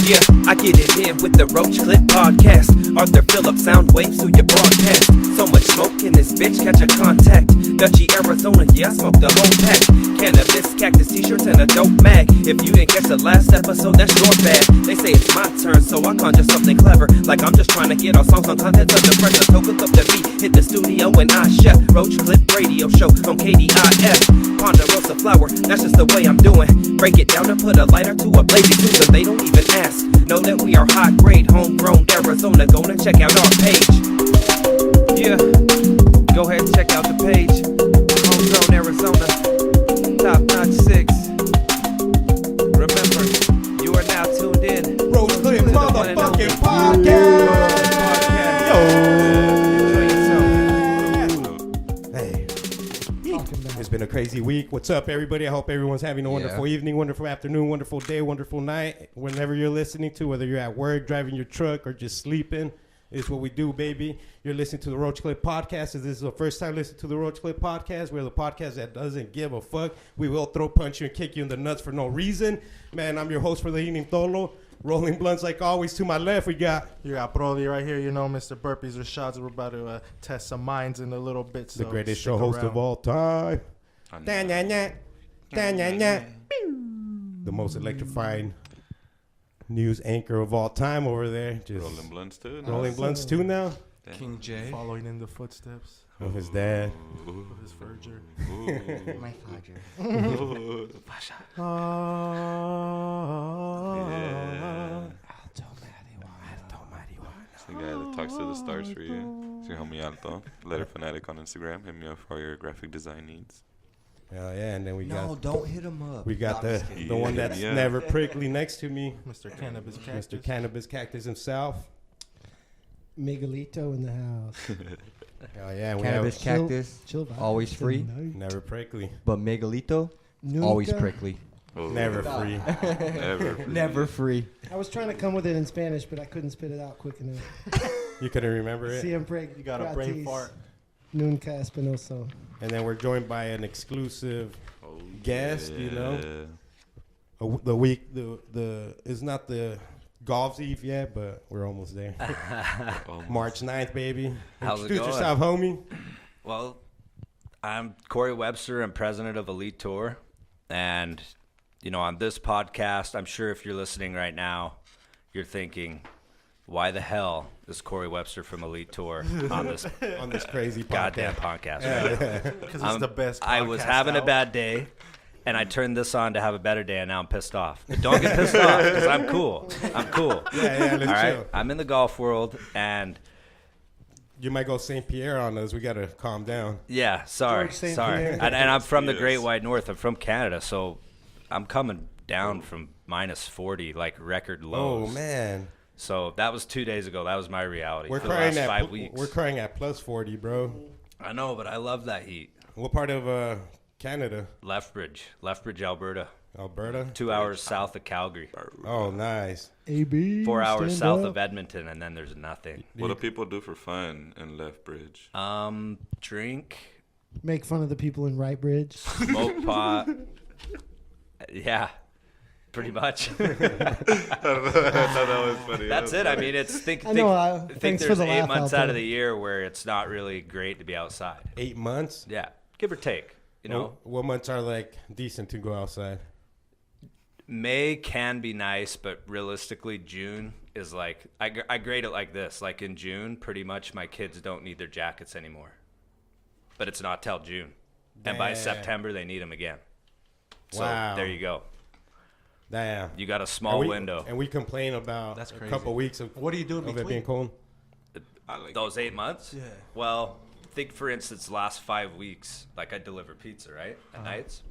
Yeah, I get it in with the Roach Clip Podcast. Arthur Phillips, sound waves through your broadcast. So much smoke in this bitch, catch a contact. Dutchy, Arizona, yeah, I smoked the whole pack. Cannabis, cactus, t-shirts, and a dope mag. If you didn't catch the last episode, that's your bad. They say it's my turn, so I conjure something clever. Like I'm just trying to get our songs on content under pressure. So cook up the beat, hit the studio, and I chef. Roach Clip Radio Show on KDIF. Ponderosa flower, that's just the way I'm doing. Break it down and put a lighter to a blazing tune, so they don't even ask. Know that we are high grade, homegrown Arizona. Go and check out our page. Yeah, go ahead and check out the page. Homegrown Arizona, top notch 6. Remember, you are now tuned in. Roach Clip motherfucking podcast. It's been a crazy week. What's up, everybody? I hope everyone's having a wonderful evening, wonderful afternoon, wonderful day, wonderful night. Whenever you're listening to, whether you're at work, driving your truck, or just sleeping, is what we do, baby. You're listening to the Roach Clip Podcast. If this is the first time listening to the Roach Clip Podcast, we're the podcast that doesn't give a fuck. We will throw punch you and kick you in the nuts for no reason. Man, I'm your host for the evening, Tolo. Rolling blunts like always. To my left, we got... You got Broly right here, you know, Mr. Burpees or Shots. We're about to test some minds in a little bit. So the greatest show host of all time. The most electrifying news anchor of all time over there. Just Rolling blunts too. Rolling blunts too now. King J. Following in the footsteps Of his dad. of his Verger. My Fodger. It's the guy that talks to the stars for you. Si homie Alto, Letter Fanatic on Instagram. Hit me up for your graphic design needs. Hell yeah, and then we No, got don't hit him up. we got No, I'm the just kidding. the one that's never prickly next to me, Mr. Cannabis Cactus. Mr. Cannabis Cactus himself. Miguelito in the house. Hell yeah, and we Cannabis have Cactus, Chill vibe always free. tonight. never prickly, but Miguelito, Nunca. always prickly. Oh, never free. Never. Never free. I was trying to come with it in Spanish, but I couldn't spit it out quick enough. You couldn't remember it. Siempre You got a brain gratis, fart. Nunca Espinoso. And then we're joined by an exclusive guest. You know, the week the it's not the golf's eve yet, but we're almost there. March 9th, baby. How's it Introduce going? yourself, homie. Well, I'm Corry Webster. I'm president of Elite Tour. And, you know, on this podcast, I'm sure if you're listening right now, you're thinking, why the hell is Corry Webster from Elite Tour on this On this crazy goddamn podcast. podcast? Right? Because it's the best I was podcast having a out. bad day, and I turned this on to have a better day, and now I'm pissed off. But don't get pissed off, because I'm cool. I'm cool. Yeah, let's All right? chill. I'm in the golf world, and... You might go St. Pierre on us. We gotta calm down. Yeah, sorry. George St. And, Pierre. and I'm from the Yes. Great White North. I'm from Canada, so I'm coming down from minus 40, like record lows. Oh man, So that was 2 days ago. That was my reality we're for the crying last at 5 weeks. we're crying at plus 40, bro. I know, but I love that heat. What part of Canada? Lethbridge, Alberta. Alberta. 2 hours south of Calgary. Oh, nice. AB. 4 hours stand south up. of Edmonton, and then there's nothing. What do people do for fun in Lethbridge? Drink, Make fun of the people in Right Bridge. smoke pot. Yeah, pretty much. I thought that was funny. That's it. I mean, it's think I know, think thanks for there's the 8 laugh, months Alto. out of the year where it's not really great to be outside. 8 months. Yeah, give or take. You know, What months are like decent to go outside? May can be nice, but realistically, June is like I grade it like this. Like in June, pretty much my kids don't need their jackets anymore. But it's not till June, and by Damn. September they need them again. So Wow. there you go. Damn. You got a small window. And we complain about That's a crazy. couple weeks of What do you do in it between? being cold. I like Those 8 months? Yeah. Well, think for instance, last 5 weeks, like I deliver pizza, right? At nights.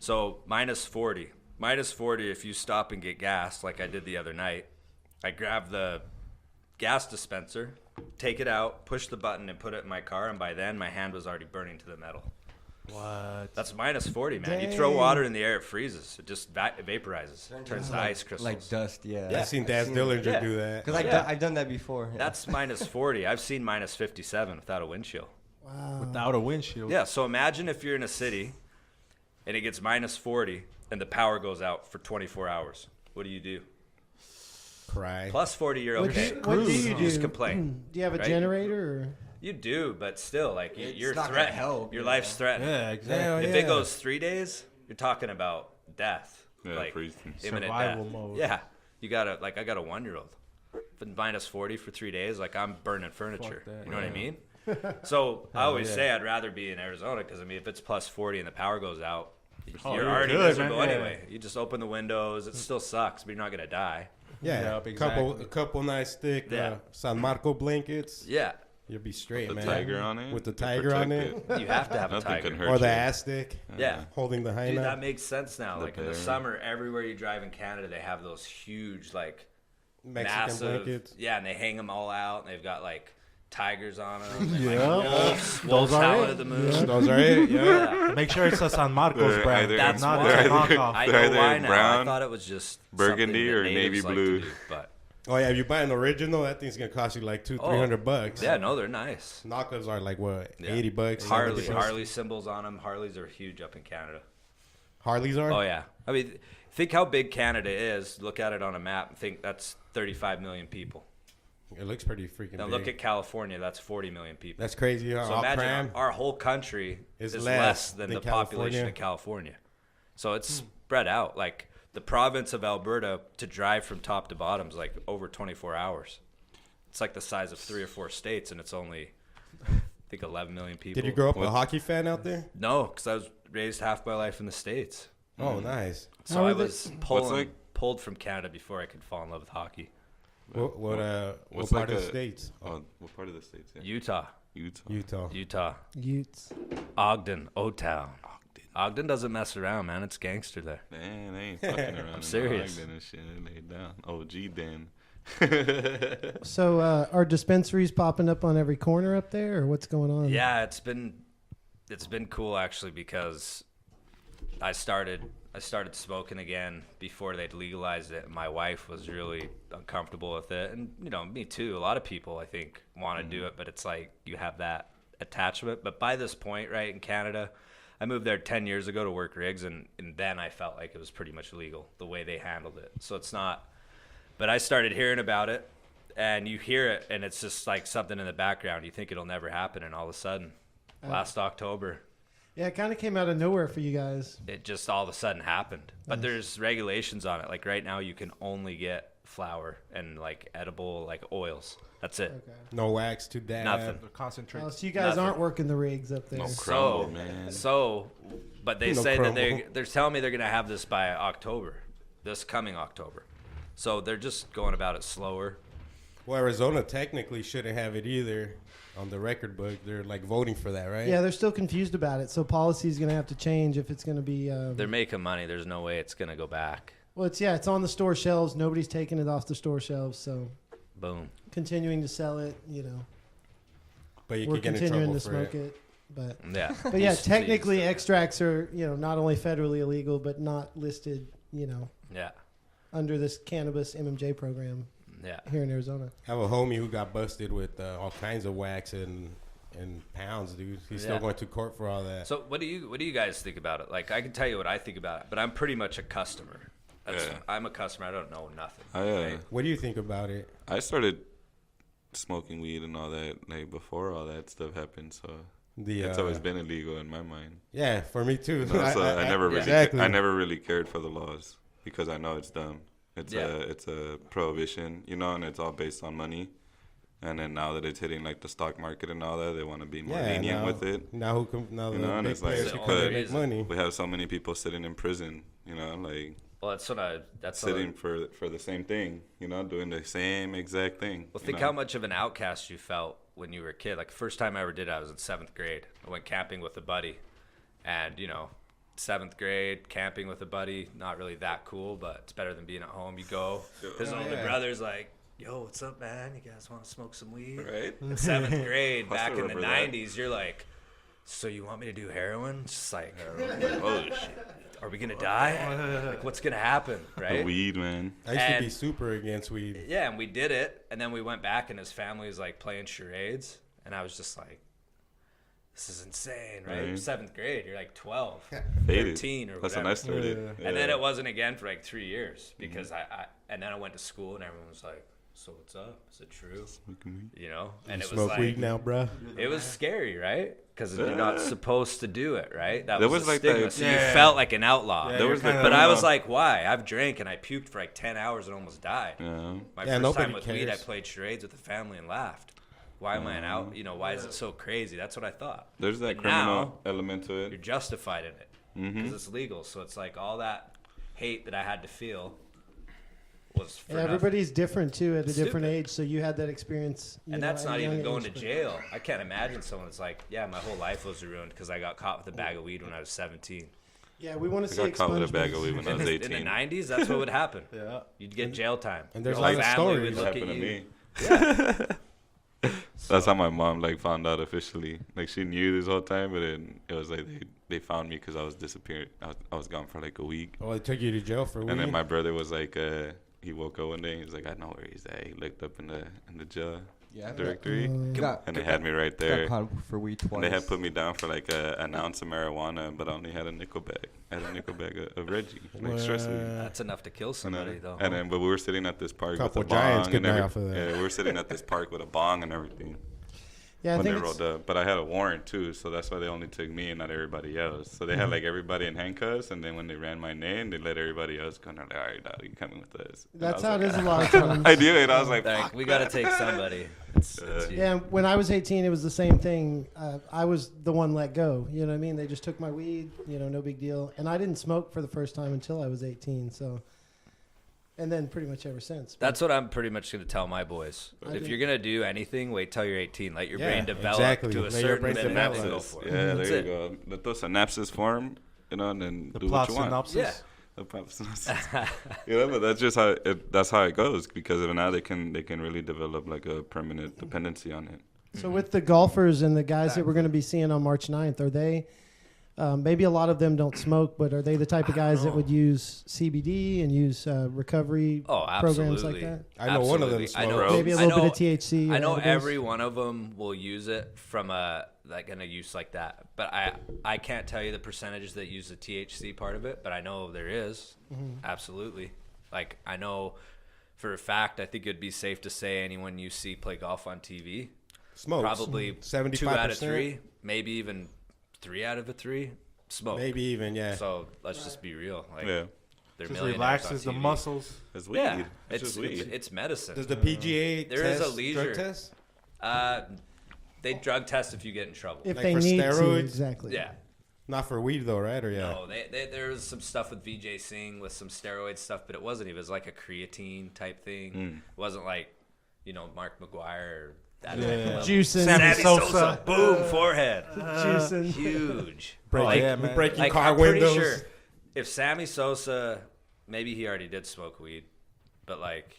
So minus 40. Minus 40 if you stop and get gas, like I did the other night. I grab the gas dispenser, take it out, push the button, and put it in my car, and by then my hand was already burning to the metal. What? That's minus 40, man. You throw water in the air, it freezes. It just vaporizes. Turns to ice crystals. Like dust, yeah. I've seen Daz Dillinger Yeah. do that. Because Yeah. I've done that before. Yeah. That's minus 40. I've seen minus 57 without a windshield. Wow. Without a windshield. Yeah, so imagine if you're in a city and it gets minus 40 and the power goes out for 24 hours. What do you do? cry. Plus 40, you're What okay. do you do? Just complain. Do you have a Right? generator? Or? You do, but still, like you're not gonna threatened. help, Your yeah. life's threatened. Yeah, exactly. If it goes 3 days, you're talking about death. Yeah, like for instance. imminent Survival death. mode. Yeah, you gotta like I got a 1-year-old. If it's minus 40 for 3 days, like I'm burning furniture. that, You know what I yeah. mean? So I always yeah. say I'd rather be in Arizona because I mean if it's plus 40 and the power goes out, Oh, you're you're already good, miserable man. Yeah. anyway. You just open the windows. It still sucks, but you're not gonna die. Yeah, Yep, a exactly. couple nice thick Yeah. San Marco blankets. Yeah, You'll be straight, The man. tiger on it. With the to tiger on protect it. you have to have a Nothing tiger. can hurt Or the you. Aztec Yeah. holding the Dude, hyena. that makes sense now. The Like in the bear. summer, everywhere you drive in Canada, they have those huge, like Mexican massive, blankets. yeah, and they hang them all out, and they've got like tigers on them. And, Yeah. like, wolves Those are howling it. at the moon. Those are it. Yeah. Yeah. Make sure it's a San Marcos They're brand. either- That's not why. a they're either- knockoff. I They're know either why in now. I brown, thought it was just burgundy, something that or natives navy like to blue. do, but Oh yeah, if you buy an original, that thing's gonna cost you like $200-$300. yeah, no, they're nice. Knockoffs are like what, Yeah. $80? Harley, 70 bucks? Harley symbols on them. Harleys are huge up in Canada. Harleys are. Oh yeah, I mean, think how big Canada is. Look at it on a map and think that's 35 million people. It looks pretty freaking Now big. look at California. That's 40 million people. That's crazy. So All imagine cram. our whole country Is is less less than than the population California. of California. So it's spread out. Like the province of Alberta, to drive from top to bottom is like over 24 hours. It's like the size of 3 or 4 states, and it's only, I think, 11 million people. Did you grow up a What? hockey fan out there? No, because I was raised half my life in the States. Oh, nice. So How I are the- was pulled from Canada before I could fall in love with hockey. What What's part like of the a- states? Oh, what part of the states? Yeah. Utah. Utah. Utah. Utes. Ogden, O-Town. Ogden doesn't mess around, man. It's gangster there. Man, they ain't fucking around. I'm serious. And shit, they laid down. OG Den. So are dispensaries popping up on every corner up there, or what's going on? Yeah, it's been cool actually because I started smoking again before they'd legalized it. And my wife was really uncomfortable with it, and you know, me too. A lot of people I think want to do it, but it's like you have that attachment. But by this point, right, in Canada, I moved there 10 years ago to work rigs, and then I felt like it was pretty much legal the way they handled it. So it's not. But I started hearing about it, and you hear it, and it's just like something in the background. You think it'll never happen, and all of a sudden, last October, Yeah, it kind of came out of nowhere for you guys. it just all of a sudden happened. But there's regulations on it. Like right now, you can only get flour and like edible like oils. That's it. Okay. No wax to dab. Nothing. The concentrate. Oh, so you guys Nothing. aren't working the rigs up there. No So, crumble, man. But they No say that crumble. they're telling me they're gonna have this by October, this coming October. So they're just going about it slower. Well, Arizona technically shouldn't have it either on the record book. They're like voting for that, right? Yeah, they're still confused about it. So policy is going to have to change if it's going to be. They're making money. There's no way it's gonna go back. Well, it's on the store shelves. Nobody's taking it off the store shelves. So Boom. continuing to sell it, But you we're could get in continuing trouble to for smoke it. it. But Yeah. but yeah, Please, technically please. extracts are not only federally illegal but not listed Yeah. under this cannabis MMJ program Yeah. here in Arizona. I have a homie who got busted with all kinds of wax and pounds, dude. He's still Yeah. going to court for all that. So what do you guys think about it? Like I can tell you what I think about it, but I'm pretty much a customer. Yeah. I'm a customer. I don't know nothing. I What do you think about it? I started smoking weed and all that like before all that stuff happened. So it's always been illegal in my mind. Yeah, for me too. You know, so I never really exactly. I never really cared for the laws because I know it's dumb. It's Yeah. it's a prohibition, and it's all based on money. And then now that it's hitting like the stock market and all that, they want to be more lenient now, with it. Now now You the know, and big it's like, players It's can the come only and make reason. money. We have so many people sitting in prison, like Well, that's what that's sitting for the same thing, doing the same exact thing. Well, think how much of an outcast you felt when you were a kid. Like the first time I ever did it, I was in 7th grade. I went camping with a buddy, and 7th grade camping with a buddy, not really that cool, but it's better than being at home. You go, his older yeah. brother's like, "Yo, what's up, man? You guys want to smoke some weed?" Right? In 7th grade, I back still in the remember that. 90s, you're like, "So you want me to do heroin?" It's just like, Oh shit. "Are we gonna die? Like, what's gonna happen?" The Right? weed, man. I used to be And- super against weed. Yeah, and we did it, and then we went back, and his family was like playing charades, and I was just like, this is insane, right? Right. You're 7th grade. You're like 12, Faded. 13 or That's whatever. when I started. Yeah. And then it wasn't again for like 3 years because and then I went to school and everyone was like, so what's up? Is it true? You know? And it was Smoke like, weed now, bruh. it was scary, right? Because you're not supposed to do it, right? That There was was the like stigma. that- So you Yeah. felt like an outlaw. Yeah, There was you're like kinda, But I was you know, like, why? I've drank and I puked for like 10 hours and almost died. Yeah. My Yeah, first nobody time with weed, I cares. played charades with the family and laughed. Why am I an out? You know, why is it so crazy? That's what I thought. There's that But criminal now, element to you're it. justified in it because Mm-hmm. it's legal. So it's like all that hate that I had to feel was for Yeah, nothing. everybody's different too at a different Stupid. age. So you had that experience. And that's not even going to age. jail. I can't imagine someone that's like, yeah, my whole life was ruined because I got caught with a bag of weed when I was 17. Yeah, we want to I see got caught with a bag expungements. of weed when I was In the 18. 90s, that's what would happen. Yeah. You'd get jail time. And there's Your a lot of family would stories. It look happened at to you. me. That's how my mom like found out officially. Like she knew this whole time, but then it was like they found me because I was disappeared. I was gone for like a week, Oh, they took you to jail for weed. and then my brother was like, he woke up one day and he was like, I know where he's at. He looked up in the jail Yeah. directory, Got, and they had me right there. got caught for weed twice. And they had put me down for like an ounce of marijuana, but I only had a nickel bag. I had a nickel bag of Reggie, like stress weed. That's enough to kill somebody, though. And then, but we were sitting at this park Couple with a giants bong could and die off of that. yeah, we were sitting at this park with a bong and everything Yeah, I when they think it's, rolled up. But I had a warrant too, so that's why they only took me and not everybody else. So they had like everybody in handcuffs, and then when they ran my name, they let everybody else go. And they're like, all right, dog, you coming with us? And that's I how it was is a like, lot of times. I do it. I was like, Like, fuck, we got to take somebody. It's you. Yeah, when I was 18, it was the same thing. I was the one let go. You know what I mean? They just took my weed. You know, no big deal. And I didn't smoke for the first time until I was 18. So, and then pretty much ever since. That's what I'm pretty much going to tell my boys. I If do. you're going to do anything, wait till you're 18. Let your Yeah, brain develop exactly. to a Let your certain brain limit and then develop. go for it. yeah, That's there it. you go. Let those synapses form, you know, and then The do plot what you want. synopsis. Yeah. The plot synopsis. You know, but that's just how that's how it goes because of now they can really develop like a permanent dependency on it. So with the golfers and the guys that we're going to be seeing on March 9th, are they, maybe a lot of them don't smoke, but are they the type of guys that would use CBD and use recovery Oh, programs like absolutely. that? I know one of them Absolutely. I know, smokes. Maybe a I little know- bit of THC. I know edibles? every one of them will use it from a use like that. But I can't tell you the percentages that use the THC part of it, but I know there is. Absolutely. Like I know for a fact, I think it'd be safe to say anyone you see play golf on TV, Smokes. probably 75%. 2 out of 3, maybe even 3 out of 3 smoke. Maybe even, yeah. So let's just be real. Like Yeah, they're Just millionaires relaxes the on TV. muscles. it's weed. Yeah, It's just weed. it's medicine. Does the PGA There is test a leisure. drug test? They drug test if you get in trouble. If Like they for need to, steroids? exactly. Yeah. Not for weed though, right? Or yeah. No, there was some stuff with VJ Singh with some steroid stuff, but it wasn't. It was like a creatine type thing. It wasn't like, Mark McGuire or that type of level. Juicing. Sammy Sammy Sosa. Sosa, boom, forehead, Juicing. huge. Breaking, yeah, man. breaking Like car I'm pretty windows. sure if Sammy Sosa, maybe he already did smoke weed, but like,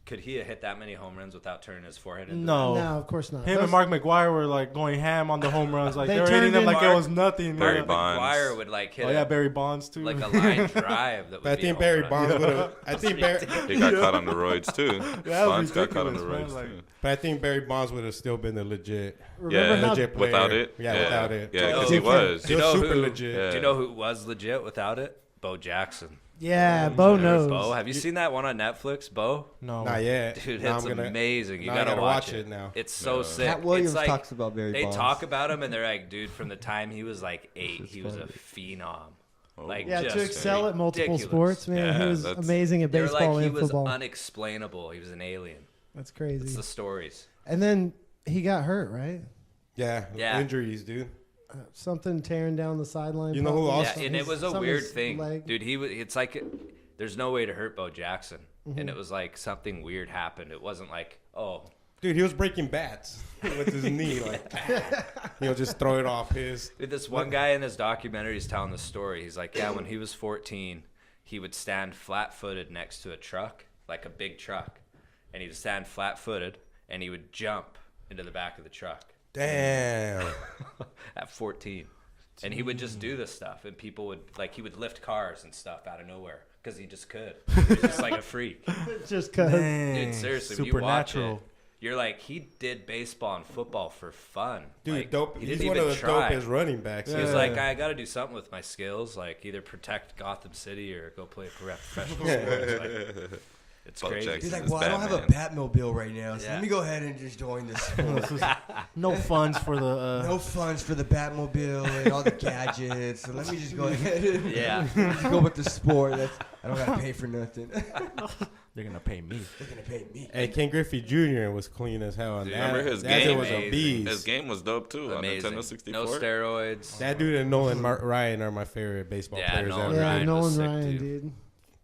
could he have hit that many home runs without turning his forehead into? No. No, of course not. Him Those- and Mark McGuire were like going ham on the home runs. Like They they were hitting turned them in like it Mark- was nothing. Barry man. Bonds. McGuire would like hit Oh yeah, Barry Bonds too. like a line drive that would But I be think a Barry home run. Bonds would have. I think Barry. He got caught on the roids too. That was Bonds got caught on the ridiculous, roids man, too. But I think Barry Bonds would have still been the legit, Remember Yeah, how legit player. without it. Yeah, without it. Yeah, Oh, because he okay. was. Do you He know was super who- legit. Yeah. Do you know who was legit without it? Bo Jackson. Yeah, Bo knows. Bo, have you seen that one on Netflix, Bo? no. Not yet. Dude, Now it's I'm gonna- amazing. You now I gotta, gotta watch watch it it now. It's so sick. Cat Williams it's like, talks about Barry They Bonds. talk about him, and they're like, dude, from the time he was like 8, This is he was a funny. phenom. Oh. Like, Yeah, just to excel at multiple ridiculous. sports, man. Yeah, he was that's- amazing at They were baseball like, he and was football. unexplainable. He was an alien. That's It's crazy. the stories. And then he got hurt, right? Yeah, Yeah. injuries, dude. Something tearing down the sideline. You know who probably. also- Yeah, and it was a Something weird his thing, leg. dude. It's like there's no way to hurt Bo Jackson, Mm-hmm. and it was like something weird happened. It wasn't like, oh, Dude, he was breaking bats with his knee, like he'll just throw it off his. dude, this one guy in his documentary is telling the story. He's like, yeah, when he was 14, he would stand flat-footed next to a truck, like a big truck, and he would stand flat-footed, and he would jump into the back of the truck Damn. at 14. And he would just do this stuff, and people would, like, he would lift cars and stuff out of nowhere because he just could. He was just like a freak. Just cause. Dang, Dude, seriously, when you watch it, supernatural. you're like, he did baseball and football for fun. Dude, like, dope. He He's didn't one even of the try. dopest running backs. He was like, I got to do something with my skills, like either protect Gotham City or go play professional sports. Like, it's Bo crazy. Jackson. He's like, It's well, I don't have a Batman. Batmobile right now, so Yeah. let me go ahead and just join this sport. No funds for the. No funds for the Batmobile and all the gadgets, so let me just go ahead and Yeah. just go with the sport. I don't gotta pay for nothing. They're gonna pay me. They're gonna pay me. Hey, Ken Griffey Jr. was clean as hell. And Dude, that, remember his that game? dude was a Amazing. beast. His game was dope too Amazing. on Nintendo 64. No steroids. That dude and Nolan Ryan are my favorite baseball Yeah, players Nolan ever. Yeah, Ryan was Nolan sick, Ryan, too. dude.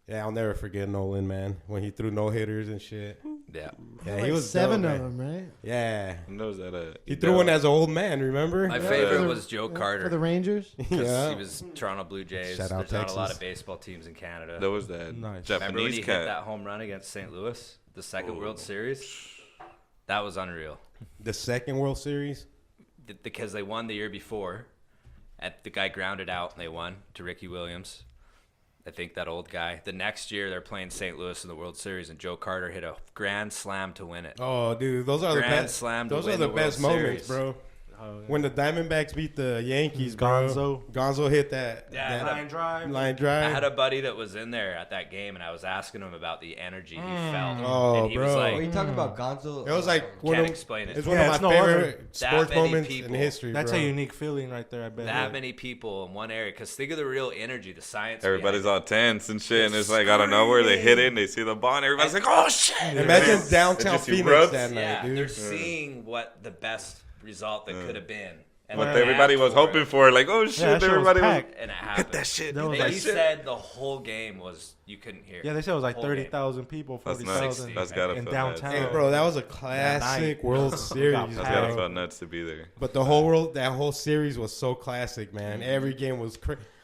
Yeah, I'll never forget Nolan, man, when he threw no hitters and shit. Yeah. Yeah, Like he was 7 dope, of man. them, right? Yeah, He knows that. he threw one as an old man. Remember? My Yeah. favorite For the- was Joe For the Carter. Rangers. Because Yeah. he was Toronto Blue Jays. Shout out There's not a lot Texas. of baseball teams in Canada. There was that Nice. Remember when Japanese he hit cat. that home run against St. Louis, the second Oh. World Series? That was unreal. The second World Series. Because they won the year before. And the guy grounded out and they won to Ricky Williams. I think that old guy. The next year they're playing St. Louis in the World Series and Joe Carter hit a grand slam to win it. Oh, dude, those are the Grand best. slam to Those are win the the best World moments, Series. bro. Oh, yeah. When the Diamondbacks beat the Yankees, bro. Gonzo hit that. Yeah, that Line drive. line I drive. had a buddy that was in there at that game, and I was asking him about the energy he felt. Oh, and he was bro. What are like, you talking about, Gonzo? It was like one can't of, explain it. it's one Yeah, of it's my no other- favorite That sports many moments people. in history, That's bro. a unique feeling right there. I bet. that many people in one area. Because think of the real energy, the science. Everybody's behind all tense and shit, and it's like out of nowhere they hit it, and they see the ball, and everybody's like, "Oh shit!" Imagine It downtown just Phoenix erupts. that it. night, Yeah, dude. they're seeing what the best result that could have been. And What they everybody asked was for hoping it, for, like, "Oh Yeah, shit!" that shit was Everybody was. packed. and it happened. that shit. That was They like- said the whole game was you couldn't hear. Yeah, they said it was like Whole game. 30,000 people, That's 40,000 nuts. That's gotta in feel downtown. Hey, bro, that was a classic night. World Series, That's That's gotta bro. feel nuts to be there. But the whole world, that whole series was so classic, man. Every game was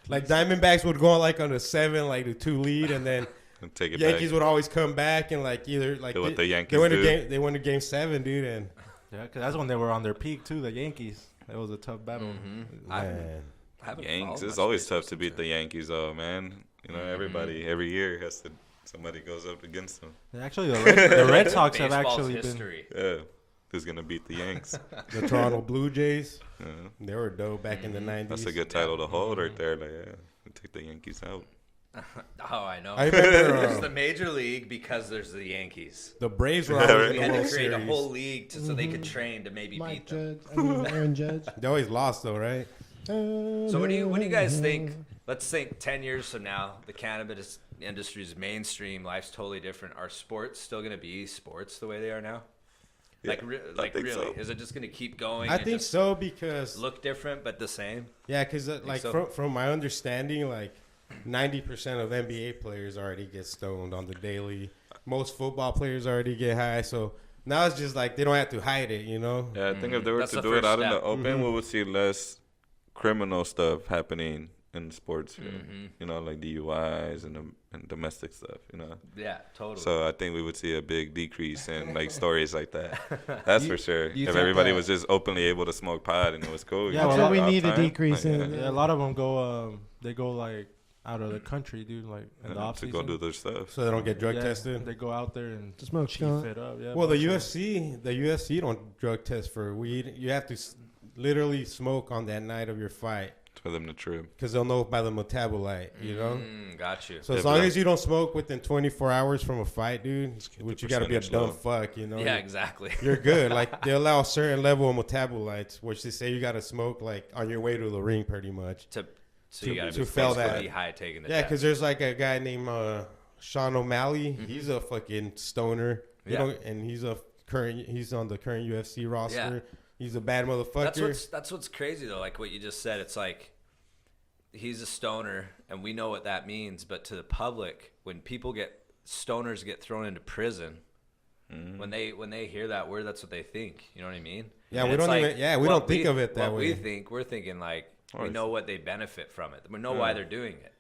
like Diamondbacks would go on like on a 7-2 lead, and then And take it Yankees back. would always come back and like either like Do what the Yankees they went to do. game, they went to game 7, dude, and Yeah, because that's when they were on their peak too. The Yankees. It was a tough battle. man, I haven't Yanks. followed It's much always baseball tough to beat since the Yankees, though, man. You know, everybody every year has to. Somebody goes up against them. And actually, the Red Sox have Baseball's actually been. history. Yeah, who's gonna beat the Yanks? the Toronto Blue Jays, Yeah. they were dope back in the 90s. That's a good title to hold right there. Like, yeah, we take the Yankees out. Oh, I know. I remember It's the major league because there's the Yankees. the Braves were Yeah, always right. in We the had World to create a Series. whole league so they could train to maybe Mike beat them. Judge. Aaron Judge. They always lost though, right? So what do you guys think? Let's think 10 years from now, the cannabis industry is mainstream. Life's totally different. Are sports still going to be sports the way they are now? Like, Yeah, I like think really? so. Is it just going to keep going? I and think just so because Look different, but the same. yeah, because like so? from my understanding, like 90% of NBA players already get stoned on the daily. Most football players already get high, so now it's just like they don't have to hide it, you know? Yeah, I think if they were That's to the do it first out in the step. open, we would see less criminal stuff happening in the sports field. Mm-hmm. You know, like DUIs and domestic stuff. You know. Yeah, totally. So I think we would see a big decrease in like stories like that. That's for sure. do you If think everybody that- was just openly able to smoke pot and it was cool. Yeah, That's well, what we all need a time, decrease like, in. Yeah, a lot of them go. They go like out of the country, dude. Like in the yeah, off to season. go do their stuff. So they don't get drug Yeah, tested. They go out there and To smoke chief skunk. it up. Yeah. Well, the bunch of- UFC don't drug test for weed. You have to literally smoke on that night of your fight For them to trip. because they'll know by the metabolite, you know. Got you. So Yeah, as but long that- as you don't smoke within 24 hours from a fight, dude, keep which the you got to be a percentage dumb low. fuck, you know. Yeah, exactly. You're good. Like they allow a certain level of metabolites, which they say you got to smoke like on your way to the ring, pretty much. So you got to to fail be that. high taking the Yeah, test. because there's like a guy named Sean O'Malley. He's a fucking stoner. You Yeah. know, and he's on the current UFC roster. Yeah. He's a bad motherfucker. That's what's crazy though. Like what you just said, it's like he's a stoner, and we know what that means. But to the public, when stoners get thrown into prison, when they hear that word, that's what they think. You know what I mean? Yeah, And we it's don't even- yeah, we what don't think of it that what way. we're thinking like we Right. know what they benefit from it. We know why they're doing it.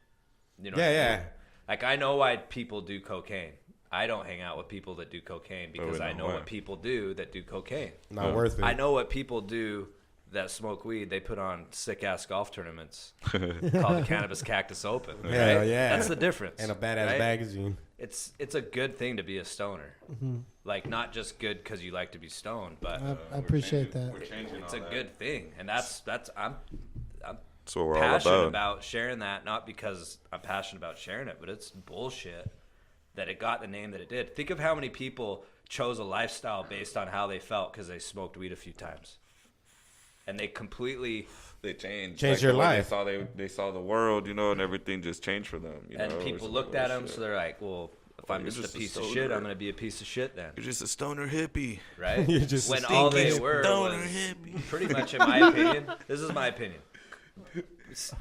You know? Yeah, what I yeah. mean? Like I know why people do cocaine. I don't hang out with people that do cocaine because we I know know why. what people do that do cocaine. Not worth it. I know what people do that smoke weed, they put on sick ass golf tournaments called the Cannabis Cactus Open. Hell Right? yeah. That's the difference. And a badass right? magazine. It's a good thing to be a stoner. Like, not just good because you like to be stoned, but I appreciate that. We're changing it's all a that. good thing. And that's I'm That's what we're all passionate about. about sharing that, not because I'm passionate about sharing it, but it's bullshit that it got the name that it did. Think of how many people chose a lifestyle based on how they felt because they smoked weed a few times, and they completely They changed. Changed like, your the way life. They saw the world, you know, and everything just changed for them. You and know? It people was looked like, at oh, them, shit. so they're like, well, if I'm You're just a just a piece of stoner. shit, I'm gonna be a piece of shit then, You're just a stoner hippie. right? You're just a when all they stinking were stoner was hippie. pretty much, in my opinion, this is my opinion.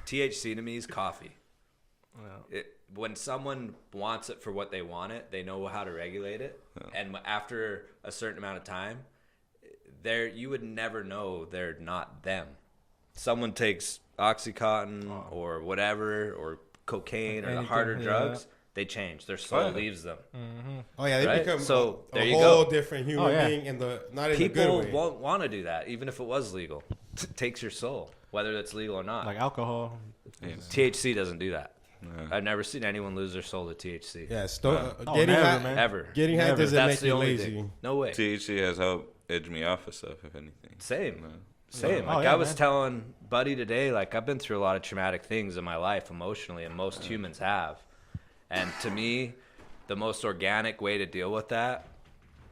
THC to me is coffee. When someone wants it for what they want it, they know how to regulate it. And after a certain amount of time, you would never know they're not them. Someone takes Oxycontin or whatever, or cocaine or the harder drugs, they change. Their soul leaves them. Oh yeah, they Right? become So, a there you whole go. different human being in the not in a People good way. won't want to do that, even if it was legal. It takes your soul, whether it's legal or not. Like alcohol. THC doesn't do that. Yeah. I've never seen anyone lose their soul to THC. Yeah, never, getting high, man. Ever. getting high Never. doesn't That's make the you only lazy. thing. No way. THC has helped edge me off of stuff, if anything. Same. Yeah. Same. Oh, Like yeah, I was man. telling Buddy today, like I've been through a lot of traumatic things in my life emotionally, and most humans have. And to me, the most organic way to deal with that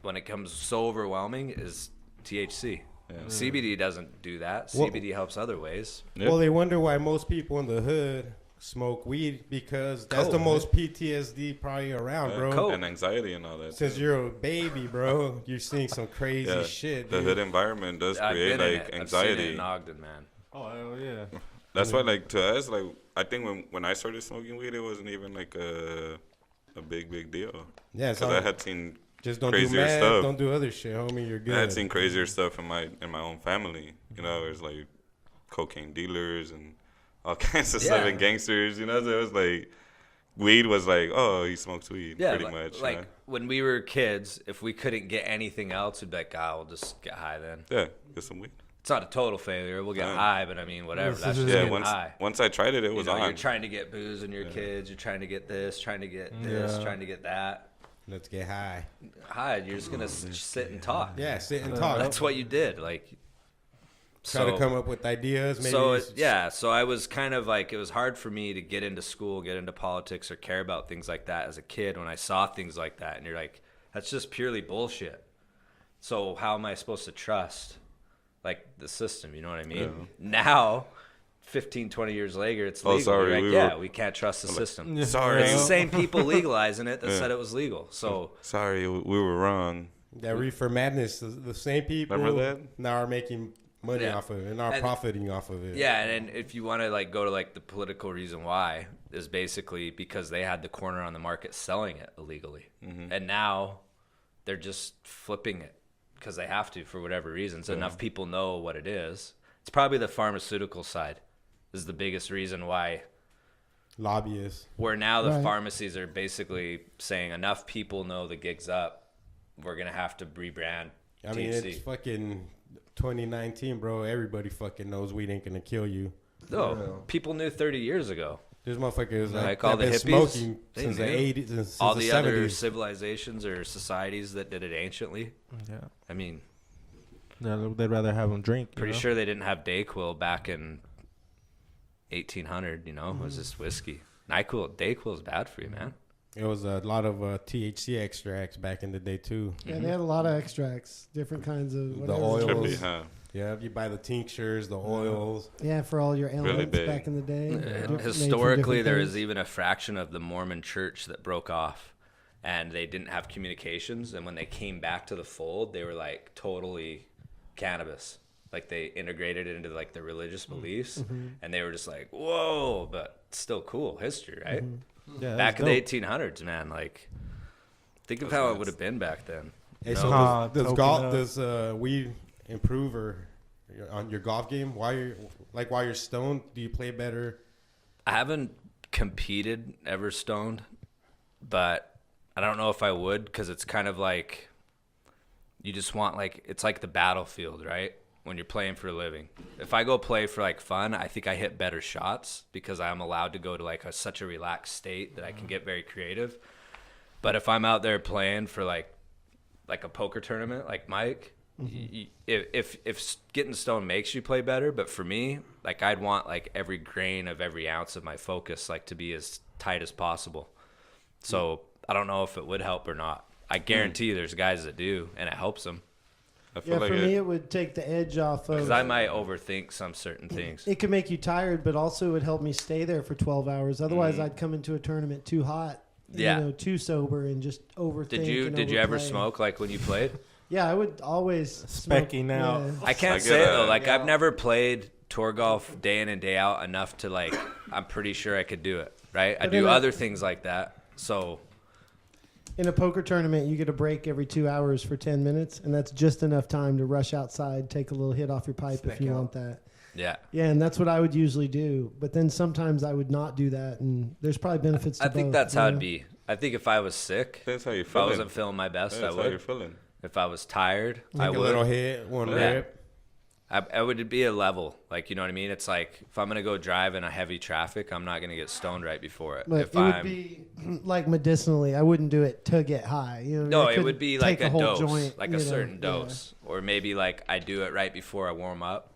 when it comes so overwhelming is THC. Yeah. CBD doesn't do that. Well- CBD helps other ways. Yep. Well, they wonder why most people in the hood smoke weed because that's the Coke. most PTSD probably around, Yeah. bro. Coke. And anxiety and all that. Since too. you're a baby, bro, you're seeing some crazy Yeah. shit. The dude. hood environment does I've create been in like it. I've seen it anxiety. in Ogden, man. Oh, hell yeah. That's why, like, to us, like, I think when I started smoking weed, it wasn't even like a big deal. Yeah, it's Because all, I had seen just don't do crazier mad, stuff. don't do other shit, homie. You're good. I had seen crazier stuff in my own family. You know, there's like cocaine dealers and all kinds of stuff Yeah. and gangsters. You know, so it was like weed was like, oh, he smokes weed, Yeah, pretty much. Like you know? when we were kids, if we couldn't get anything else, we'd be like, we'll just get high then. Yeah, get some weed. It's not a total failure. We'll get Yeah. high, but I mean, whatever. This That's is- just Yeah, getting high. once I tried it, it was You know, on. you're trying to get booze in your kids. You're trying to get this, trying to get this, Yeah. trying to get that. Let's get high. High. You're just gonna sit and talk. Yeah, sit and talk. That's what you did. Like, Try to come up with ideas. Maybe So I was kind of like, it was hard for me to get into school, get into politics, or care about things like that as a kid when I saw things like that. And you're like, that's just purely bullshit. So how am I supposed to trust, like, the system? You know what I mean? Yeah. Now, 15, 20 years later, it's Oh, legal. sorry, You're like, we yeah, were- we can't trust the system. Sorry, It's the same people legalizing it that Yeah. said it was legal. So sorry, we were wrong. that reefer madness. The same people Remember that? now are making money Yeah. off of it and are And- profiting off of it. yeah, and if you want to like go to like the political reason why is basically because they had the corner on the market selling it illegally, and now they're just flipping it because they have to for whatever reasons. Enough people know what it is. It's probably the pharmaceutical side is the biggest reason why. Lobbyists. Where now the Right. pharmacies are basically saying enough people know the gig's up, we're gonna have to rebrand I mean, THC. it's fucking 2019, bro. Everybody fucking knows weed ain't gonna kill you. No, people knew 30 years ago. There's motherfuckers Like that all have the been hippies, smoking they since the knew. 80s, since All the the 70s. other civilizations or societies that did it anciently. Yeah. I mean, They'd rather have them drink. you pretty know? sure they didn't have Dayquil back in 1800. You know, it was just whiskey. Dayquil is bad for you, man. It was a lot of THC extracts back in the day too. Yeah, they had a lot of extracts, different kinds of whatever. oils. Trippy, huh? Yeah, you buy the tinctures, the oils. Yeah, for all your ailments big. back in the day. Made from Historically, different there things. was even a fraction of the Mormon church that broke off, and they didn't have communications. And when they came back to the fold, they were like totally cannabis. Like they integrated it into like their religious beliefs, and they were just like, whoa, but still cool history, right? Yeah, Back that's in the dope. 1800s, man. Like, think of how it would have been back then. Hey, No. so Ah, does token golf up. does weed improve or on your golf game? While you're stoned, do you play better? I haven't competed ever stoned, but I don't know if I would because it's kind of like you just want like it's like the battlefield, right? when you're playing for a living. If I go play for like fun, I think I hit better shots because I'm allowed to go to like such a relaxed state that I can get very creative. But if I'm out there playing for like a poker tournament, like Mike, if getting stoned makes you play better, but for me, like I'd want like every grain of every ounce of my focus like to be as tight as possible. So I don't know if it would help or not. I guarantee there's guys that do, and it helps them. I feel Yeah, like for me, it would take the edge off of. Because I might overthink some certain things. It could make you tired, but also it would help me stay there for 12 hours. Otherwise, I'd come into a tournament too hot, too sober, and just overthink. Did you ever smoke like when you played? Yeah, I would always smoke. Specky now. Yeah. I can't say it though. Like I've never played tour golf day in and day out enough to like. I'm pretty sure I could do it. Right? I do other things like that. So. In a poker tournament, you get a break every 2 hours for 10 minutes, and that's just enough time to rush outside, take a little hit off your pipe if you want that. Yeah. Yeah, and that's what I would usually do. But then sometimes I would not do that, and there's probably benefits to I think both, that's how it'd be. I think if I was sick, That's how you if I feeling. wasn't feeling my best, I That's how you're would. feeling. If I was tired, I Take a would. little hit, one rip. I would be a level, like, you know what I mean? It's like if I'm gonna go drive in a heavy traffic, I'm not gonna get stoned right before it. But If it would I'm be like medicinally. I wouldn't do it to get high. You know, no, I it could would be take like a whole dose, joint, like you a know, certain yeah. dose, or maybe like I do it right before I warm up,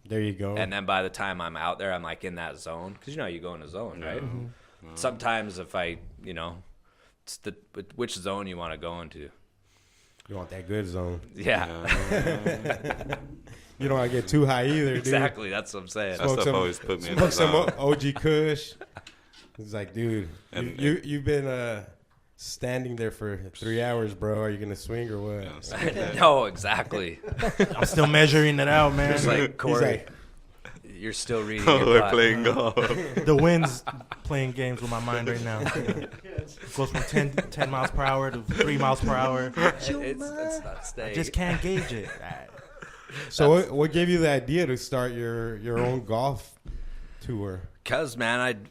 There you go. and then by the time I'm out there, I'm like in that zone because you know you go in a zone, right? Sometimes if I, it's which zone you want to go into. You want that good zone. Yeah, You don't want to get too high either, dude. exactly. That's what I'm saying. That Smoke stuff some- always put me in Smoke the some zone. OG Kush. It's like, dude, And- you've been standing there for 3 hours, bro. Are you gonna swing or what? You know what I'm saying? No, exactly. I'm still measuring it out, man. It's like Corey, like- you're still reading. Oh, your we're butt. playing golf. The wind's playing games with my mind right now. It goes from 10 miles per hour to 3 miles per hour. It's not I staying. just can't gauge it. So what gave you the idea to start your own golf tour? Cause man,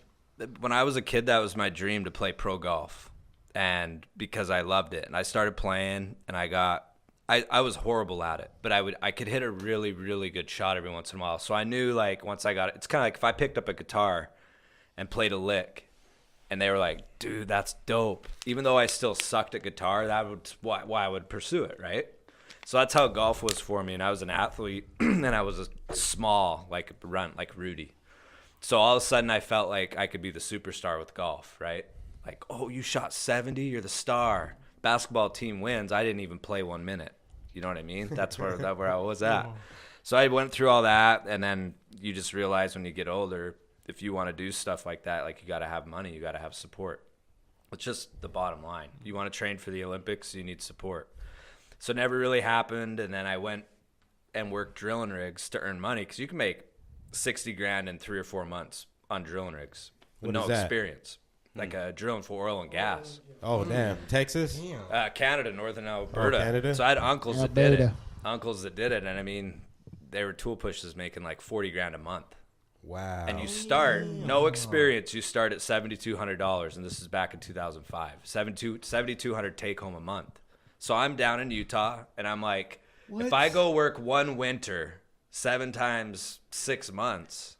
when I was a kid, that was my dream to play pro golf, and because I loved it, and I started playing, and I was horrible at it, but I could hit a really, really good shot every once in a while. So I knew like once I got it, it's kind of like if I picked up a guitar and played a lick, and they were like, "Dude, that's dope," even though I still sucked at guitar, that would why I would pursue it, right? So that's how golf was for me, and I was an athlete, and I was a small, like runt, like Rudy. So all of a sudden, I felt like I could be the superstar with golf, right? Like, oh, you shot 70, you're the star. Basketball team wins. I didn't even play 1 minute. You know what I mean? That's where I was at. So I went through all that, and then you just realize when you get older, if you want to do stuff like that, like you got to have money, you got to have support. It's just the bottom line. You want to train for the Olympics, you need support. So it never really happened, and then I went and worked drilling rigs to earn money because you can make $60,000 in 3 or 4 months on drilling rigs with What no is that? experience, like drilling for oil and gas. Oh, damn. Texas? Canada, northern Alberta. Canada? So I had uncles that did it. Alberta. And I mean, they were tool pushers making like $40,000 a month. Wow. And you start, no experience, you start at $7,200, and this is back in 2005. $7,200 take home a month. So I'm down in Utah, and I'm like, if I go work one winter 7 times 6 months,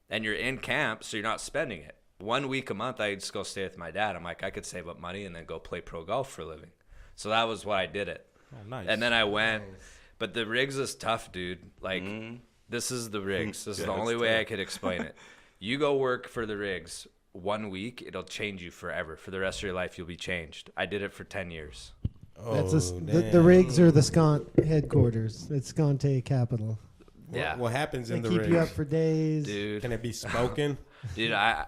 and you're in camp, so you're not spending it. 1 week a month, I just go stay with my dad. I'm like, I could save up money and then go play pro golf for a living. So that was why I did it. Oh, nice. And then I went, but the rigs is tough, dude. Like, this is the rigs. This is Yeah, the only it's way I tough. could explain it. You go work for the rigs 1 week, it'll change you forever. For the rest of your life, you'll be changed. I did it for 10 years. That's Oh, the damn. rigs are the Scont headquarters. It's Sconte Capital. Yeah. What happens They in the keep rig? you up for days. Dude, Can it be smoking? dude, it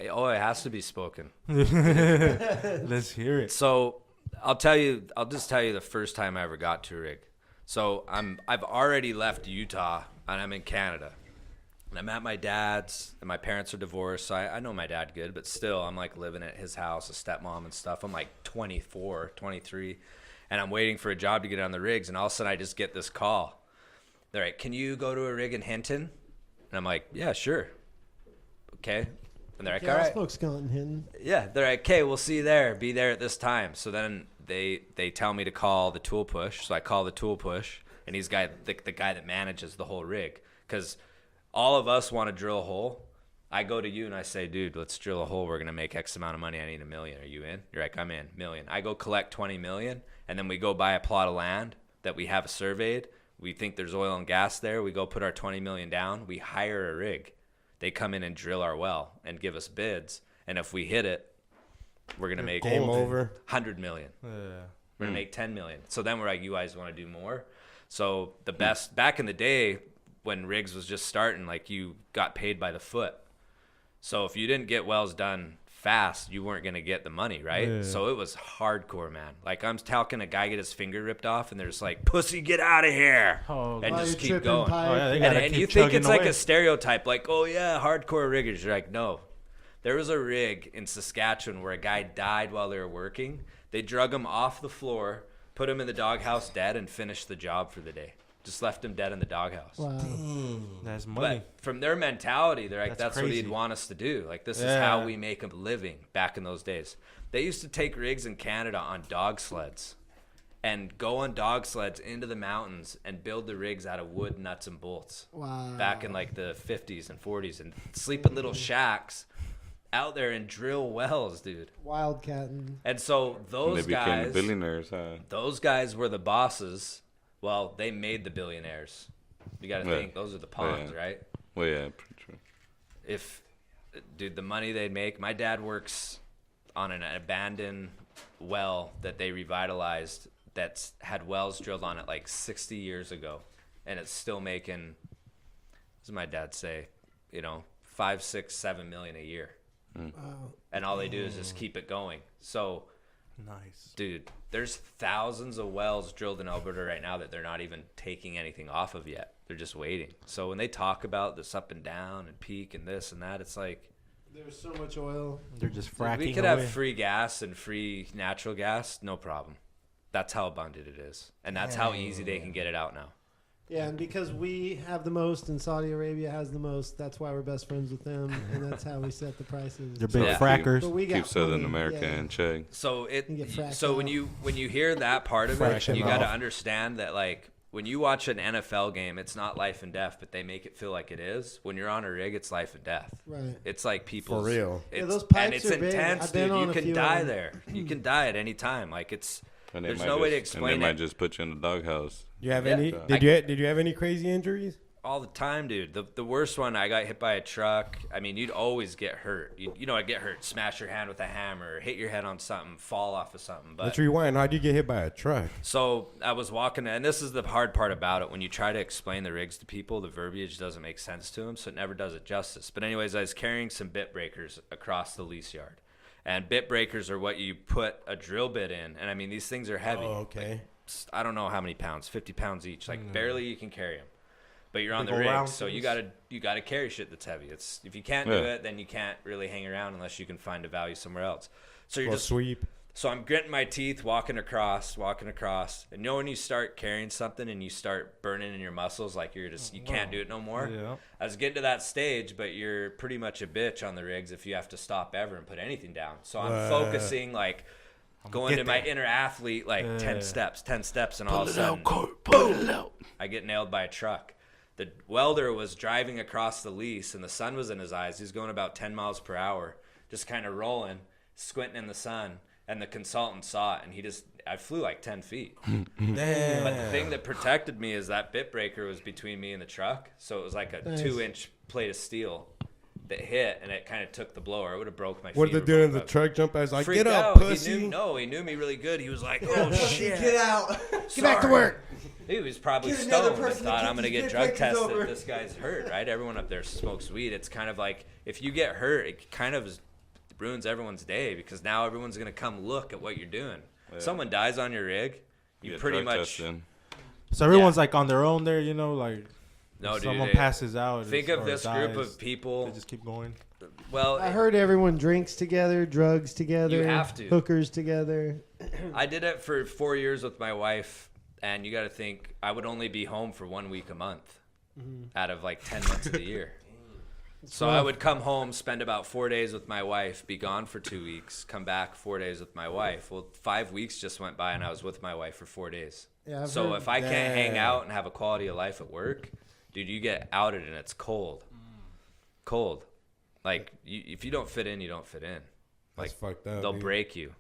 has to be spoken. Let's hear it. So I'll just tell you the first time I ever got to a rig. So I've already left Utah and I'm in Canada. And I'm at my dad's, and my parents are divorced, so I know my dad good, but still, I'm like living at his house, a stepmom and stuff. I'm like 24, 23, and I'm waiting for a job to get on the rigs, and all of a sudden I just get this call. They're like, "Can you go to a rig in Hinton?" And I'm like, "Yeah, sure." Okay. And they're like, Yeah, "All I right." spoke Scont and Hinton. Yeah, they're like, "Okay, we'll see you there. Be there at this time." So then they tell me to call the tool push. So I call the tool push, and he's the guy that manages the whole rig. Because all of us want to drill a hole. I go to you and I say, dude, let's drill a hole. We're going to make X amount of money. I need $1 million. Are you in? You're like, I'm in. $1 million. I go collect $20 million, and then we go buy a plot of land that we have surveyed. We think there's oil and gas there. We go put our $20 million down. We hire a rig. They come in and drill our well and give us bids. And if we hit it, we're going to make game over. $100 million. Yeah. We're going to make $10 million. So then we're like, you guys want to do more? So the best, back in the day when rigs was just starting, like you got paid by the foot. So if you didn't get wells done fast, you weren't going to get the money, right? Yeah. So it was hardcore, man. Like I'm talking a guy get his finger ripped off and they're just like, pussy, get out of here. Oh, and While just you're keep tripping going. pipe. Oh, yeah, they And, gotta and keep you think chugging it's like away. a stereotype, like, oh yeah, hardcore riggers. You're like, no. There was a rig in Saskatchewan where a guy died while they were working. They drug him off the floor, put him in the doghouse dead, and finished the job for the day. Just left him dead in the doghouse. Wow. That's money. But from their mentality, they're like, That's that's what he'd crazy. want us to do. Like, this is Yeah. how we make a living back in those days. They used to take rigs in Canada on dog sleds and go on dog sleds into the mountains and build the rigs out of wood, nuts, and bolts. Wow. Back in like the 50s and 40s, and sleep in little shacks out there and drill wells, dude. Wildcatting. And so And those they became guys, billionaires, huh? those guys were the bosses. Well, they made the billionaires. You got to Yeah. think those are the pawns, Yeah. right? Well, yeah, pretty true. If, dude, the money they'd make. My dad works on an abandoned well that they revitalized that's had wells drilled on it like 60 years ago, and it's still making, what does my dad say, 5, 6, 7 million a year. Wow. And all they do is just keep it going. So, Nice. dude, there's thousands of wells drilled in Alberta right now that they're not even taking anything off of yet. They're just waiting. So when they talk about this up and down and peak and this and that, it's like, There's so much oil. They're just dude, fracking we could away. have free gas and free natural gas, no problem. That's how abundant it is. And that's how easy they can get it out now. Yeah, and because we have the most and Saudi Arabia has the most, that's why we're best friends with them, and that's how we set the prices. They're big Yeah. frackers. But we got Keep Southern plenty, America yeah. in check. So You get fracked so when out. you hear that part of it, Fraction you got to off. understand that like when you watch an NFL game, it's not life and death, but they make it feel like it is. When you're on a rig, it's life and death. Right. It's like people For real. Yeah, It's, those and pipes it's are big. intense, I've been dude. on You a can few of die them. there. You can die at any time. Like it's And they there's might no way to just- explain And they it. might just put you in the doghouse. You have Yeah. any? Did you have any crazy injuries? all the time, dude. The worst one, I got hit by a truck. I mean, you'd always get hurt. I'd get hurt, smash your hand with a hammer, hit your head on something, fall off of something. But Let's rewind. How'd you get hit by a truck? so I was walking, and this is the hard part about it. When you try to explain the rigs to people, the verbiage doesn't make sense to them, so it never does it justice. But anyways, I was carrying some bit breakers across the lease yard. And bit breakers are what you put a drill bit in. And I mean, these things are heavy. Oh, okay. Like, I don't know how many pounds, 50 pounds each. Like barely you can carry them. But you're on Big the ol' rig, round so you things. gotta carry shit that's heavy. It's if you can't do Yeah. it, then you can't really hang around unless you can find a value somewhere else. So you're Well, just sweep. so I'm gritting my teeth, walking across, and when you start carrying something and you start burning in your muscles, like you can't do it no more. Yeah. I was getting to that stage, but you're pretty much a bitch on the rigs if you have to stop ever and put anything down. So I'm focusing, like going get to my there. inner athlete, like Yeah. 10 steps, and all of a sudden, boom, I get nailed by a truck. The welder was driving across the lease, and the sun was in his eyes. He's going about 10 miles per hour, just kind of rolling, squinting in the sun. And the consultant saw it, and I flew like 10 feet. Damn. But the thing that protected me is that bit breaker was between me and the truck. So it was like a Nice. 2-inch plate of steel that hit, and it kind of took the blower. It would have broke my What feet. did or they do in broke the up. truck jump? I was like, Freaked get up, out. pussy. He knew me really good. He was like, oh, shit. Get out. Get back to work. He was probably Get another stoned and person to thought, kick I'm going to these get bit drug breakers tested. over. This guy's hurt, right? Everyone up there smokes weed. It's kind of like if you get hurt, it kind of ruins everyone's day because now everyone's going to come look at what you're doing. Yeah. Someone dies on your rig, you Get pretty drug much tested. So everyone's Yeah. like on their own there, like no, if dude. someone it- passes out. Think or of this group dies, of people. They just keep going. Well, I heard everyone drinks together, drugs together, You have to. hookers together. I did it for 4 years with my wife, and you got to think I would only be home for 1 week a month out of like 10 months of the year. So I would come home, spend about 4 days with my wife, be gone for 2 weeks, come back 4 days with my wife. Well, 5 weeks just went by and I was with my wife for 4 days. Yeah, I've So heard- if I can't hang out and have a quality of life at work, dude, you get outed and it's cold. Cold. Like, if you don't fit in, you don't fit in. That's fucked up. They'll dude. break you.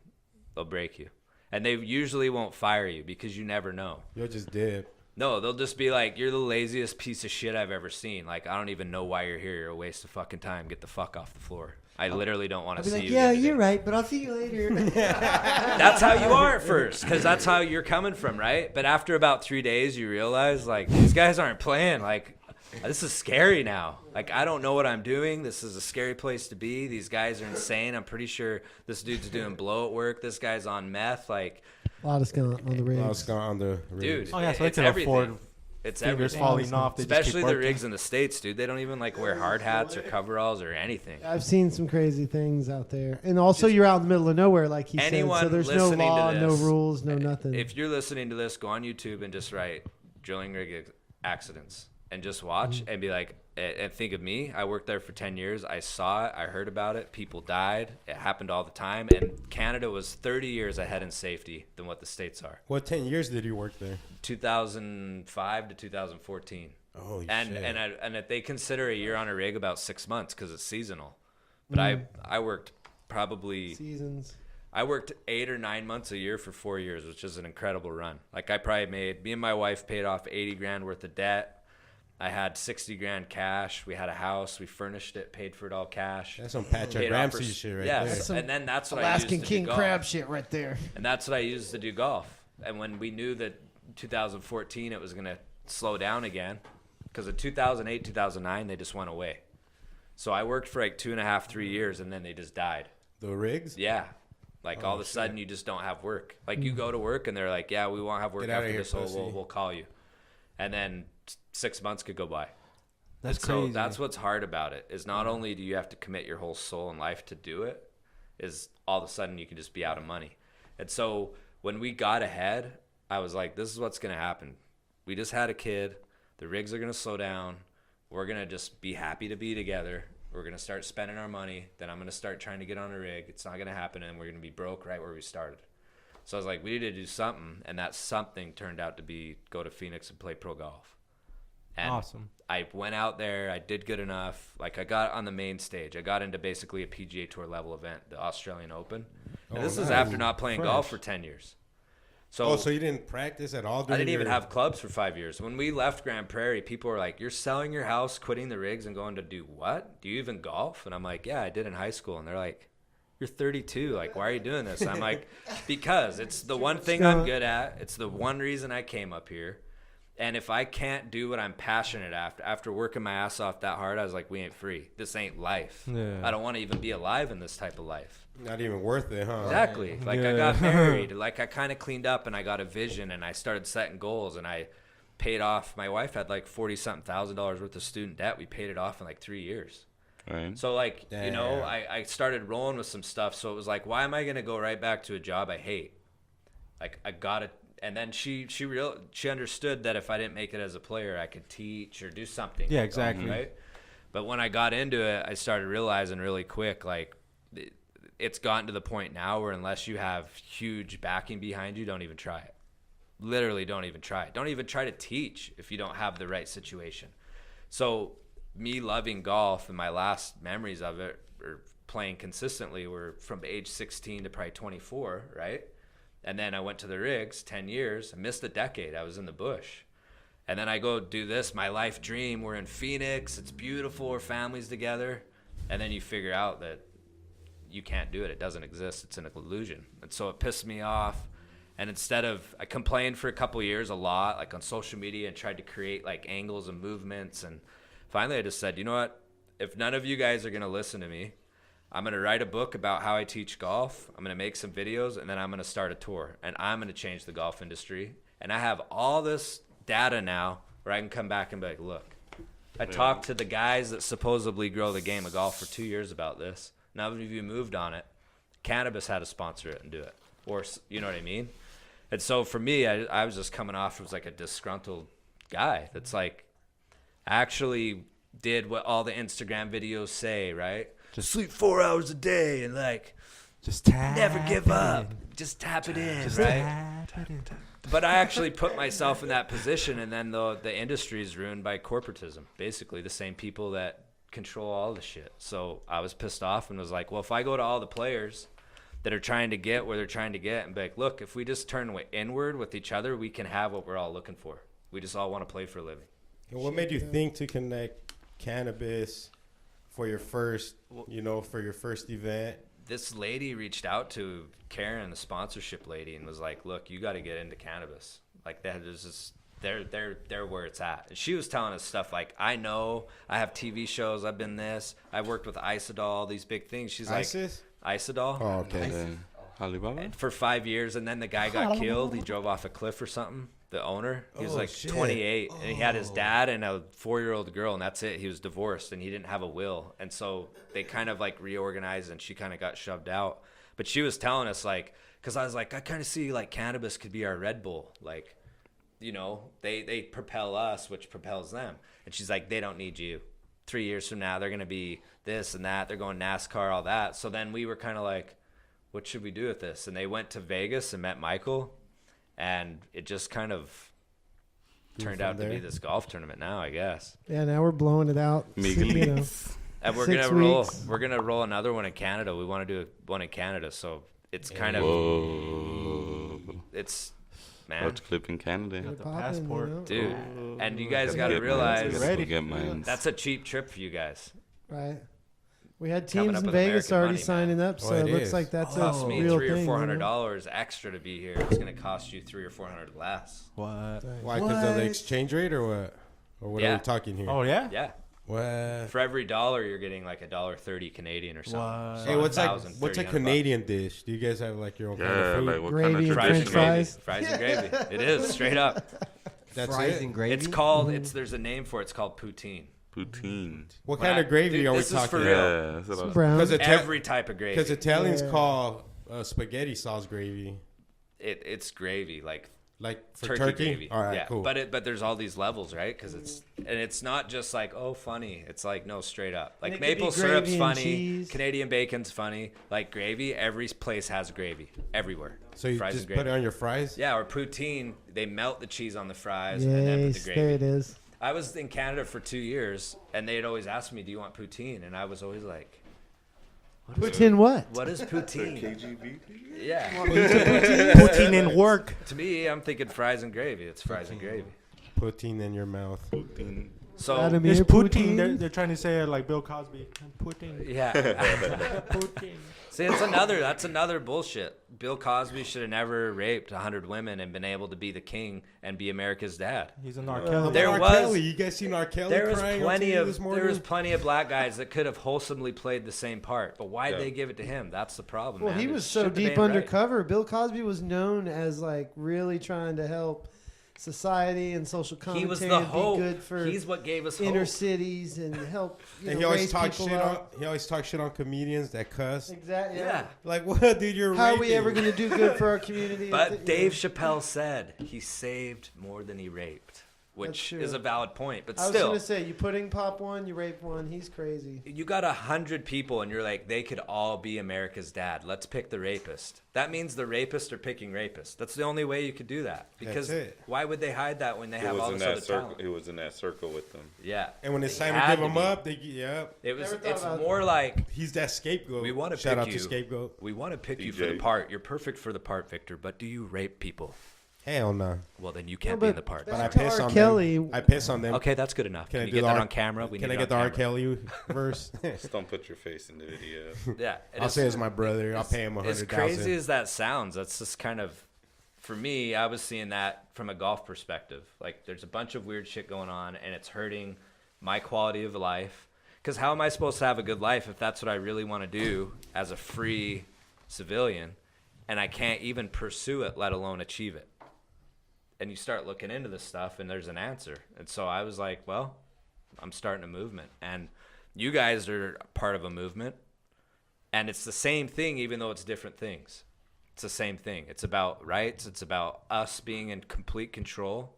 They'll break you. And they usually won't fire you because you never know. You'll just dip. No, they'll just be like, you're the laziest piece of shit I've ever seen. Like, I don't even know why you're here. You're a waste of fucking time. Get the fuck off the floor. I literally don't want I'll to be see like, you. yeah, again you're today. right, but I'll see you later. That's how you are at first, because that's how you're coming from, right? But after about 3 days, you realize, like, these guys aren't playing. Like, this is scary now. Like, I don't know what I'm doing. This is a scary place to be. These guys are insane. I'm pretty sure this dude's doing blow at work. This guy's on meth. Like, A lot of skunk on the rigs. I was going on the dude, Oh yeah, so they it's can everything. afford It's fingers everything. falling off. They Especially just keep the working. rigs in the States, dude. They don't even, like, wear hard hats or coveralls or anything. I've seen some crazy things out there, and also you're out in the middle of nowhere, like he said. Anyone So there's no listening to law, no this, rules, no nothing. If you're listening to this, go on YouTube and just write drilling rig accidents and just watch and be like, and think of me. I worked there for 10 years. I saw it. I heard about it. People died. It happened all the time. And Canada was 30 years ahead in safety than what the States are. What 10 years did you work there? 2005 to 2014. Holy and shit. and if they consider a year on a rig about 6 months because it's seasonal. But I worked probably Seasons. I worked 8 or 9 months a year for 4 years, which is an incredible run. Like, I probably made, me and my wife paid off 80 grand worth of debt. I had 60 grand cash. We had a house. We furnished it, paid for it all cash. That's some Patrick Paid off for- Ramsey shit right yes. there. And then that's what Alaskan I used to king do golf. crab shit right there. And that's what I used to do golf. And when we knew that 2014 it was going to slow down again, because of 2008, 2009, they just went away. So I worked for like 2.5, 3 years, and then they just died. The rigs? Yeah. Like, all of a sudden, you just don't have work. Like, you go to work, and they're like, yeah, we won't have work Get outta after here, this, so pussy. we'll call you. And then 6 months could go by. That's So crazy. that's what's hard about it, is not only do you have to commit your whole soul and life to do it, is all of a sudden you can just be out of money. And so when we got ahead, I was like, this is what's going to happen. We just had a kid. The rigs are going to slow down. We're going to just be happy to be together. We're going to start spending our money. Then I'm going to start trying to get on a rig. It's not going to happen, and we're going to be broke right where we started. So I was like, we need to do something, and that something turned out to be go to Phoenix and play pro golf. And Awesome. I went out there. I did good enough. Like, I got on the main stage. I got into basically a PGA Tour level event, the Australian Open. And this is nice. after not playing golf for 10 years. So, So you didn't practice at all? I during didn't even your- have clubs for 5 years. When we left Grand Prairie, people were like, you're selling your house, quitting the rigs, and going to do what? Do you even golf? And I'm like, yeah, I did in high school. And they're like, you're 32. Like, why are you doing this? And I'm like, because it's the one thing I'm good at. It's the one reason I came up here. And if I can't do what I'm passionate after working my ass off that hard, I was like, we ain't free. This ain't life. Yeah. I don't want to even be alive in this type of life. Not even worth it, huh? Exactly. Like, I Yeah. got married. Like, I kind of cleaned up and I got a vision and I started setting goals and I paid off. My wife had like $40-something thousand worth of student debt. We paid it off in like 3 years. Right. So, like, you know, Damn. I started rolling with some stuff. So it was like, why am I going to go right back to a job I hate? Like, I got it. And then she understood that if I didn't make it as a player, I could teach or do something. Yeah, exactly. Right? But when I got into it, I started realizing really quick, like, it's gotten to the point now where unless you have huge backing behind you, don't even try it. Literally, don't even try it. Don't even try to teach if you don't have the right situation. So me loving golf and my last memories of it, or playing consistently, were from age 16 to probably 24, right? And then I went to the rigs, 10 years. I missed a decade. I was in the bush. And then I go do this, my life dream. We're in Phoenix. It's beautiful. Our family's together. And then you figure out that you can't do it. It doesn't exist. It's an illusion. And so it pissed me off. And instead of, I complained for a couple of years a lot, like on social media, and tried to create like angles and movements. And finally I just said, you know what? If none of you guys are going to listen to me, I'm going to write a book about how I teach golf. I'm going to make some videos, and then I'm going to start a tour. And I'm going to change the golf industry. And I have all this data now where I can come back and be like, look, I talked to the guys that supposedly grow the game of golf for 2 years about this. None of you moved on it. Cannabis had to sponsor it and do it. Or, you know what I mean? And so for me, I was just coming off as like a disgruntled guy that's like, actually did what all the Instagram videos say, right? Just sleep 4 hours a day and like Just tap never give it up. in. Just tap it in, Just right? tap it in. But I actually put myself in that position, and then the industry is ruined by corporatism. Basically, the same people that control all the shit. So I was pissed off and was like, well, if I go to all the players that are trying to get where they're trying to get and be like, look, if we just turn inward with each other, we can have what we're all looking for. We just all want to play for a living. And what made you think to connect cannabis for your first, for your first event? This lady reached out to Karen, the sponsorship lady, and was like, look, you got to get into cannabis. Like that is just, they're where it's at. And she was telling us stuff like, I know, I have TV shows, I've been this, I've worked with Isidol, these big things. She's ISIS? like, Isidol. Oh, okay. And then Alibaba. And for 5 years, and then the guy got killed. He drove off a cliff or something. The owner, he was like shit. 28, and he had his dad and a 4-year-old girl, and that's it. He was divorced, and he didn't have a will, and so they kind of like reorganized, and she kind of got shoved out. But she was telling us like, because I was like, I kind of see like cannabis could be our Red Bull, like, they propel us, which propels them. And she's like, they don't need you. 3 years from now, they're gonna be this and that. They're going NASCAR, all that. So then we were kind of like, what should we do with this? And they went to Vegas and met Michael. And it just kind of turned out to be this golf tournament now, I guess. Yeah, now we're blowing it out. And we're 6 gonna roll. weeks. We're gonna roll another one in Canada. We want to do one in Canada, so it's kind of. Whoa. It's man, Roach clip in Canada. Get it The poppin', passport. dude. And you guys Gotta got to get realize mines. Ready. Get mines. that's a cheap trip for you guys. Right. We had Coming teams up in with Vegas American already money, signing man. up, so Oh, it it looks is. like that's Cost a me real $300 thing. or $400 extra to be here. It's gonna cost you $300 or $400 less. What? Why? Because of the exchange rate or what? Or what are Yeah. we talking here? Oh, yeah? Yeah. What? For every dollar, you're getting like $1.30 Canadian or something. What? So Hey, what's $1,000, what's a $300. Canadian dish? Do you guys have like your own kind Yeah, of food? like what Gravy kind and of Fries French and tradition? gravy. fries. Fries and gravy. It is straight up. That's Fries it? and gravy. It's called. There's a name for it. It's called poutine. Poutine. What When kind I- of gravy dude, are we this is for talking? real. Yeah. That's what I was- Brown. Because Every type of gravy. Italians Yeah. call spaghetti sauce gravy. It's gravy, like Like for turkey, turkey? gravy. All right, yeah. cool. But there's all these levels, right? Because it's not just like, oh, funny. It's like, no, straight up. Like And it could maple be gravy syrup's and funny. cheese. Canadian bacon's funny. Like gravy, every place has gravy everywhere. So you Fries just and put it gravy. on your fries? Yeah, or poutine. They melt the cheese on the fries and then put the Yes, gravy. there it is. I was in Canada for 2 years, and they'd always ask me, "Do you want poutine?" And I was always like, Put in what? "What is poutine?" Yeah, Poutine in work. to me, I'm thinking fries and gravy. It's fries and gravy. Poutine in your mouth. Poutine. So Vladimir It's Poutine. Putin. They're trying to say it like Bill Cosby. Poutine. yeah, Poutine. see, that's another bullshit. Bill Cosby should have never raped 100 women and been able to be the king and be America's dad. He's an R. How Kelly. about There R. was- Kelly? You guys seen R. Kelly There was crying plenty on TV of this morning? there was plenty of black guys that could have wholesomely played the same part, but why'd Yeah. they give it to him? That's the problem. Well, man. he It was so shouldn't have deep been right. undercover. Bill Cosby was known as like really trying to help society and social commentary. He was the hope. Be good for He's what gave us inner hope. cities and help. And he always raise talks people shit on. up. He always talks shit on comedians that cuss. Exactly. Yeah. Like what, dude? You're How are we raping. ever going to do good for our community? But Dave Chappelle said he saved more than he raped, which That's true. is a valid point. But I was still, going to say, you pudding pop one, you rape one. He's crazy. you got 100 people and you're like, they could all be America's dad. Let's pick the rapist. That means the rapist are picking rapists. That's the only way you could do that. Because That's it. why would they hide that when they He have all was in this other that circle. talent? He was in that circle with them. Yeah. And when it's They time to had give him be. up, yeah, It's Never thought about more like he's that scapegoat. we want to Shout pick out you. to scapegoat. We want to pick you for the DJ. part. You're perfect for the part, Victor. But do you rape people? Hell no. Well, then you can't be in the part. But I Back to piss R. on Kelly. them. I piss on them. Okay, that's good enough. Can you do get the that R- on camera? We Can need I it get the on R. camera. Kelly verse? Just don't put your face in the video. Yeah. it I'll is- say it's my brother. I'll pay him As 100,000. crazy as that sounds, that's just kind of, for me, I was seeing that from a golf perspective. Like, there's a bunch of weird shit going on, and it's hurting my quality of life. Because how am I supposed to have a good life if that's what I really want to do as a free civilian, and I can't even pursue it, let alone achieve it? And you start looking into this stuff, and there's an answer. And so I was like, well, I'm starting a movement. And you guys are part of a movement. And it's the same thing, even though it's different things. It's the same thing. It's about rights. It's about us being in complete control.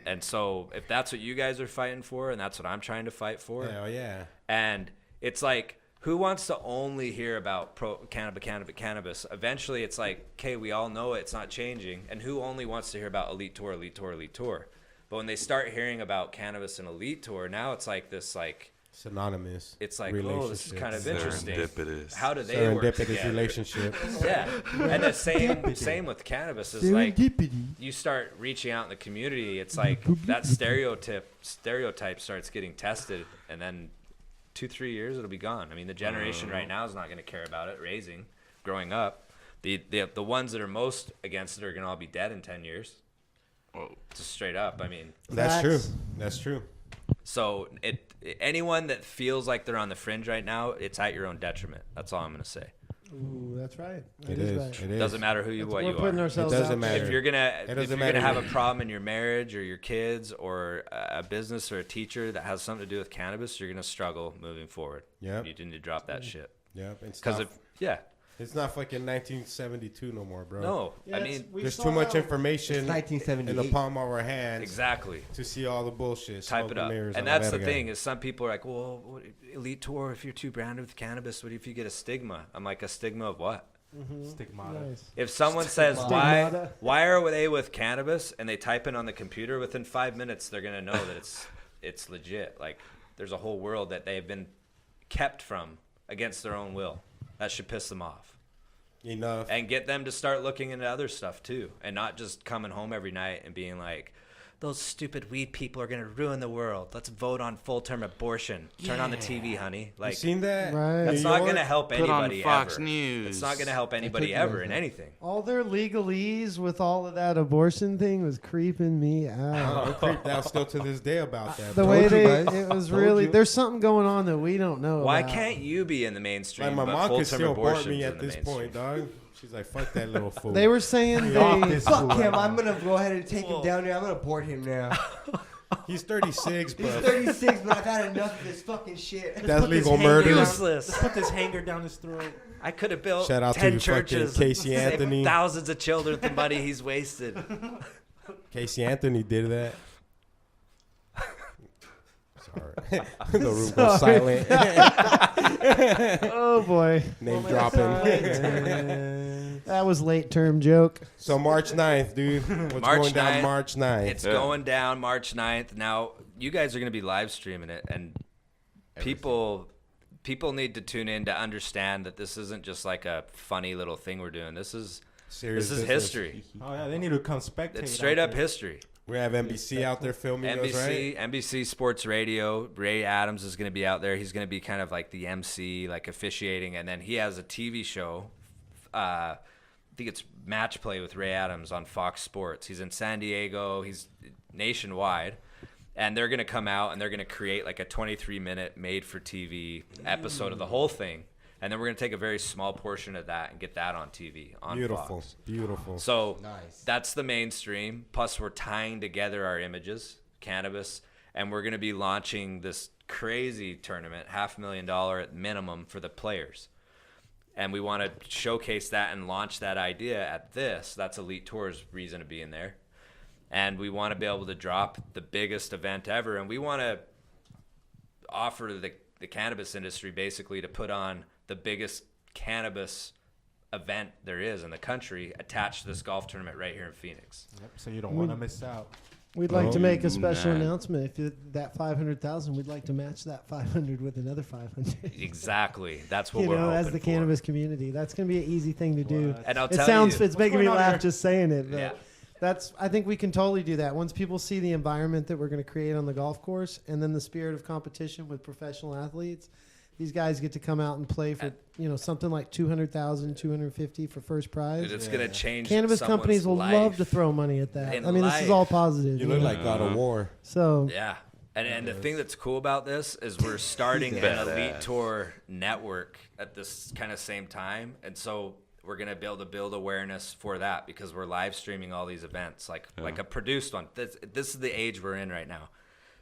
And so if that's what you guys are fighting for, and that's what I'm trying to fight for, Hell yeah. and it's like, who wants to only hear about cannabis? Eventually, it's like, okay, we all know it's not changing, and who only wants to hear about elite tour? But when they start hearing about cannabis and elite tour, now it's like this, like, synonymous. It's like, oh, this is kind of interesting. Serendipitous. How do they work together? Relationship. Yeah, and the same with cannabis is like, you start reaching out in the community. It's like that stereotype starts getting tested, and then 2-3 years it'll be gone. I mean, the generation right now is not going to care about it. Growing up, the ones that are most against it are going to all be dead in 10 years. Just straight up. I mean, That's true. So anyone that feels like they're on the fringe right now, it's at your own detriment. That's all I'm going to say. Ooh, that's right. It is. It is. Doesn't matter what you putting are. ourselves It doesn't out matter. there. If you're gonna have a matter. problem in your marriage or your kids or a business or a teacher that has something to do with cannabis, you're gonna struggle moving forward. Yep. You need to drop that shit. Yep. Because it's not fucking 1972 no more, bro. no, Yeah, I mean There's too much information It's 1978. in the palm of our hands exactly. to see all the bullshit. Type smoke it up. mirrors And all that's that the again. thing is some people are like, well, elite tour, if you're too branded with cannabis, what if you get a stigma? I'm like, a stigma of what? Stigmata. Nice. If someone says Stigmata. why are they with cannabis and they type in on the computer, within 5 minutes they're gonna know that it's legit. Like there's a whole world that they've been kept from against their own will. That should piss them off. Enough. And get them to start looking into other stuff too, and not just coming home every night and being like, those stupid weed people are gonna ruin the world. Let's vote on full-term abortion. Turn on the TV, honey. Like you seen that? Right. that's New not York? gonna help Put on anybody Fox ever. News. It's not gonna help anybody ever in anything. All their legalese with all of that abortion thing was creeping me out. I'm creeped out still to this day about that. The bro. way Told you guys. it was Told really, you. there's something going on that we don't know Why about. can't you be in the mainstream? Like my but mom could full-term still abort abortion's me in at the this mainstream? point, dog. She's like, fuck that little fool. They were saying they, Fuck him. I'm going to go ahead and take him down here. I'm going to board him now. He's 36, He's but 36, but I've had enough of this fucking shit. that's Put this legal hanger murder. down- Useless. Let's put this hanger down his throat. I could have built Shout out to 10 you, fucking churches, Casey saved Anthony. thousands of children with the money he's wasted. Casey Anthony did that. Sorry. The room goes silent. oh boy, Name dropping. that was late term joke. So March 9th, dude. What's March going down 9th. March 9th? It's going down March 9th. Now, you guys are going to be live streaming it, and people need to tune in to understand that this isn't just like a funny little thing we're doing. This is Serious this is business. history. Oh yeah, they need to come spectate. It's straight out up there. history. We have NBC out there filming us, right? NBC Sports Radio. Ray Adams is going to be out there. He's going to be kind of like the MC, like officiating, and then he has a TV show. I think it's Match Play with Ray Adams on Fox Sports. He's in San Diego. He's nationwide, and they're going to come out and they're going to create like a 23-minute made-for-TV episode of the whole thing, and then we're going to take a very small portion of that and get that on TV on Beautiful. Fox. Beautiful. So Nice. that's the mainstream. Plus, we're tying together our images, cannabis, and we're going to be launching this crazy tournament, $500,000 at minimum for the players. And we want to showcase that and launch that idea at this. That's Elite Tour's reason to be in there. And we want to be able to drop the biggest event ever. And we want to offer the cannabis industry basically to put on the biggest cannabis event there is in the country attached to this golf tournament right here in Phoenix. Yep, so you don't want to miss out. We'd like to make a special man. announcement. If that 500,000, we'd like to match that 500 with another 500. Exactly. That's what You we're know, as hoping the for. cannabis community, that's going to be an easy thing to do. And I'll It tell sounds, you, it's making me going on laugh here? just saying it. But Yeah. that's, I think we can totally do that. Once people see the environment that we're going to create on the golf course, and then the spirit of competition with professional athletes, these guys get to come out and play for something like 200,000, 250 for first prize. Dude, it's going to change Cannabis someone's companies will life. love to throw money at that. In I mean, this is life. all positive. You look know? like God of War. So Yeah. And the thing that's cool about this is we're starting an Elite Tour network at this kind of same time. And so we're going to be able to build awareness for that because we're live streaming all these events, like a produced one. This is the age we're in right now.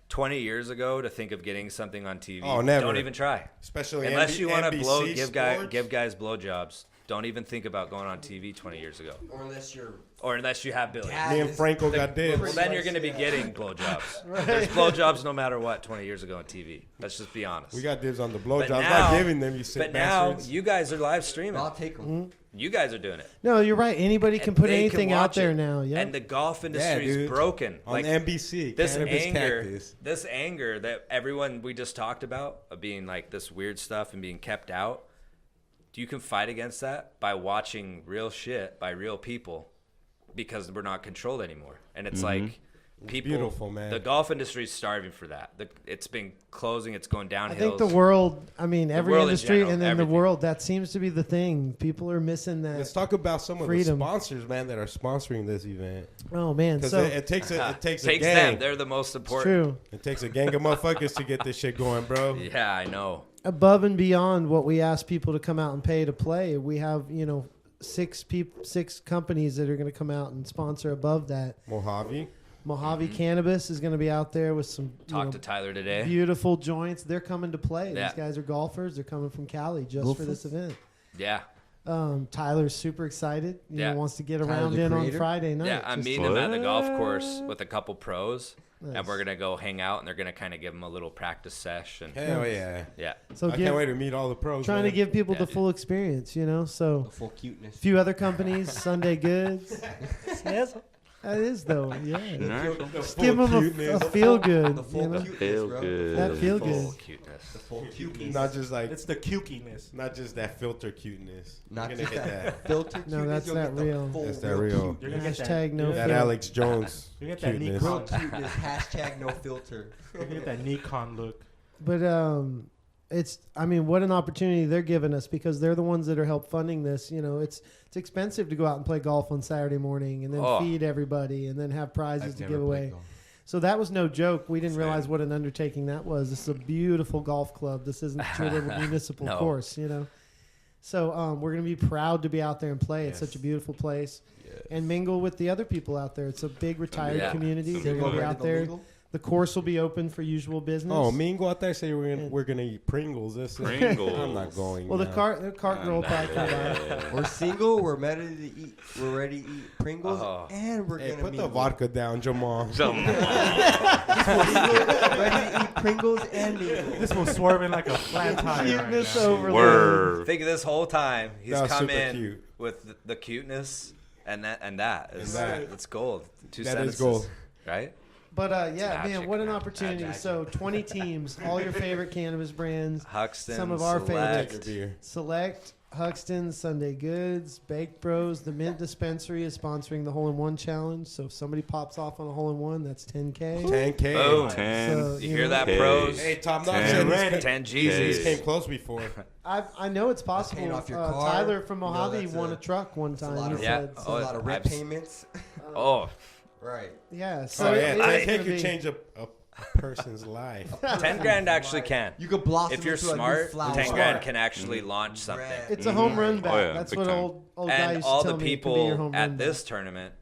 20 years ago, to think of getting something on TV, Oh, never. don't even try. Especially Unless you want to NBC give Sports. guys blowjobs. Don't even think about going on TV 20 years ago. Or unless you have billions. dad Me and is- Franco got dibs. Well, then you're going to be getting blowjobs. There's blowjobs no matter what 20 years ago on TV. Let's just be honest. We got dibs on the But blowjobs. I'm now- not giving them, you sick But now bastards. you guys are live streaming. I'll take them. You guys are doing it. No, you're right. Anybody can And put they anything out watch there it. now. Yeah. And the golf industry is dude. broken. On Like NBC, this Cannabis anger, Cactus. this anger that everyone we just talked about of being like this weird stuff and being kept out. You can fight against that by watching real shit by real people because we're not controlled anymore. And it's like people, beautiful, man. the golf industry is starving for that. It's been closing. It's going I downhill. think the world, I mean, every world in industry general, and then everything. the world, that seems to be the thing. People are missing that. Let's talk about some of Freedom. the sponsors, man, that are sponsoring this event. Oh, man. Because So it takes a takes gang. them. They're the most it's important. true. It takes a gang of motherfuckers to get this shit going, bro. Yeah, I know. Above and beyond what we ask people to come out and pay to play, we have, six companies that are going to come out and sponsor above that. Mojave. Mojave Cannabis is going to be out there with some Talked to Tyler today. beautiful joints. They're coming to play. Yeah. These guys are golfers. They're coming from Cali just for this event. Yeah. Tyler's super excited. Yeah. Wants to get Tyler, around the in on creator? Friday night. Yeah, I'm Just- meeting them at the golf course with a couple pros. Nice. And we're going to go hang out, and they're going to kind of give them a little practice sesh. And Hell yeah. yeah. So I can't wait to meet all the pros. trying man. to give people Yeah, the dude. full experience, So The full cuteness. a few other companies, Sunday Goods. Yes, that is though. Yeah. The Just full give them cuteness. a feel good. The full cuteness, Feel bro. good. That feel Full good. cuteness. The full cuteness. Not just like, It's the cukiness. not just that filter cuteness. Not You're just gonna get that that. filter No, cuteness. that's you'll that get the real. full That's that real real. You're gonna get that. Hashtag no That filter. Alex Jones You get that cuteness. Real Nikon. cuteness. Hashtag no filter. You're gonna get that Nikon look. But what an opportunity they're giving us because they're the ones that are help funding this. It's expensive to go out and play golf on Saturday morning and then Oh. feed everybody and then have prizes I've to never give played away. golf. So that was no joke. We didn't Same. realize what an undertaking that was. This is a beautiful golf club. This isn't your little municipal No. course, So we're going to be proud to be out there and play. It's Yes. such a beautiful place. And mingle with the other people out there. It's a big retired Yeah. community. It's They're gonna going be to be cool. out there. The course will be open for usual business. Oh, me and go out there say we're gonna eat Pringles. Pringles. I'm not going. Well, the now. cart girl will probably come by. We're single. We're ready to eat. We're ready to eat Pringles, Oh. and we're Hey, gonna put meet the vodka down, Jamal. ready to eat Pringles and mingle. This was swerving like a flat tire. Right Cuteness now. overload. Word. Think of this whole time. He's That was come super in cute. with the cuteness and that. Is, that. It's gold. Two That is sentences. gold. Right? But yeah, magic, man, what an man. opportunity. Magic. So 20 teams, all your favorite cannabis brands, Huxton, some of our Select. favorites. Beer. Select, Huxton, Sunday Goods, Baked Bros. The Mint Dispensary is sponsoring the Hole in One Challenge. So if somebody pops off on a hole in one, that's 10K. 10K. Boom. 10. So, You hear that, Hey. pros? Hey, Tom Knox 10. said these 10 These G's. came close before. I know it's possible. Paying off your car. Tyler from You know, Mojave that's won a- a truck one It's a time. lot He of, Yeah. said. it's So, a lot of rent I've- payments. Oh, Right. yeah. So Oh yeah, it's 10K gonna could be- change a person's life. 10 grand actually can. You could blossom If you're into a new smart, flower. 10 grand can actually launch something. Right. It's a home run bet. Oh, yeah, That's big what time. old guy And used all to the tell me. It can be your people home run at bet. this tournament,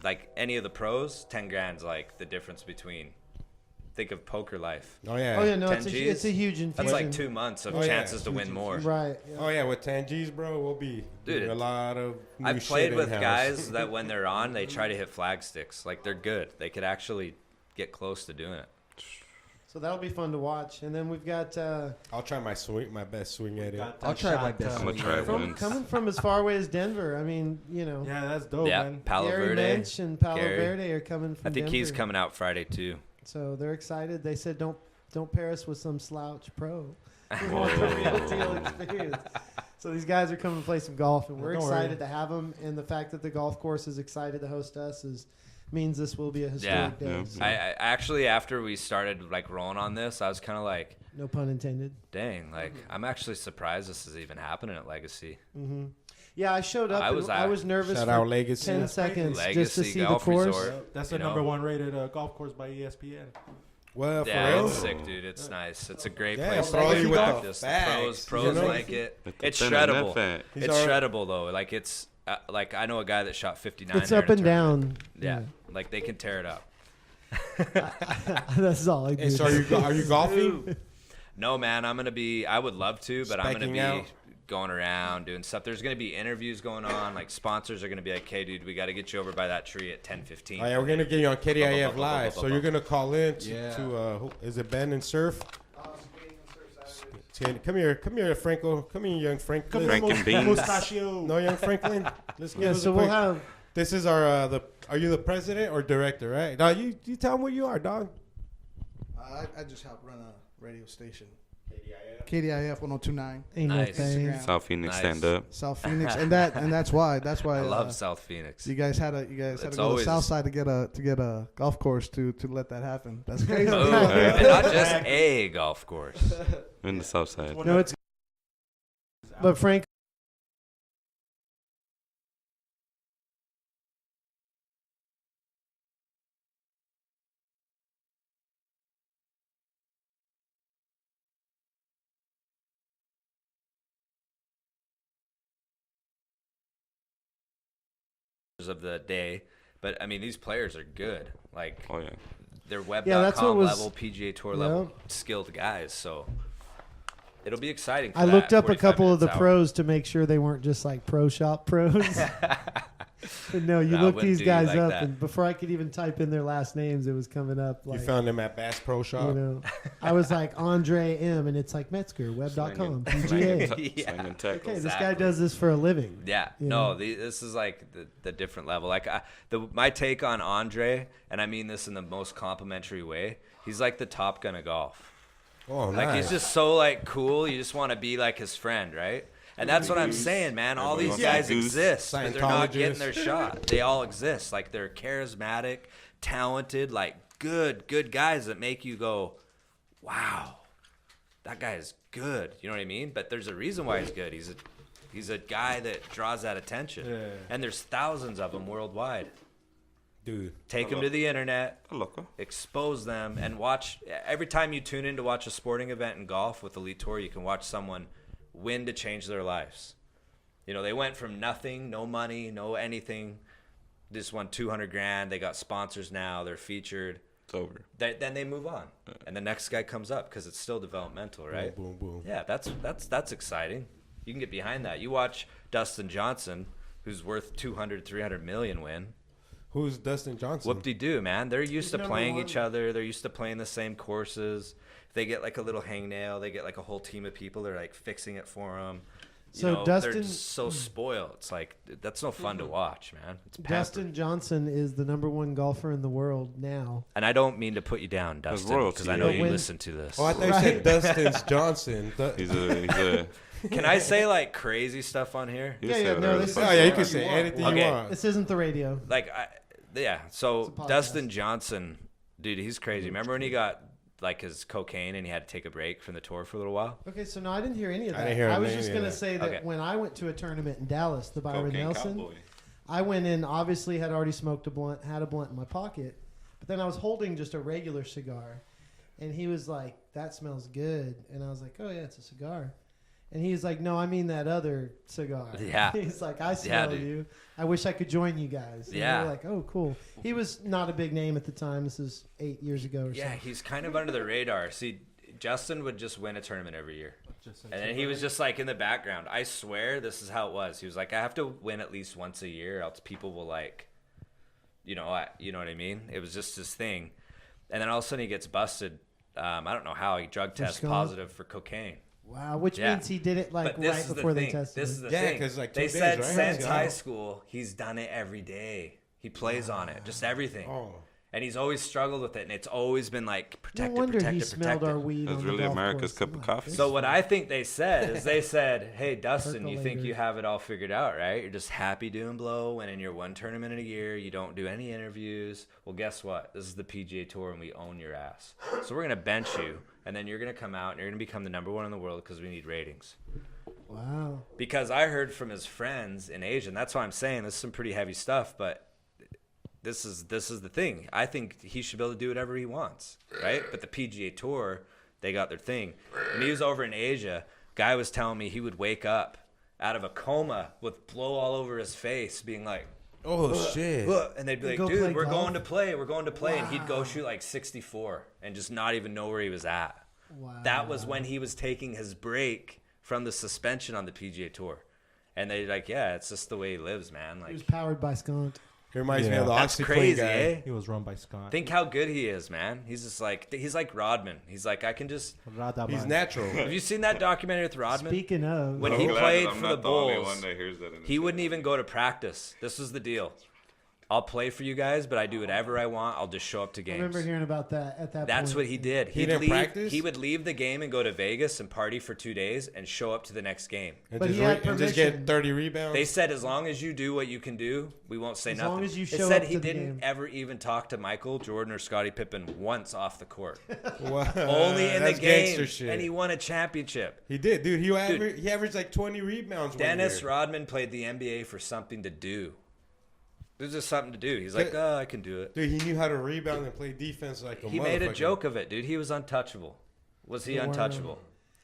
like any of the pros, 10 grand's like the difference between. Think of poker life. Oh yeah. Oh yeah, no, 10 it's a Gs? huge infusion. That's like 2 months of Oh, yeah. chances to win more. Right. Yeah. Oh yeah, with 10 G's, bro, we'll be Dude, doing a lot of new I've played shit with in-house. guys that when they're on, they try to hit flag sticks. Like they're good. They could actually get close to doing it. So that'll be fun to watch. And then we've got I'll try my best swing at it. I'll try my best. I'm gonna try it from once. coming from as far away as Denver. I mean, Yeah, that's dope, Yeah, man. Palo Gary Verde. Mensch and Palo Gary. Verde are coming from I think he's Denver. coming out Friday too. So they're excited. They said don't pair us with some slouch pro. We want the real deal experience. So these guys are coming to play some golf, and we're Don't excited worry. to have them. And the fact that the golf course is excited to host us means this will be a historic day. Yeah. So, I actually, after we started like rolling on this, I was kind of like, no pun intended. dang, like I'm actually surprised this is even happening at Legacy. Hmm. Yeah, I showed up. I I was was nervous Shout for out Legacy. 10 That's crazy. seconds just to Legacy see the Golf course. Resort. That's You the know? number one rated golf course by ESPN. Well, for Yeah, real. it's sick, dude. It's nice. It's a great Yeah, place to bro, play you with the practice. The facts, pros you know? like it. With the It's thin and shreddable. that He's It's all right. shreddable though. Like it's like I know a guy that shot 59. It's there up in a and tournament. down. Yeah, like they can tear it up. That's all I do. Hey, so are you golfing? No, man, I would love to, but I'm gonna Specking be out? going around doing stuff. There's going to be interviews going on. Like sponsors are going to be like, "Hey, dude, we got to get you over by that tree at 10:15." Oh, yeah, we're gonna get you on KDIF live. So you're gonna call in to is it Ben and Surf? Come here, Franco. Come here, young Franklin. Frank Beans. No, young Franklin. Let's give us so a we'll quick. have. This is our Are you the president or director? Right? No, you tell them what you are, dog. I just help run a radio station. KDIF 102.9. Ain't no Nice. thing. South Phoenix, Nice. stand up. South Phoenix, and that's why I love South Phoenix. you guys had to go It's to the always- south side to get a golf course to let that happen. That's crazy. Ooh, and not just a golf course. In the South Side. No, it's. But Frank. Of the day, but I mean these players are good. Like Oh yeah. they're web.com Yeah, that's what was- level, PGA Tour level skilled guys. So it'll be exciting. For I looked that up a 45 couple of the minutes out. pros to make sure they weren't just like pro shop pros. But no, you No, I look wouldn't these do you guys like up, that. and before I could even type in their last names, it was coming up. You Like, found them at Bass Pro Shop. you know, I was like Andre M, and it's like Metzger, web.com, PGA. Yeah. Slinging tackles. Okay, this guy Exactly. does this for a living. Yeah, You no, know? this is like the different level. Like my take on Andre, and I mean this in the most complimentary way. He's like the Top Gun of golf. Oh, Like nice. he's just so like cool. You just want to be like his friend, right? And that's what I'm saying, man. All these Everyone guys wants to do exist, but they're not getting Scientologists. their shot. They all exist. Like they're charismatic, talented, like good guys that make you go, wow, that guy is good. You know what I mean? But there's a reason why he's good. He's a guy that draws that attention. Yeah. And there's thousands of them worldwide. Dude. Take them to the internet, Loco. expose them, and watch. Every time you tune in to watch a sporting event in golf with Elite Tour, you can watch someone win to change their lives. You know, they went from nothing, no money, no anything, just won 200 grand. They got sponsors now. They're featured. It's over. Then they move on, and the next guy comes up because it's still developmental, right? Boom, boom, boom. Yeah, that's exciting. You can get behind that. You watch Dustin Johnson, who's worth 200, 300 million win. Who's Dustin Johnson? Whoop-de-doo, man. They're used to number playing one. each other. They're used to playing the same courses. If they get like a little hangnail, they get like a whole team of people. They're like fixing it for them. So they're Dustin- just so spoiled. It's like that's no fun to watch, man. It's pampered. Dustin Johnson is the #1 golfer in the world now. And I don't mean to put you down, Dustin, royalty, because I know right? you When- listen to this. Oh, I thought you said Dustin's Johnson. He's a Can I say like crazy stuff on here? you Yeah, said yeah, it no, earlier. this Oh, yeah, you can say anything Okay. you want. This isn't the radio. Like, yeah. So It's a podcast. Dustin Johnson, dude, he's crazy. Remember when he got like his cocaine and he had to take a break from the tour for a little while? Okay, so no, I didn't hear any of I that. didn't hear I was any just of going to that. say that Okay. when I went to a tournament in Dallas, the Byron Cocaine Nelson, cowboy. I went in, obviously had already smoked a blunt, had a blunt in my pocket, but then I was holding just a regular cigar, and he was like, "That smells good," and I was like, "Oh yeah, it's a cigar." And he's like, "No, I mean that other cigar." Yeah. He's like, "I smell dude. you. I wish I could join you guys." And Yeah. we're like, "Oh, cool." He was not a big name at the time. This is 8 years ago or Yeah, so. he's kind of under the radar. See, Justin would just win a tournament every year. And then he was just like in the background. I swear this is how it was. He was like, I have to win at least once a year, else people will like, you know what I mean? It was just his thing. And then all of a sudden he gets busted. I don't know how he drug test skunk? positive for cocaine. Wow, which Yeah. means he did it like But this right is the before they thing. tested This him. is the Yeah, thing. 'cause, like, they 2 days, said right? since Yeah. high school he's done it every day. He plays on it, just everything. Oh. And he's always struggled with it, and it's always been like No protect wonder it, protect he it, smelled protect our it. weed. It was on the really golf America's course. cup of Oh, coffee. this So is- what I think they said is they said, "Hey Dustin, you think Percolator. you have it all figured out, right? You're just happy doing blow, winning your one tournament in a year. You don't do any interviews. Well, guess what? This is the PGA Tour, and we own your ass. So we're gonna bench you, and then you're gonna come out and you're gonna become the #1 in the world because we need ratings." Wow. Because I heard from his friends in Asia, and that's why I'm saying this is some pretty heavy stuff, but this is the thing. I think he should be able to do whatever he wants, right? But the PGA Tour, they got their thing. When he was over in Asia, guy was telling me he would wake up out of a coma with blow all over his face, being like, Oh, shit. and they'd be like, Go dude, play we're golf? going to play, and he'd go shoot like 64 and just not even know where he was at. Wow. That was when he was taking his break from the suspension on the PGA Tour. And they're like, yeah, it's just the way he lives, man. He was Like, powered by Scott. It reminds me of the that's OxyClean crazy, guy. eh? He was run by Scott. Think how good he is, man. He's just like, he's like Rodman. He's like, I can just. He's natural. Have you seen that documentary with Rodman? Speaking of, When I'm he glad played that I'm for not the only Bulls, one that hears that in he his wouldn't head. even go to practice. This was the deal. I'll play for you guys, but I do whatever I want. I'll just show up to I games. remember hearing about that at that That's point. what he did. He didn't practice? He would leave the game and go to Vegas and party for 2 days and show up to the next game. And But just, he had and just get permission. 30 rebounds. They said as long as you do what you can do, we won't say As nothing. long as you it show said up he to the didn't game. ever even talk to Michael Jordan or Scottie Pippen once off the court. Wow. Only in the That's game, gangster shit. and he won a championship. He did, dude. He averaged like 20 rebounds. Dennis one year. Rodman played the NBA for something to do. There's just something to do. He's like, oh, I can do it. Dude, he knew how to rebound and play defense like a He made a motherfucker. joke of it, dude. He was untouchable. Was he They weren't. untouchable?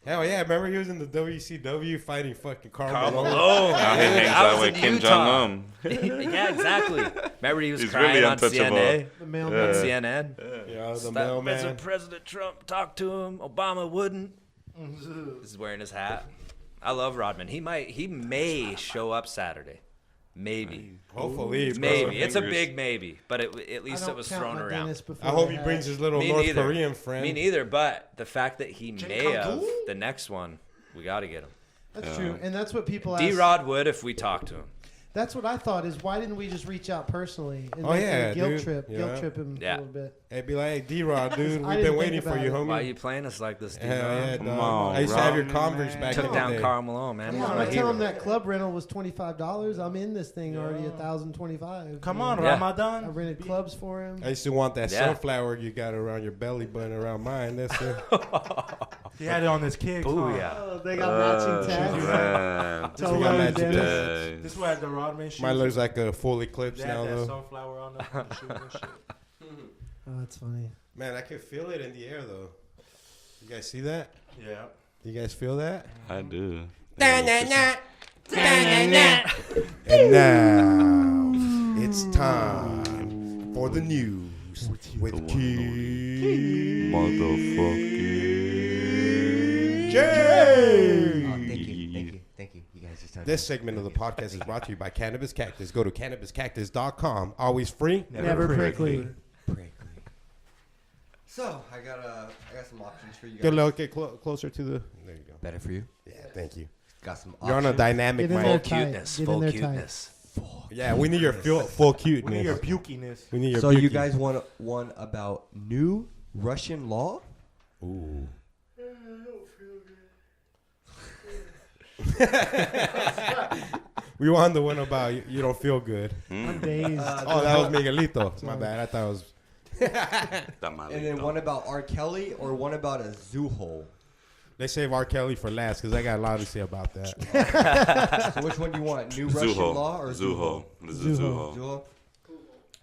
Hell yeah! Remember he was in the WCW fighting fucking Carl Carl Malone. Malone. Now he hangs I out was with in Kim Utah. Jong-un. Yeah, exactly. Remember he was He's crying really on untouchable. CNN? The mailman. On CNN? Yeah, the That mailman. President Trump talked to him. Obama wouldn't. He's wearing his hat. I love Rodman. He may show up Saturday. Maybe. Hopefully, bro. Maybe. It's a Fingers. big maybe, but at I least don't it was count thrown my around. Dennis before I hope the he hat. brings his little Me North neither. Korean friend. Me neither, but the fact that he may have Kang-koo? the next one, we got to get him. That's true, and that's what people ask. D-Rod would if we talked to him. That's what I thought. Is why didn't we just reach out personally and Oh, make yeah, him a guilt dude. trip, Yeah. guilt trip him Yeah. a little bit. Hey, be like, hey, D-Rod, dude, I we've didn't been think waiting for about you, it. homie. Why are you playing us like this, Hell D-Rod? yeah, Come dog. on, I used to have your Rodman, Converse man. back Took in down the day. Karl Malone, man. Come He's on, my I tell him hero. that club rental was $25. I'm in this thing already $1,025. Come on, Yeah. I Ramadan. rented clubs for him. I used to want that Yeah. sunflower you got around your belly button around mine. That's it. He had it on his kick. Booyah. Oh, they got matching tags. Man. Tell we got him, magic Dennis. Yeah. This was the Rodman shoes. Mine looks like a full They eclipse had now, that though. sunflower on the shoes and shit. Oh, that's funny. Man, I can feel it in the air, though. You guys see that? Yeah. You guys feel that? I do. And now it's time for the news with Key Motherfucking J. Oh, thank you. You guys just talked. This segment of the podcast is brought to you by Cannabis Cactus. Go to cannabiscactus.com. Always free. Never prickly. So I got some options for you guys. Good luck. Get closer to the. There you go. Better for you. Yeah, thank you. Got some. You're on a options. dynamic Get in Full there mic. tight. cuteness. Get in Full there tight. cuteness. Yeah, we need your full cuteness. We need your pukiness. We need your So you beauty. guys want one about new Russian law? Ooh. We won the one about you don't feel good. I'm dazed. Oh, that was Miguelito. My bad. I thought it was. And then one about R. Kelly or one about a zoo hole. They save R. Kelly for last because I got a lot to say about that. So which one do you want? New Russian law or zoo hole? Zuho. This is a Zuho. Zuho. Zoo hole.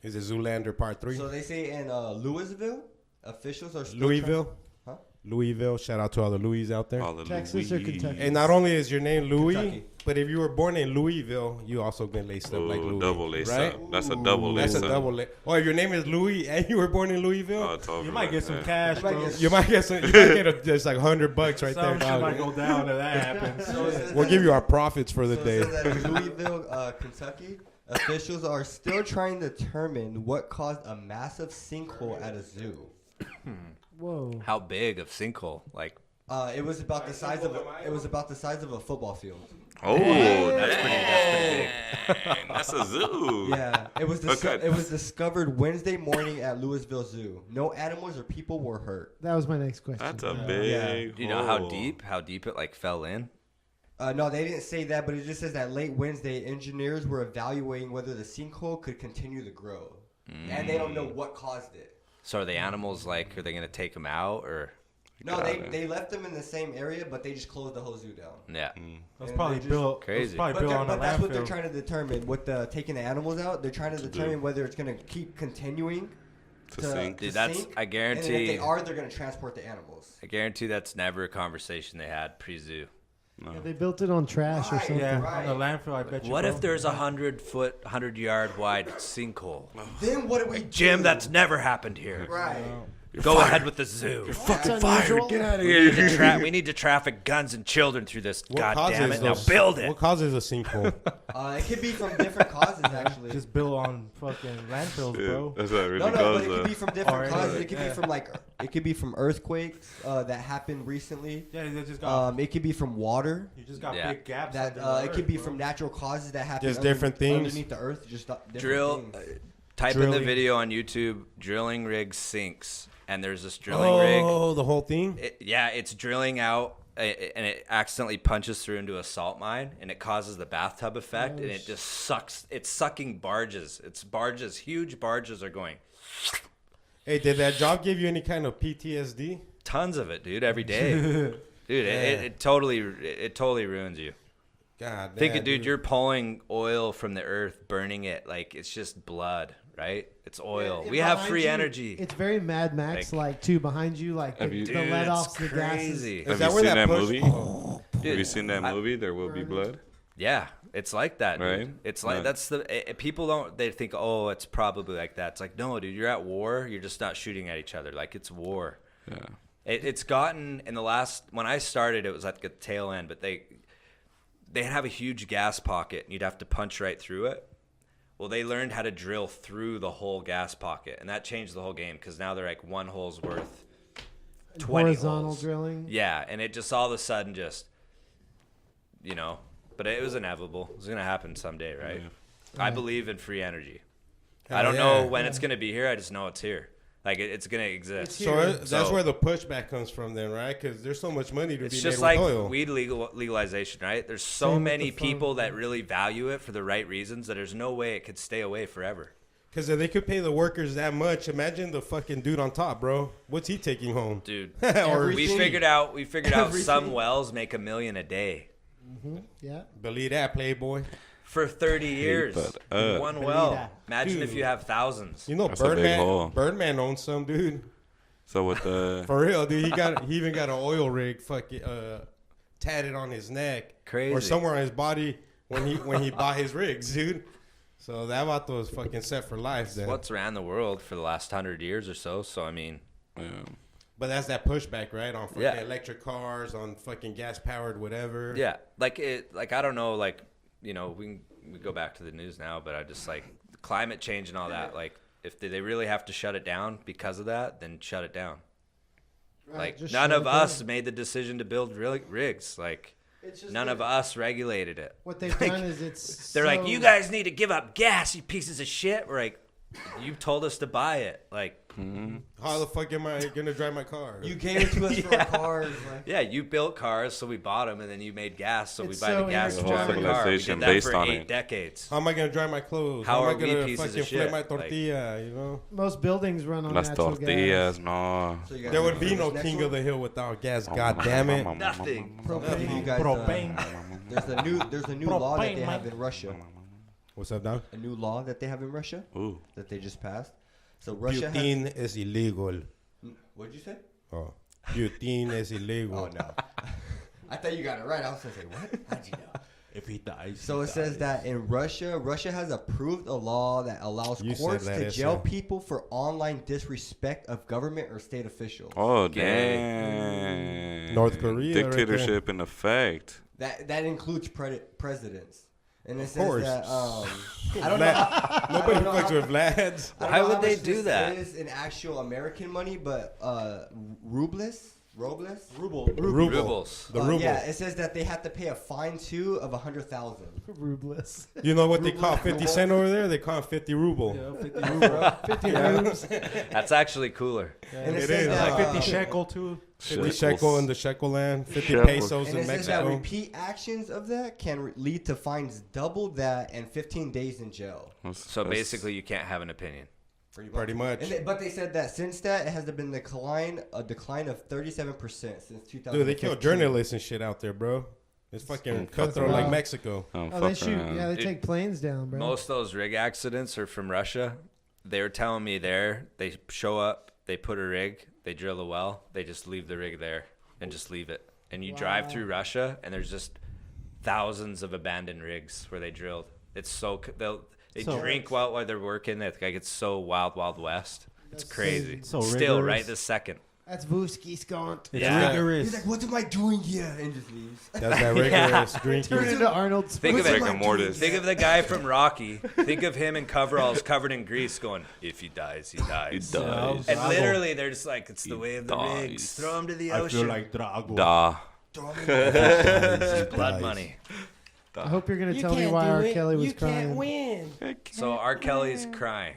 Is it Zoolander Part 3? So they say in Louisville, officials are still Louisville? Huh? Louisville. Shout out to all the Louis out there. All the Texas or Louis. Kentucky? And not only is your name Louis, Kentucky. but if you were born in Louisville, you also been laced up like Ooh, Louis. double lace right? up. That's a double lace That's a up. double lace. Oh, if your name is Louis and you were born in Louisville, Oh, it's over You might right get some there. cash, might bro. get- you might get some. You might get just like $100 right Some there. shit dog. might go down if that happens. So it says We'll that- give you our profits for the so day. it says that in Louisville, Kentucky, officials are still trying to determine what caused a massive sinkhole at a zoo. Whoa. How big of sinkhole? Like, It was about the size of a football field. Oh, that's pretty big. that's a zoo. Yeah, it was Okay. it was discovered Wednesday morning at Louisville Zoo. No animals or people were hurt. That was my next question. That's a big Do you know how hole. deep? How deep it like fell in? No, they didn't say that, but it just says that late Wednesday, engineers were evaluating whether the sinkhole could continue to grow, and they don't know what caused it. So are the animals like? Are they gonna take them out or? No, Got they, it. they left them in the same area, but they just closed the whole zoo down. Yeah. That's And probably they're just built. crazy. It's probably But, built on a but that's what they're landfill. trying to determine with the taking the animals out. They're trying to determine whether it's going to keep continuing To sink. Dude, that's sink, I and if guarantee. they are, they're going to transport the animals. I guarantee that's never a conversation they had pre-zoo. Yeah, they built it on trash or Right, something. Yeah, Right. on the landfill, I bet you. What bro. if there's 100-yard wide sinkhole? Then what do we do? Jim, that's never happened here. right. Go ahead with the zoo. Fucking fired. Get out of here. We need to traffic guns and children through this. What God damn causes it! Now those- build it. What causes a sinkhole? It could be from different causes, actually. Just build on fucking landfills, Yeah, bro. that's what it really No, goes. but it could be from different Alright. causes. It could Yeah. be from it could be from earthquakes that happened recently. Yeah, they just got. It could be from water. You just got Yeah. big gaps. That under the it could earth, be bro. from natural causes that happen. Just different things? underneath the earth. Just different Drill. things. Type in the Drilling. video on YouTube. Drilling rig sinks, and there's this drilling rig. Oh, the whole thing. It's drilling out, and it accidentally punches through into a salt mine, and it causes the bathtub effect, and it just sucks. It's sucking barges. It's barges. Huge barges are going. Hey, did that job give you any kind of PTSD? Tons of it, dude, every day. Dude, it totally ruins you. God, Think damn, it, dude. You're pulling oil from the earth, burning it like it's just blood, right? It's oil. And We have behind free you, energy. It's very Mad Max like too behind you, like Have the, you- the Dude, let it's offs, the gases. crazy. Is Have that you where seen that that push- movie? Dude, Have you seen that movie? There Will Be Blood. Yeah, it's like that, dude. Right? It's like Yeah. that's the people don't they think oh it's probably like that. It's like no, dude, you're at war. You're just not shooting at each other. Like it's war. Yeah. It's gotten in the last when I started, it was at the tail end, but they have a huge gas pocket and you'd have to punch right through it. Well, they learned how to drill through the whole gas pocket, and that changed the whole game because now they're like one hole's worth 20 Horizontal holes. drilling. Yeah, and it just all of a sudden just, but it was inevitable. It was gonna happen someday, right? I believe in free energy. I don't know when it's gonna be here. I just know it's here. Like it's gonna exist. It's So here. that's where the pushback comes from, then, right? Because there's so much money to It's be just made like with oil. weed legalization, right? There's so Same with many the phone. people that really value it for the right reasons that there's no way it could stay away forever. Because if they could pay the workers that much, imagine the fucking dude on top, bro. What's he taking home? Dude, Or we figured out some wells make $1 million a day Yeah. believe that, Playboy. for 30 years. that up. One Believe well. that. Imagine if Dude. you have thousands. You know, That's a big hole. Birdman owns some, dude. So with the For real, dude. He even got an oil rig, fucking tatted on his neck, Crazy. or somewhere on his body when he bought his rigs, dude. So that vato was fucking set for life, then. What's ran the world for the last 100 years or so? So I mean, But that's that pushback, right? On fucking Yeah. electric cars, on fucking gas powered whatever. yeah, like I don't know, like we go back to the news now, but I just like climate change and all that. Like if they really have to shut it down because of that, then shut it down. Right, Like just none shut of it us down. made the decision to build rigs. Like It's just none that of us regulated it. What they've Like, done is it's. They're like, so- you guys need to give up gas, you pieces of shit. We're like, you told us to buy it. Like, How the fuck am I gonna drive my car? You gave it to us for our cars. Like, yeah, you built cars, so we bought them, and then you made gas, so It's we buy so the gas to intertwined. drive our car. We Civilization did that based for on 8 it. decades. How am I gonna dry my clothes? How am I are we gonna pieces of fucking flip shit? my Like- tortilla? You know, Most buildings run on las natural tortillas, gas. no. so you guys there ready would for be this no next king one? of the hill without gas. God damn it! Nothing. I'll give you guys, there's a new law that they have in Russia. What's up, dog? A new law that they have in Russia Ooh. that they just passed. So Russia has. Butane is illegal. What'd you say? Oh, butane is illegal. Oh no. I thought you got it right. I was gonna say what? How'd you know? If he dies. So it says that in Russia has approved a law that allows You said courts that, to yes, jail sir. people for online disrespect of government or state officials. Oh, Gay. dang. North Korea right Dictatorship in effect. That includes presidents. And it Of says course. that I don't know. Vlad, nobody fucks with Vlads. I don't Why know would how they much do this that? is in actual American money, but Robles. Ruble. Rubles. The ruble. Yeah, it says that they have to pay a fine too of 100,000. Rubless. You know what they call Ruble. 50 cent over there? They call it 50 ruble. Yeah, 50 ruble. 50 rubes. That's actually cooler. And It says is. that, Like 50 shekel too. 50 shekel in the shekel land, 50 Shekels. pesos And in it says that Mexico. repeat actions of that can lead to fines double that and 15 days in jail. So basically, you can't have an opinion. Pretty much. But they said that since that, it has been a decline of 37% since 2015. Dude, they kill journalists and shit out there, bro. It's fucking cutthroat like Mexico. Oh, they shoot. Yeah, they take planes down, bro. Most of those rig accidents are from Russia. They were telling me they show up, they put a rig, they drill a well, they just leave the rig there and just leave it. And you drive through Russia, and there's just thousands of abandoned rigs where they drilled. It's so they So- drink while they're working. Like it's so wild west. It's crazy. So Still, rigorous. right this second. That's Vuski Skont. It's Yeah. rigorous. He's like, what am I doing here? And just leaves. That's that rigorous Turn drinking. into Arnold. Think of It's it. rigor mortis. Think of the guy from Rocky. Think of him in coveralls covered in grease going, if he dies, he dies. He dies. And literally, they're just like, it's the He way of the dies. rigs. Throw him to the I ocean. feel like Drago. Da. Blood money. I hope you're going to tell me why R. Kelly was crying. So R. Kelly's crying.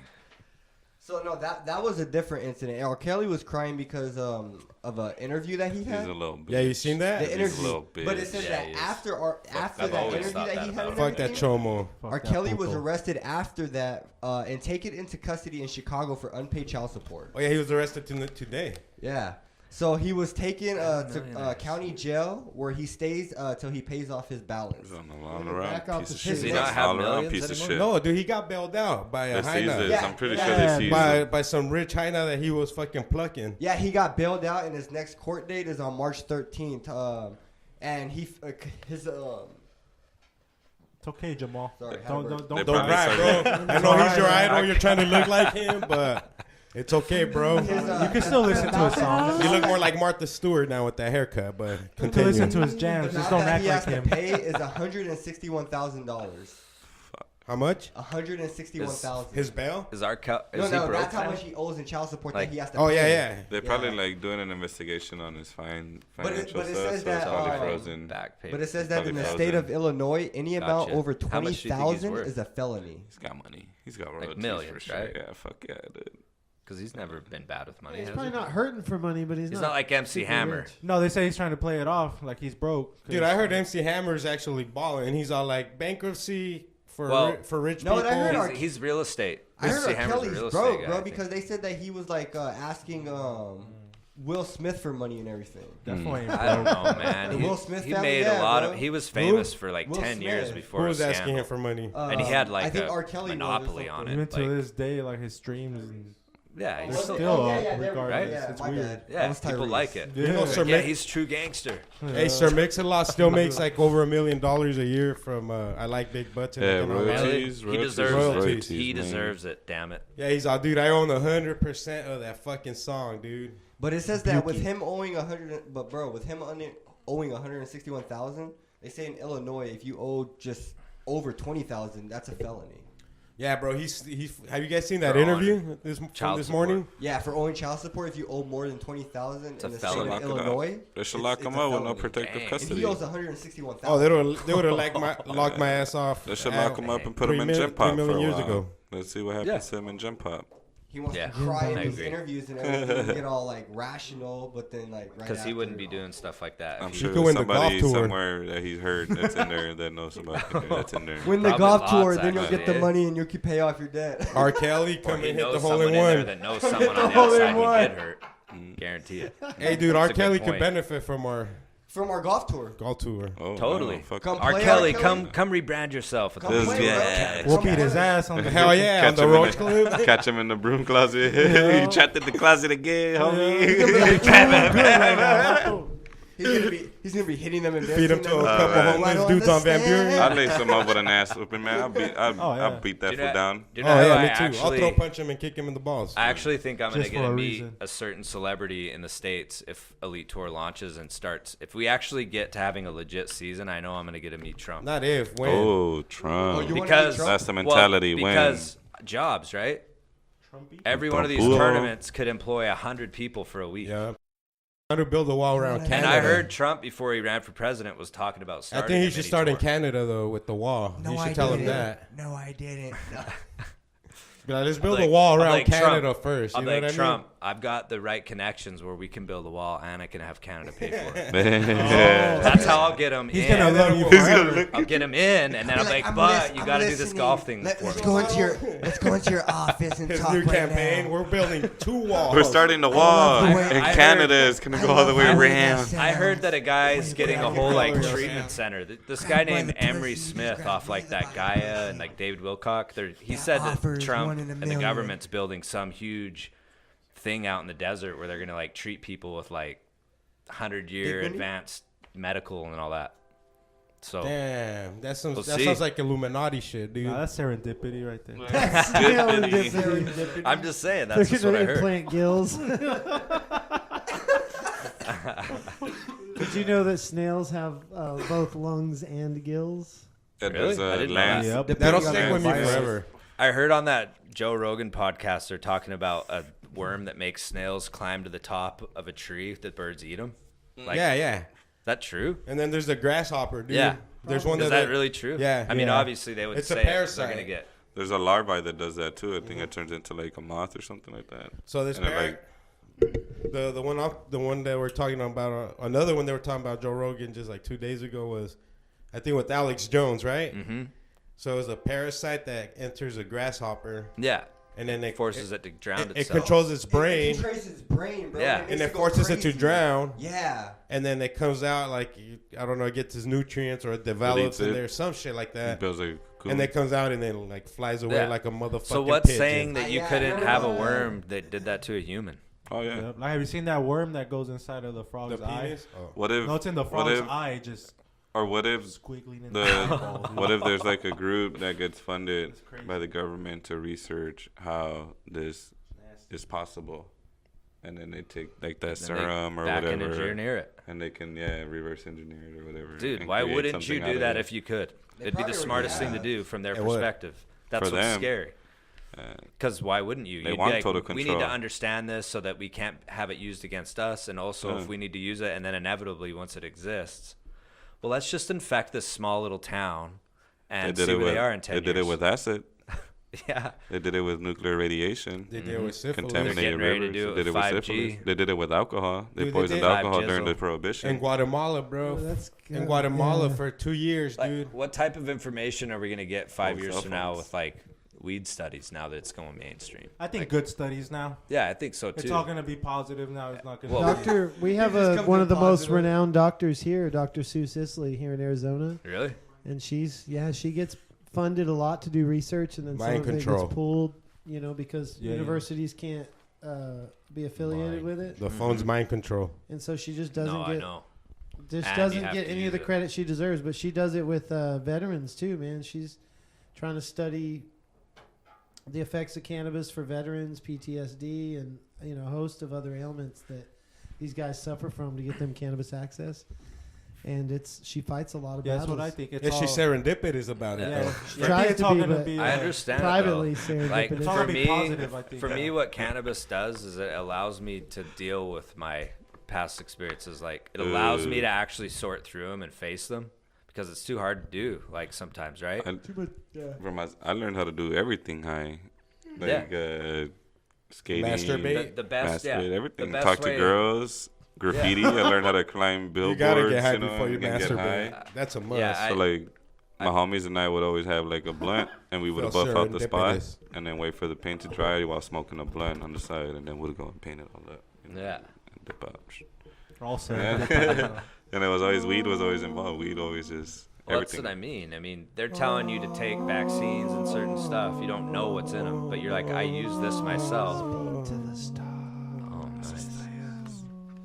So no, that was a different incident. R. Kelly was crying because of an interview that he He's had. a little bitch. Yeah, you seen that? The He's a interview, little bitch. but it says Yeah, that he is. after I've that always interview thought that that he had, about and him. Fuck that everything, chomo. Fuck R. that Kelly was puto. arrested after that and taken into custody in Chicago for unpaid child support. Oh yeah, he was arrested today. Yeah. So he was taken to millionaires. county jail where he stays till he pays off his balance. He's on the all around Back off piece the of shit. shit. Does he not have All around millions piece of anymore? shit. No, dude, he got bailed out by a They seized hyena. it. Yeah, I'm pretty yeah. sure they seized By, it. by some rich hyena that he was fucking plucking. Yeah, he got bailed out, and his next court date is on March 13th. And his It's okay, Jamal. Sorry, don't Howard. don't They don't. Don't probably brag, started- bro. I know he's your idol. You're trying to look like him, but it's okay, bro. his, You can still listen to his songs. You look more like Martha Stewart now with that haircut, but You can continue. listen to his the jams. Just amount don't that act he has like to him. pay is $161,000. How much? $161,000. His bail? Is R. Kelly, No, is he no, broke that's how now? much he owes in child support Like- that he has to Oh pay. yeah, yeah. They're probably like doing an investigation on his financial but it stuff, says so it's that, probably um, frozen. Back pay. But it says that Probably in the frozen. state of Illinois, any amount Gotcha. over How much do you think he's 20,000 worth? is a felony. He's got money. He's got Like royalties for millions, sure. right? Yeah, fuck yeah, dude. Because he's never been bad with money. He's has probably he? not hurting for money, but he's He's not like MC super Hammer. rich. No, they say he's trying to play it off like he's broke. Dude, I heard MC Hammer's actually balling, and he's all like bankruptcy for Well, for rich no, people. but I heard our- He's real estate. I heard MC R. Hammer's a Kelly's real broke, estate guy, I bro, think. because they said that he was like asking Will Smith for money and everything. Definitely. ain't I don't broke. know, man. The He, Will Smith he family, made yeah, a lot bro. of. He was famous for like Will 10 years Smith. before Who a was asking scandal. him for money? And he had like I think a R. Kelly was or monopoly on something. Even it. to like, this day, like his streams and yeah, he's Was still, it? still Oh, up yeah, there we go. regardless. Yeah, It's my weird. bad. That yeah, was people Tyrese. like it. You know, Sir Yeah, Mix- he's true gangster. Hey, Sir Mix-a-Lot still makes like over $1 million a year from I Like Big Butts. And Yeah, like, and all that. royalties. He deserves royalties, it. He man. deserves it. Damn it. Yeah, he's all, dude, I own 100% of that fucking song, dude. But it says that with him owing owing 161,000, they say in Illinois if you owe just over 20,000, that's a felony. Yeah, bro, he's have you guys seen that For interview from Child this morning? Yeah, for owing child support, if you owe more than 20,000 in It's a the state felony. of Lock it up. Illinois, They should it's- lock it's him a up with no felony. protective Dang. And custody. he owes 161,000. Oh, they would have locked my ass off. They should at- lock him up and put 3 him in mil- gym pop 3 million for a years while. ago. Let's see what happens Yeah. to him in gym pop. He wants Yeah, to cry I in these agree. interviews and everything, and get all like rational, but then like right Because he wouldn't after- be doing stuff like that. I'm if he- sure could there's win the golf somebody tour. somewhere that he's heard that's in there that knows somebody that's in there. Win the Probably golf lots, tour, then you'll actually, get the yeah. money and you can pay off your debt. R. Kelly Or come he and hit the knows hole someone in in there one. that knows someone on the hole in outside who one. get hurt. Guarantee it. Hey, dude, That's R. a good Kelly could point. benefit from our From our golf tour. golf tour. Oh, Totally. no, fuck Come it. R. play Kelly, R. Kelly. come rebrand yourself. With Come the- This play, bro. guy. We'll beat his ass on the Hell yeah, on Catch the him in Roach Clip. Catch him in the broom closet. You trapped in the closet again, homie. He's gonna be hitting them and Feed him to a dancing couple them. homeless I don't dudes on Van understand. Buren. I'd lace him up with an ass whooping, man. I'll yeah. beat that Do you fool know- down. do you Oh know who yeah, I me too. I'll actually- throw punch him and kick him in the balls. I actually think I'm Just gonna for a meet reason. a certain celebrity in the States if Elite Tour launches and starts. If we actually get to having a legit season, I know I'm gonna get to meet Trump. Not if, when. Oh, Trump. Oh, you wanna Because meet Trump? That's the mentality. Because jobs, right? Every one of these Trump. tournaments could employ 100 people for a week. Yeah. How to build a wall around Canada. And I heard Trump before he ran for president was talking about I starting. think he a should mini start in tour. Canada though with the wall. You should tell him that. No, I didn't. Be like, let's build I'm like- a wall I'm around like Canada Trump. first. You I'm know like what I mean? Trump. I've got the right connections where we can build a wall and I can have Canada pay for it. Yeah. That's how I'll get him He's in. gonna love you He's forever. gonna look. I'll get him in, and then I'm like, but you got to do this golf thing for Let's me. go into your office and His talk new right campaign. now. We're building 2 walls. We're starting the wall, the way- and I Canada heard- is gonna go all the way around. I heard that a guy's getting a whole like colors. treatment center. This guy named Emery Smith off like that Gaia and like David Wilcock. He said that offers Trump one in a and the million. government's building some huge thing out in the desert where they're gonna like treat people with like 100-year Dignity? advanced medical and all that. So Damn, that We'll see. sounds like Illuminati shit, dude. Nah, that's serendipity right there. Serendipity. I'm just saying They're that's just what I gonna heard. implant gills. Did you know that snails have both lungs and gills? And Really? there's I a didn't know land. Yep. That'll Depending on stick the with me virus. forever. I heard on that Joe Rogan podcast they're talking about a worm that makes snails climb to the top of a tree that birds eat them. Like, Yeah. Is that true? And then there's the grasshopper, dude. Yeah. There's one Is that that really true? Yeah. I mean, Yeah. obviously they would It's a say they're parasite. gonna get. There's a larvae that does that too. I think it turns into like a moth or something like that. So this And it, parrot, the one that we're talking about, another one they were talking about Joe Rogan just like 2 days ago was, I think with Alex Jones, right? Mm-hmm. So it's a parasite that enters a grasshopper, Yeah. and then it Forces it to drown It itself. controls its brain, It traces its brain, bro. Yeah. makes and it go forces it to crazy. drown. Yeah. And then it comes out like I don't know, it gets its nutrients or it develops Deletes in it. there, some shit like It that. builds a cool. And it comes out and then like flies away Yeah. like a motherfucking So what's pigeon. saying that you Yeah, I couldn't remember have a that. worm that did that to a human? Oh yeah. Yep. Like, have you seen that worm that goes inside of the the frog's eye? penis? Oh. What if? No, it's in the what frog's if? eye, just Or what if? squiggling in The eyeball, dude. what if there's like a group that gets funded It's crazy. by the government to research how this Nasty. is possible, and then they take like that Then they serum or back whatever, engineer it. and they can reverse engineer it or whatever. Dude, and why create wouldn't something you out do of that it. if you could? They It'd be the probably smartest thing to have. do from their It would. perspective. That's For what's them. scary. Because why wouldn't you? They You'd be want like, total we need control. to understand this so that we can't have it used against us. And also, Yeah. if we need to use it, and then inevitably, once it exists, well, let's just infect this small little town and see where they are in 10 They years. did it with acid. Yeah. They did it with nuclear radiation. They did it with syphilis. They're Contaminated getting ready to rivers. do it They did it with with 5G. syphilis. They did it with alcohol. They Dude, they poisoned did. alcohol 5 during the jizzle. prohibition. In Guatemala, bro. Oh, that's In good. Guatemala Yeah. for 2 years, Like, dude. what type of information are we going to get 5 Oh, years cell from now phones. with, like, weed studies now that it's going mainstream? I think Like, good studies now. Yeah, I think so, too. It's all gonna be positive now. It's not gonna. Well, be Doctor, we have just come one to of the most positive. renowned doctors here, Dr. Sue Sisley here in Arizona, Really? and she gets funded a lot to do research, and then Mind some of it control. gets pulled, because Yeah, yeah. universities can't be affiliated with it, The phone's mind control. and so she just doesn't No, I get know. just And you doesn't have get to any of use the it. credit she deserves. But she does it with veterans too, man. She's trying to study the effects of cannabis for veterans, PTSD, and a host of other ailments that these guys suffer from to get them cannabis access. And she fights a lot of Yeah, that's battles. what I think. It's And all, she's serendipitous about it, Yeah. though. She tries it's to all be, gonna but be. I understand privately, it, though. Like, serendipitous. It's all for gonna be me, positive, I think. for me, what cannabis does is it allows me to deal with my past experiences. Like, it allows me to actually sort through them and face them because it's too hard to do, like, sometimes, right? I learned how to do everything high, like skating, Masturbate. The best, yeah. masturbate, everything. The best Talk way- to girls, graffiti. I learned how to climb You billboards. gotta get high you know, before you and get masturbate. high. That's a must. Yeah, So like my homies and I would always have like a blunt, and we would Feel buff out the spot, serendipitous. and then wait for the paint to dry while smoking a blunt on the side, and then we'd go and paint it all up. Yeah. And dip out. all set. And it was always weed was always involved. Weed always just Well, that's everything. what I mean. I mean, they're telling you to take vaccines and certain stuff. You don't know what's in them, but you're like, I use this myself. Oh, nice.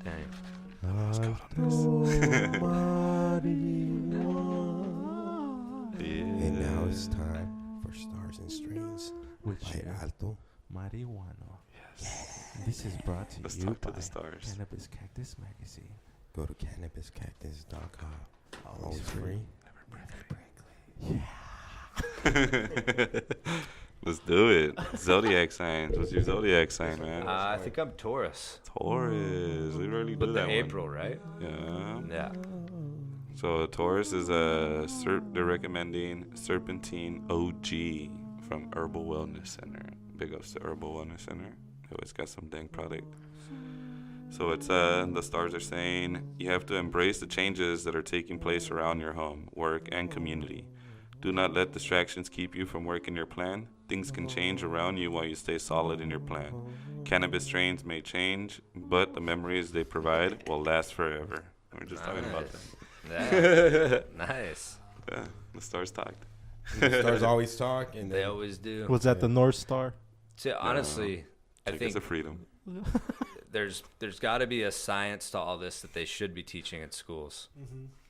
Dang. And now it's time for Stars and Strings Which by Alto. marijuana. Yes. This is brought to Let's you talk to by the stars. Cannabis Cactus Magazine. Go to cannabiscactus.com. Always free. Let's do it. Zodiac signs. What's your zodiac sign, man? I think I'm Taurus. Taurus. We rarely do But that the one. April, right? Yeah. Yeah. So Taurus is they're recommending Serpentine OG from Herbal Wellness Center. Big ups to Herbal Wellness Center. They always got some dang product. So it's the stars are saying you have to embrace the changes that are taking place around your home, work, and community. Do not let distractions keep you from working your plan. Things can change around you while you stay solid in your plan. Cannabis strains may change, but the memories they provide will last forever. We were just talking about that. Yeah. Nice. Yeah, the stars talked. The stars always talk, and They then always do. Was that the North Star? See, honestly, I Take us think to freedom. there's got to be a science to all this that they should be teaching in schools.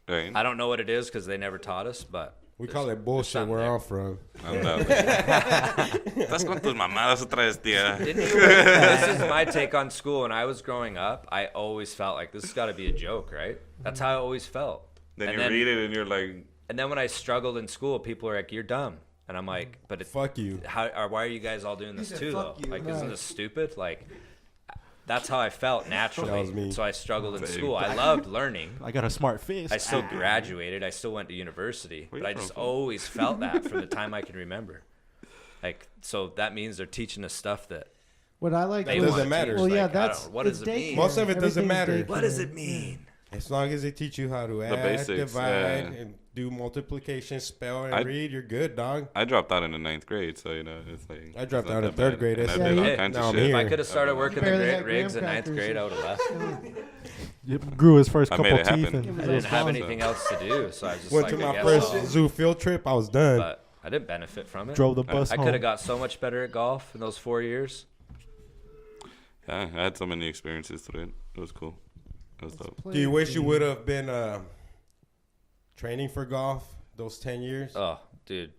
Right. I don't know what it is because they never taught us, but We call it bullshit something where there. I'm from. Ándale. Estás con tus mamadas otra vez, tía. This is my take on school. When I was growing up, I always felt like this has got to be a joke, right? That's how I always felt. Then And you read it and you're like, And then when I struggled in school, people were like, "You're dumb," and I'm like, "But it's Fuck you. why are you guys all doing this said, too, though? "Fuck you." Like, isn't Right. this stupid?" Like, that's how I felt naturally. That was me. So I struggled in Same. school. I loved learning. I got a smart fist. I still graduated. I still went to university, Where but you I just from? always felt that from the time I can remember. Like, so that means they're teaching us stuff that What I like they doesn't want to matter. teach. Well, yeah, Like, I don't that's know. What it's does it mean? daycare. Most of it doesn't Everything's matter. What does daycare. it mean? As long as they teach you how to add, basics, divide, yeah. and do multiplication, spell, and I- read, you're good, dog. I dropped out in the 9th grade, so it's like I dropped it's not out in that third bad. grade. And That's I it. did all Yeah. kinds Now of I'm shit. here. If I could have started working the barely great had rigs graham in 9th grade, I would have left. You grew his first I couple made it teeth. happen. And I it was didn't have gone. anything else to do, so I was just Went like, to I my guess first I'll- zoo field trip. I was done. But I didn't benefit from it. Drove the bus I home. could have got so much better at golf in those 4 years. Yeah, I had so many experiences through it. It was cool. It was dope. Do you wish you would have been training for golf those 10 years? Oh, dude.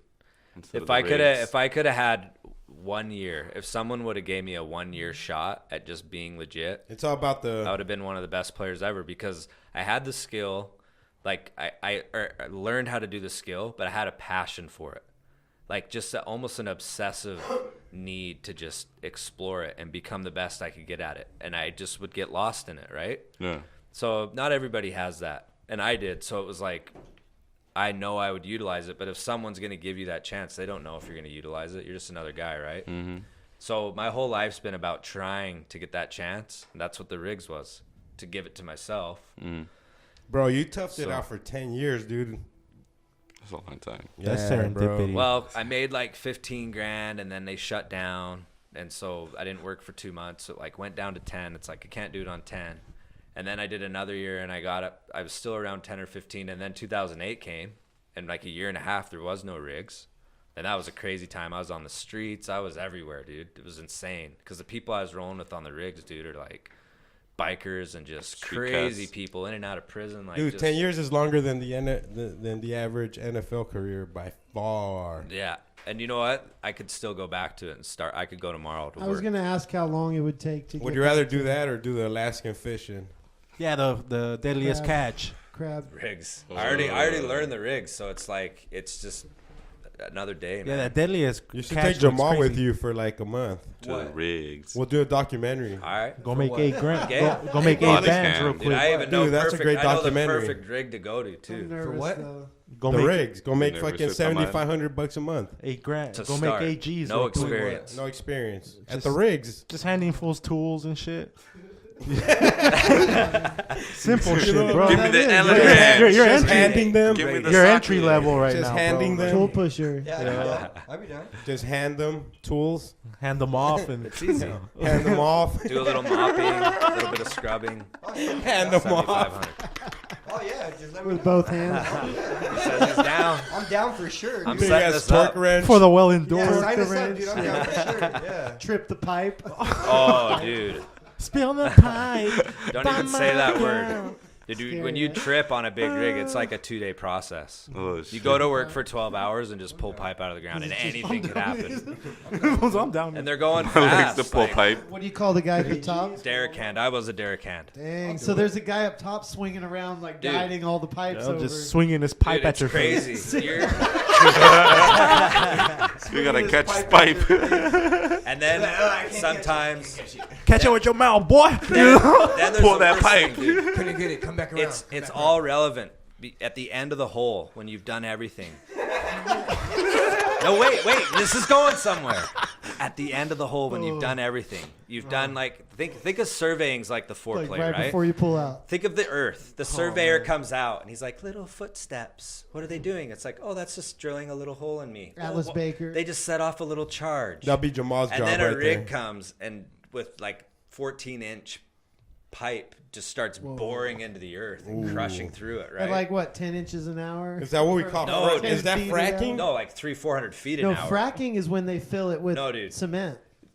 Instead of If the I could rigs. have had 1 year, if someone would have gave me a 1 year shot at just being legit, It's all about I the. would have been one of the best players ever because I had the skill. Like I learned how to do the skill, but I had a passion for it. Like just almost an obsessive need to just explore it and become the best I could get at it. And I just would get lost in it, right? Yeah. So not everybody has that. And I did. So it was like, I know I would utilize it, but if someone's going to give you that chance, they don't know if you're going to utilize it. You're just another guy, right? Mm-hmm. So my whole life's been about trying to get that chance. And that's what the rigs was, to give it to myself. Mm. Bro, you toughed it So- out for 10 years, dude. That's a long time. That's Yeah, bro. serendipity. Well, I made like 15 grand and then they shut down. And so I didn't work for 2 months. So it like went down to 10. It's like, I can't do it on 10. And then I did another year and I got up. I was still around 10 or 15. And then 2008 came and like a year and a half, there was no rigs. And that was a crazy time. I was on the streets. I was everywhere, dude. It was insane. Because the people I was rolling with on the rigs, dude, are like bikers and just Street crazy cats. people in and out of prison. Like Dude, just, 10 years is longer than the average NFL career by far. Yeah. And you know what? I could still go back to it and start. I could go tomorrow to I was work. gonna ask how long it would take to. Would get you rather back do to that or do the Alaskan fishing? yeah, the deadliest Crab. catch. crab? rigs. I already learned the rigs, so it's like it's just another day, man. Yeah, that deadliest You should catch take Jamal looks with crazy. you for like a month. To the rigs. We'll do a documentary. All right. Go For make what? 8 grand. Okay. Go make Oh, 8 they bands can, real dude. Dude, quick. I even know Dude, that's a perfect, great I know the documentary. perfect rig to go to I'm too. nervous, what? though. Go The make rigs. Go make never fucking sit on mine. $7,500 a month. 8 grand. To Go start. make 8 G's. No real quick. experience. No experience. At Just- the rigs. Just handing fools tools and shit. Simple shit, bro. Give me the Yeah, elephant. You're Just entry, handing them. Give me the you're socket. entry level right Just now, handing bro. them. Tool pusher. Yeah, I'd be down. Just hand them tools. Hand them off and It's easy. Hand them off. Do a little mopping, a little bit of scrubbing. Hand them off. 7,500. Oh yeah, just let me With know. both hands. He says he's down. I'm down for sure. I'm dude. Big setting ass this torque up. wrench. for the well Yeah, endorsed. sign us up, wrench. dude. I'm down for sure. Yeah. Trip the pipe. Oh, dude. Spill the pipe. Don't even say that word. Dude, Scary, when you right? trip on a big rig, it's like a 2-day process. Oh, You shit. go to work for 12 hours and just pull pipe out of the ground, and anything could happen. I'm down. And they're going I like fast. the pull like, pipe. What do you call the guy at the top? Derrick hand. I was a Derrick hand. Dang. So there's a guy up top swinging around, like Dude. guiding all the pipes I'm over. just swinging this pipe Dude, at it's your face. crazy. You're, You gotta catch this pipe. and then sometimes, Catch it with your mouth, boy. then there's Pull the that worst pipe. thing, dude. Couldn't get it. Come back around. It's all relevant at the end of the hole when you've done everything. No, wait. This is going somewhere. At the end of the hole when you've done everything, you've done like think of surveying's like the like foreplay, right right? before you pull out. Think of the Earth. The surveyor comes out and he's like, little footsteps. What are they doing? It's like, oh, that's just drilling a little hole in me. Atlas Oh, Baker. They just set off a little charge. That'll be Jamal's And job then a right rig there. comes and with like 14-inch pipe just starts boring into the earth and crushing through it, right? At like what, 10 inches an hour? Is that what we call No, Is that 10 feet an fracking? hour? no, like 300-400 feet No, an hour. fracking is when they fill it with No, dude. cement.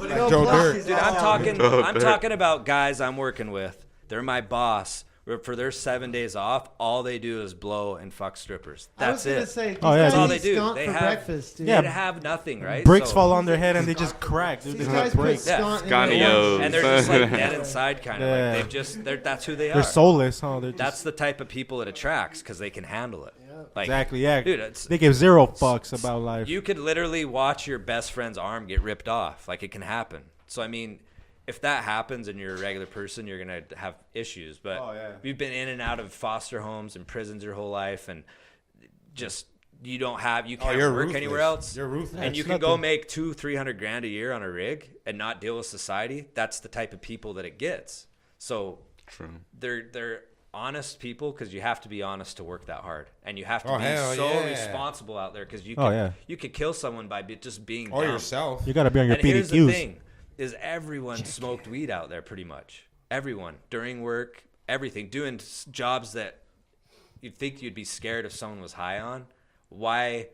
Like Joe Dirt. Dude, I'm talking about guys I'm working with. They're my boss. For their 7 days off, all they do is blow and fuck strippers. That's it. Say, that's all they eat do. skunk They for have breakfast, dude. They have nothing, right? Bricks So- fall on their head and they just crack. Dude. These They guys just put break. skunk in Scanios. their lunch. And they're just like dead inside, kind of. Yeah. Like that's who they are. They're soulless, huh? They're That's just, the type of people it attracts because they can handle it. Like, exactly, yeah. dude, They give zero fucks about life. you could literally watch your best friend's arm get ripped off. Like, it can happen. So I mean, if that happens and you're a regular person, you're gonna have issues. But you've been in and out of foster homes and prisons your whole life, and just you can't you're work ruthless. anywhere else. You're ruthless. And you It's can go nothing. make $200-300 grand a year on a rig and not deal with society. That's the type of people that it gets. So True. they're honest people because you have to be honest to work that hard, and you have to be hell so yeah. responsible out there because you could kill someone by just being Or dumb. yourself. You got to be on your And here's the PDQs. thing: is everyone smoked weed out there pretty much. Everyone during work, everything, doing jobs that you'd think you'd be scared if someone was high on. Why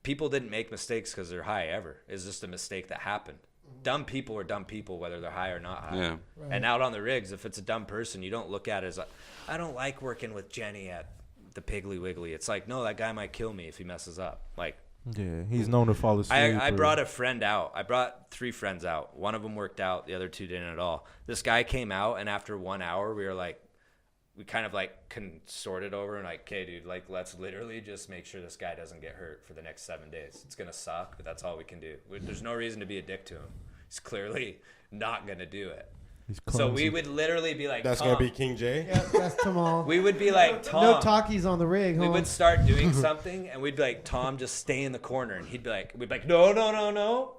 people didn't make mistakes because they're high ever? It's just a mistake that happened. Dumb people are dumb people whether they're high or not high. Yeah. And out on the rigs, if it's a dumb person, you don't look at it as I don't like working with Jenny at the Piggly Wiggly. It's like, no, that guy might kill me if he messes up. Like, Yeah, he's known to fall asleep. I or- brought a friend out. I brought 3 friends out. One of them worked out. The other 2 didn't at all. This guy came out, and after 1 hour, we kind of like consorted over and like, okay, dude, like, let's literally just make sure this guy doesn't get hurt for the next 7 days. It's going to suck, but that's all we can do. There's no reason to be a dick to him. He's clearly not going to do it. He's So clumsy. we would literally be like, That's Tom. going to be King J. Yeah, that's Tamal. We would be like, Tom. No talkies on the rig, We huh? would start doing something, and we'd be like, Tom, just stay in the corner. And we'd be like, no.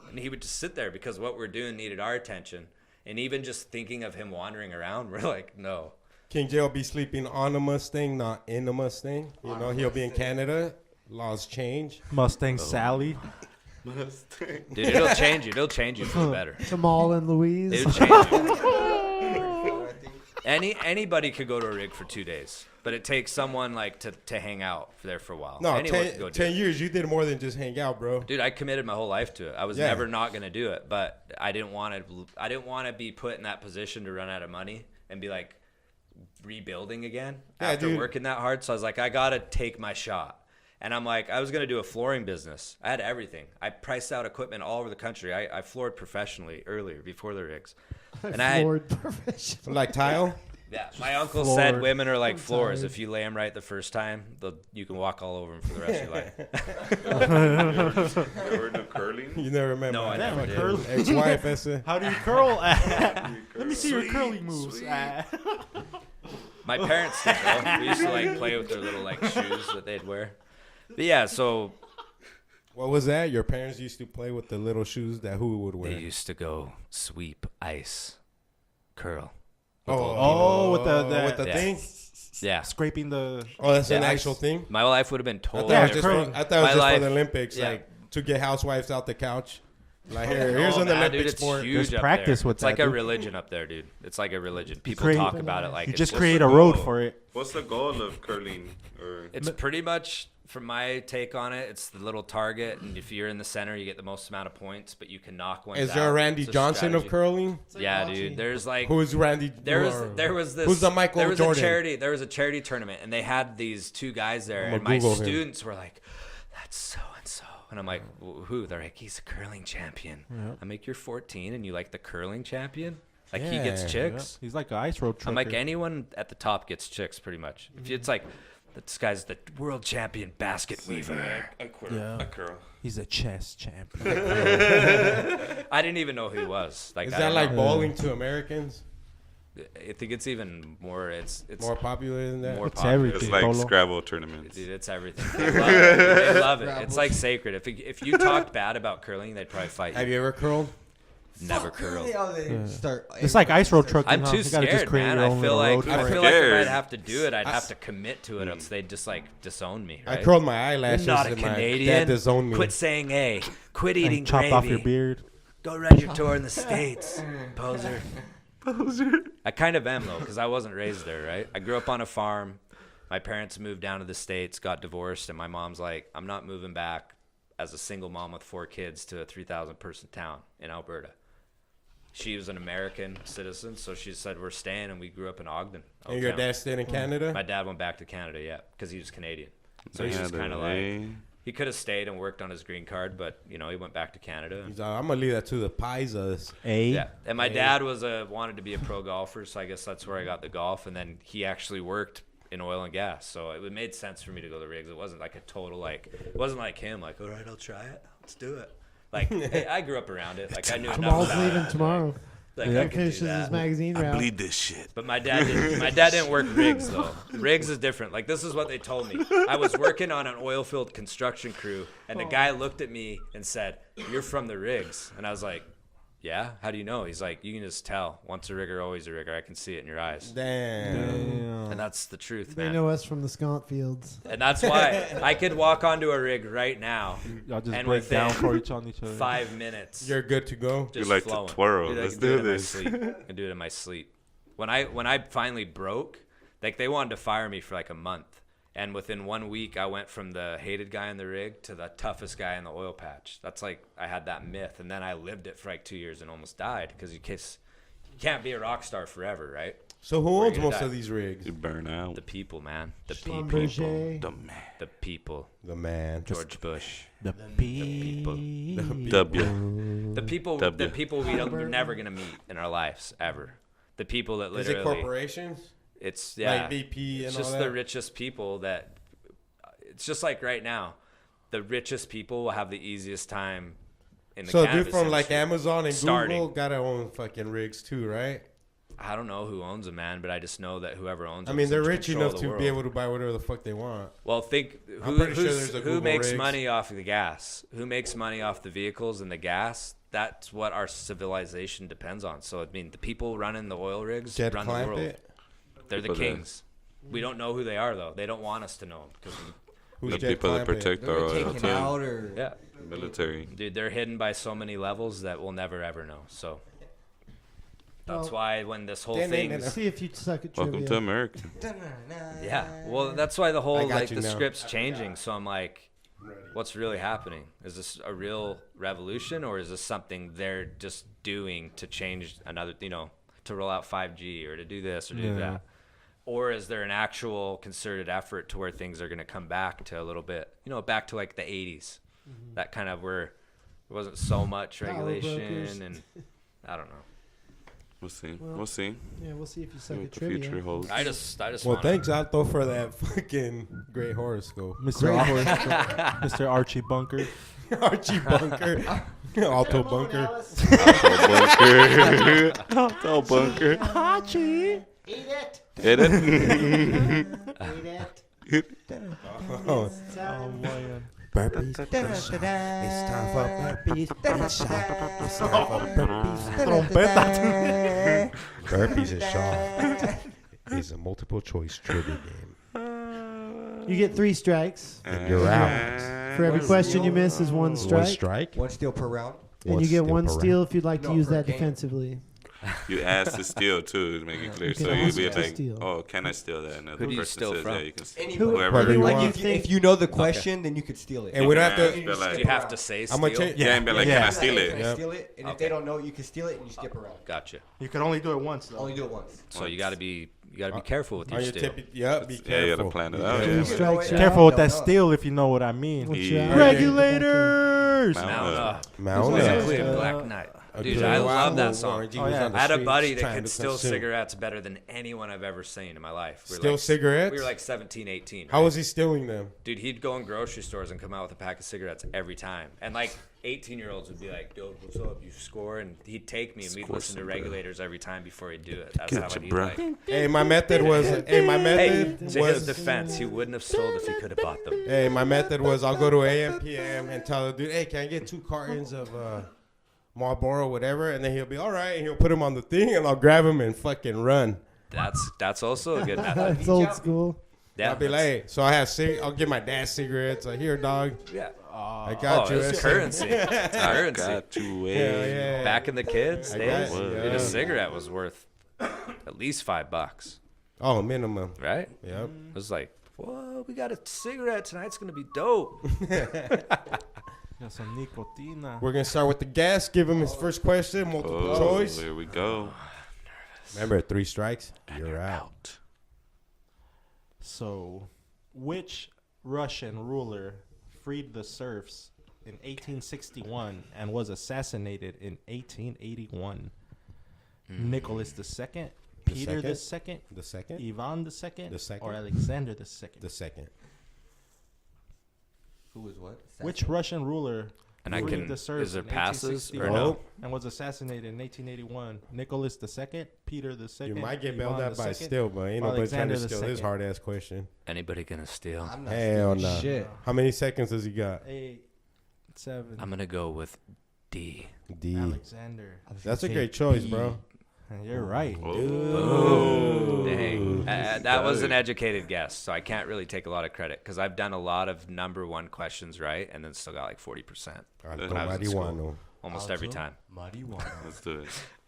And he would just sit there because what we're doing needed our attention. And even just thinking of him wandering around, we're like, no. King J will be sleeping on a Mustang, not in a Mustang. You know, he'll be in Canada. Laws change. Mustang Sally. Dude, it'll change you. It'll change you for the better. Tamal and Louise. It'll change you. Anybody could go to a rig for 2 days, but it takes someone like to hang out there for a while. No, Anyone could go do 10 it. years, you did more than just hang out, bro. Dude, I committed my whole life to it. I was Yeah. never not going to do it, but I didn't want to be put in that position to run out of money and be like rebuilding again after dude. working that hard. So I was like, I got to take my shot. And I'm like, I was going to do a flooring business. I had everything. I priced out equipment all over the country. I floored professionally earlier before the rigs. And I had, Floored professional. Like tile? yeah, my uncle Floored. said women are like I'm floors. tired. If you lay them right the first time, you can walk all over them for the rest of your life. You ever do curling? You never met No, my I never fucking did. ex-wife. That's it. How do you curl? Let me see your curling moves. My parents did, though. We used to like play with their little like shoes that they'd wear. But yeah, so What was that? Your parents used to play with the little shoes that who would wear? they used to go sweep, ice, curl. Oh, with the with the Yeah. thing? Yeah, scraping the. Oh, that's an Yeah. actual thing? my life would have been I totally thought it was different. just, for, I thought it was My just life- for the Olympics, yeah. like to get housewives out the couch. Like, here's Oh, an man, Olympic dude, it's sport. huge There's up practice there. with It's like that, a dude. religion up there, dude. It's like a religion. People create- talk about it like You it's just just- create a road for it. What's the goal of curling? Or It's pretty much, from my take on it, it's the little target, and if you're in the center, you get the most amount of points, but you can knock one. Is there a Randy Johnson of curling? Yeah, dude. There's like Who's Randy? there was this. Who's the Michael there was Jordan? There was a charity tournament, and they had these 2 guys there, I'ma and my Google him. students were like, "That's so and so," and I'm like, "Who?" They're like, "He's a curling champion." I'm like, "You're 14 and you like the curling champion? Like he gets Yeah. chicks?" He's like an ice road trucker. I'm like, anyone at the top gets chicks, pretty much. If it's like, this guy's the world champion basket weaver. a curl. Yeah. A curl. He's a chess champion. I didn't even know who he was. Like, Is I that don't like know. bowling to Americans? I think it's even more. It's More popular than that? more It's popular. everything. It's like Polo. Scrabble tournaments. Dude, it's everything. They love it. They love it. It's like sacred. If you talked bad about curling, they'd probably fight you. Have you ever curled? Never curled. It's like ice road trucking. I'm huh? too You gotta just scared, create man. your I own feel little like road I for feel it. like if Scared. I'd have to do it, I'd have to commit to it, else they'd just like disown me. Right? I curled my eyelashes You're not a and my dad Canadian. disowned me. Quit saying A. Quit eating And chopped gravy. off your beard. Go run your tour in the States, poser. I kind of am, though, because I wasn't raised there, right? I grew up on a farm. My parents moved down to the States, got divorced, and my mom's like, I'm not moving back. as a single mom with 4 kids to a 3,000 person town in Alberta. She was an American citizen, so she said, we're staying, and we grew up in Ogden. And your dad stayed in Canada? My dad went back to Canada, yeah, because he was Canadian. So he's just kind of like, he could have stayed and worked on his green card, but, you know, he went back to Canada. He's like, I'm going to leave that to the Paisas. Yeah, and my dad was wanted to be a pro golfer, so I guess that's where I got the golf, and then he actually worked in oil and gas, so it made sense for me to go to rigs. It wasn't like a total, like, it wasn't like him, like, all right, I'll try it. Let's do it. Like, hey, I grew up around it. Like, I knew enough Jamal's about leaving it. tomorrow. Like, He I could do finishes his that. magazine I route. bleed this shit. But my dad didn't work rigs, though. Rigs is different. Like, this is what they told me. I was working on an oil field construction crew, and the guy looked at me and said, "You're from the rigs." And I was like, "Yeah? How do you know?" He's like, "You can just tell. Once a rigger, always a rigger. I can see it in your eyes." Damn. And that's the truth, They man. know us from the Scont Fields. And that's why I could walk onto a rig right now Y'all just and break down within for each other. 5 minutes. You're good to go. Just You like to flowing. twirl. Dude, I Let's can do it in my this. sleep. I can do it in my sleep. When I finally broke, like they wanted to fire me for like a month, and within 1 week I went from the hated guy in the rig to the toughest guy in the oil patch. That's like I had that myth, and then I lived it for like 2 years and almost died because you can't be a rock star forever, right? So who Where owns you most die. of these rigs? You burn out. The people, man. The people. Schlumberger. The man. The people. The man. George Bush. The people. W. The people. W. The people we're never gonna meet in our lives ever. The people that Is literally. it corporations? It's yeah. Like BP and it's all just that? the richest people that. It's just like right now, the richest people will have the easiest time in the So cannabis dude from like industry. Amazon and Starting. Google gotta own fucking rigs too, right? I don't know who owns them, man, but I just know that whoever owns I them. mean, is they're in rich control enough of the to be world. able to buy whatever the fuck they want. Well, think I'm who, pretty sure there's a who Google makes rigs. money off of the gas? Who makes money off the vehicles and the gas? That's what our civilization depends on. So I mean, the people running the oil rigs Jed run the Clampett? world. They're the People that- kings. We don't know who they are though. They don't want us to know them because Who's The Jed people that Clampett? protect They're our oil taken too. out or yeah, Military. dude, they're hidden by so many levels that we'll never ever know. So that's Well, why when this whole Dan, thing, Dan, Dan. See if you suck at Welcome trivia. to America. yeah, well, that's why the I whole got like you the now. script's changing. So I'm like, what's really happening? Is this a real revolution, or is this something they're just doing to change another, to roll out 5G or to do this or do that? Or is there an actual concerted effort to where things are going to come back to a little bit, back to like the 80s, that kind of where there wasn't so much Power brokers. regulation and I don't know. We'll see. Well, We'll see. Yeah, we'll see if you See suck what at the trivia. future holds. I just Well, wanna- thanks, Alto, for that fucking great horoscope. Mr. Archie Bunker. Archie Bunker. Alto Bunker. Alto bunker. Archie. Hit it. Oh, Oh, man. burpees. It's time for burpees. It's time for burpees. Burpees and Shaw is a multiple choice trivia game. You get 3 strikes. And you're out. For every question you miss is 1 strike. One strike. one steal per round. And you get 1 steal if you'd like to No, use per that game. defensively. You ask to steal too to make it clear. You can So you'll ask be to like, steal. "Oh, can I steal that?" And the Who do you person steal says, from? "Yeah, you can." Anyone. Whoever Whoever you you Like want. if you know the question, then you could steal it. And we don't You have can to. ask, but Do like, you have to say I'm steal? gonna change. yeah, and be like, Yeah. "Can I steal Can it?" I Yep. steal it? And if Okay. they don't know, you can steal it and you skip around. Gotcha. You can only do it once, though. Only do it once. So you got to be careful with On your your steal. tip, yep, be Yeah, careful. you gotta plan it Be out, careful. yeah. Three strikes, you're Careful out. with that No, no. steal if you know what I mean. Once Yeah. you're out, Regulators! Mount Mount up. up. Mount Basically up. a Black Knight. A Dude, good I wild love that Wolverine. song. He Oh, was yeah. on the I had a streets buddy that trying could to still consume. cigarettes better than anyone I've ever seen in my life. We were Still like, cigarettes? We were like 17, 18. How was he stealing them? Dude, he'd go in grocery stores and come out with a pack of cigarettes every time. And like 18-year-olds would be like, "Dude, what's up? You score?" And he'd take me and we'd Score listen to some, bro. Regulators every time before he'd do it. That's how Gotcha, he'd bro. like. Hey, my method was. Hey, my Hey, method to his was. defense, he wouldn't have sold if he could have bought them. Hey, my method was I'll go to AM PM and tell the dude, hey, can I get 2 cartons of Marlboro, whatever? And then he'll be all right, and he'll put them on the thing, and I'll grab them and fucking run. That's also a good method. That's old school. Yeah, I'll be like, hey, so I have I'll give my dad cigarettes. Like, here, dog, yeah. I got you. It's currency. It's I currency. got you. Yeah, yeah. Back in the kids' I days, got you, dude, yeah. a cigarette was worth at least $5, Oh, minimum. right? Yep. It was like, whoa, we got a cigarette tonight. It's gonna be dope. Got some nicotina. We're gonna start with the guest. Give him his first question, multiple choice. Here we go. Remember, 3 strikes, you're out. So, which Russian ruler freed the serfs in 1861 and was assassinated in 1881? Nicholas II, Peter II, The second, Ivan II, The second. or Alexander II? the second. Who was what? Which Russian ruler And I freed can. the serfs Is there in passes or 1861 no? and was assassinated in 1881? Nicholas II, Peter II. You might get Ivan bailed out by II, still, but ain't nobody trying Alexander to steal this II. hard ass question. Anybody gonna steal? I'm not Hell stealing no. shit. How many seconds does he got? 8, 7. I'm gonna go with D. D. Alexander. That's a great choice, bro. And you're right. Boom. Dang. That was an educated guess, so I can't really take a lot of credit because I've done a lot of number 1 questions right and then still got like 40%. Alto When I was in school. marihuano. Almost every time. Let's do it.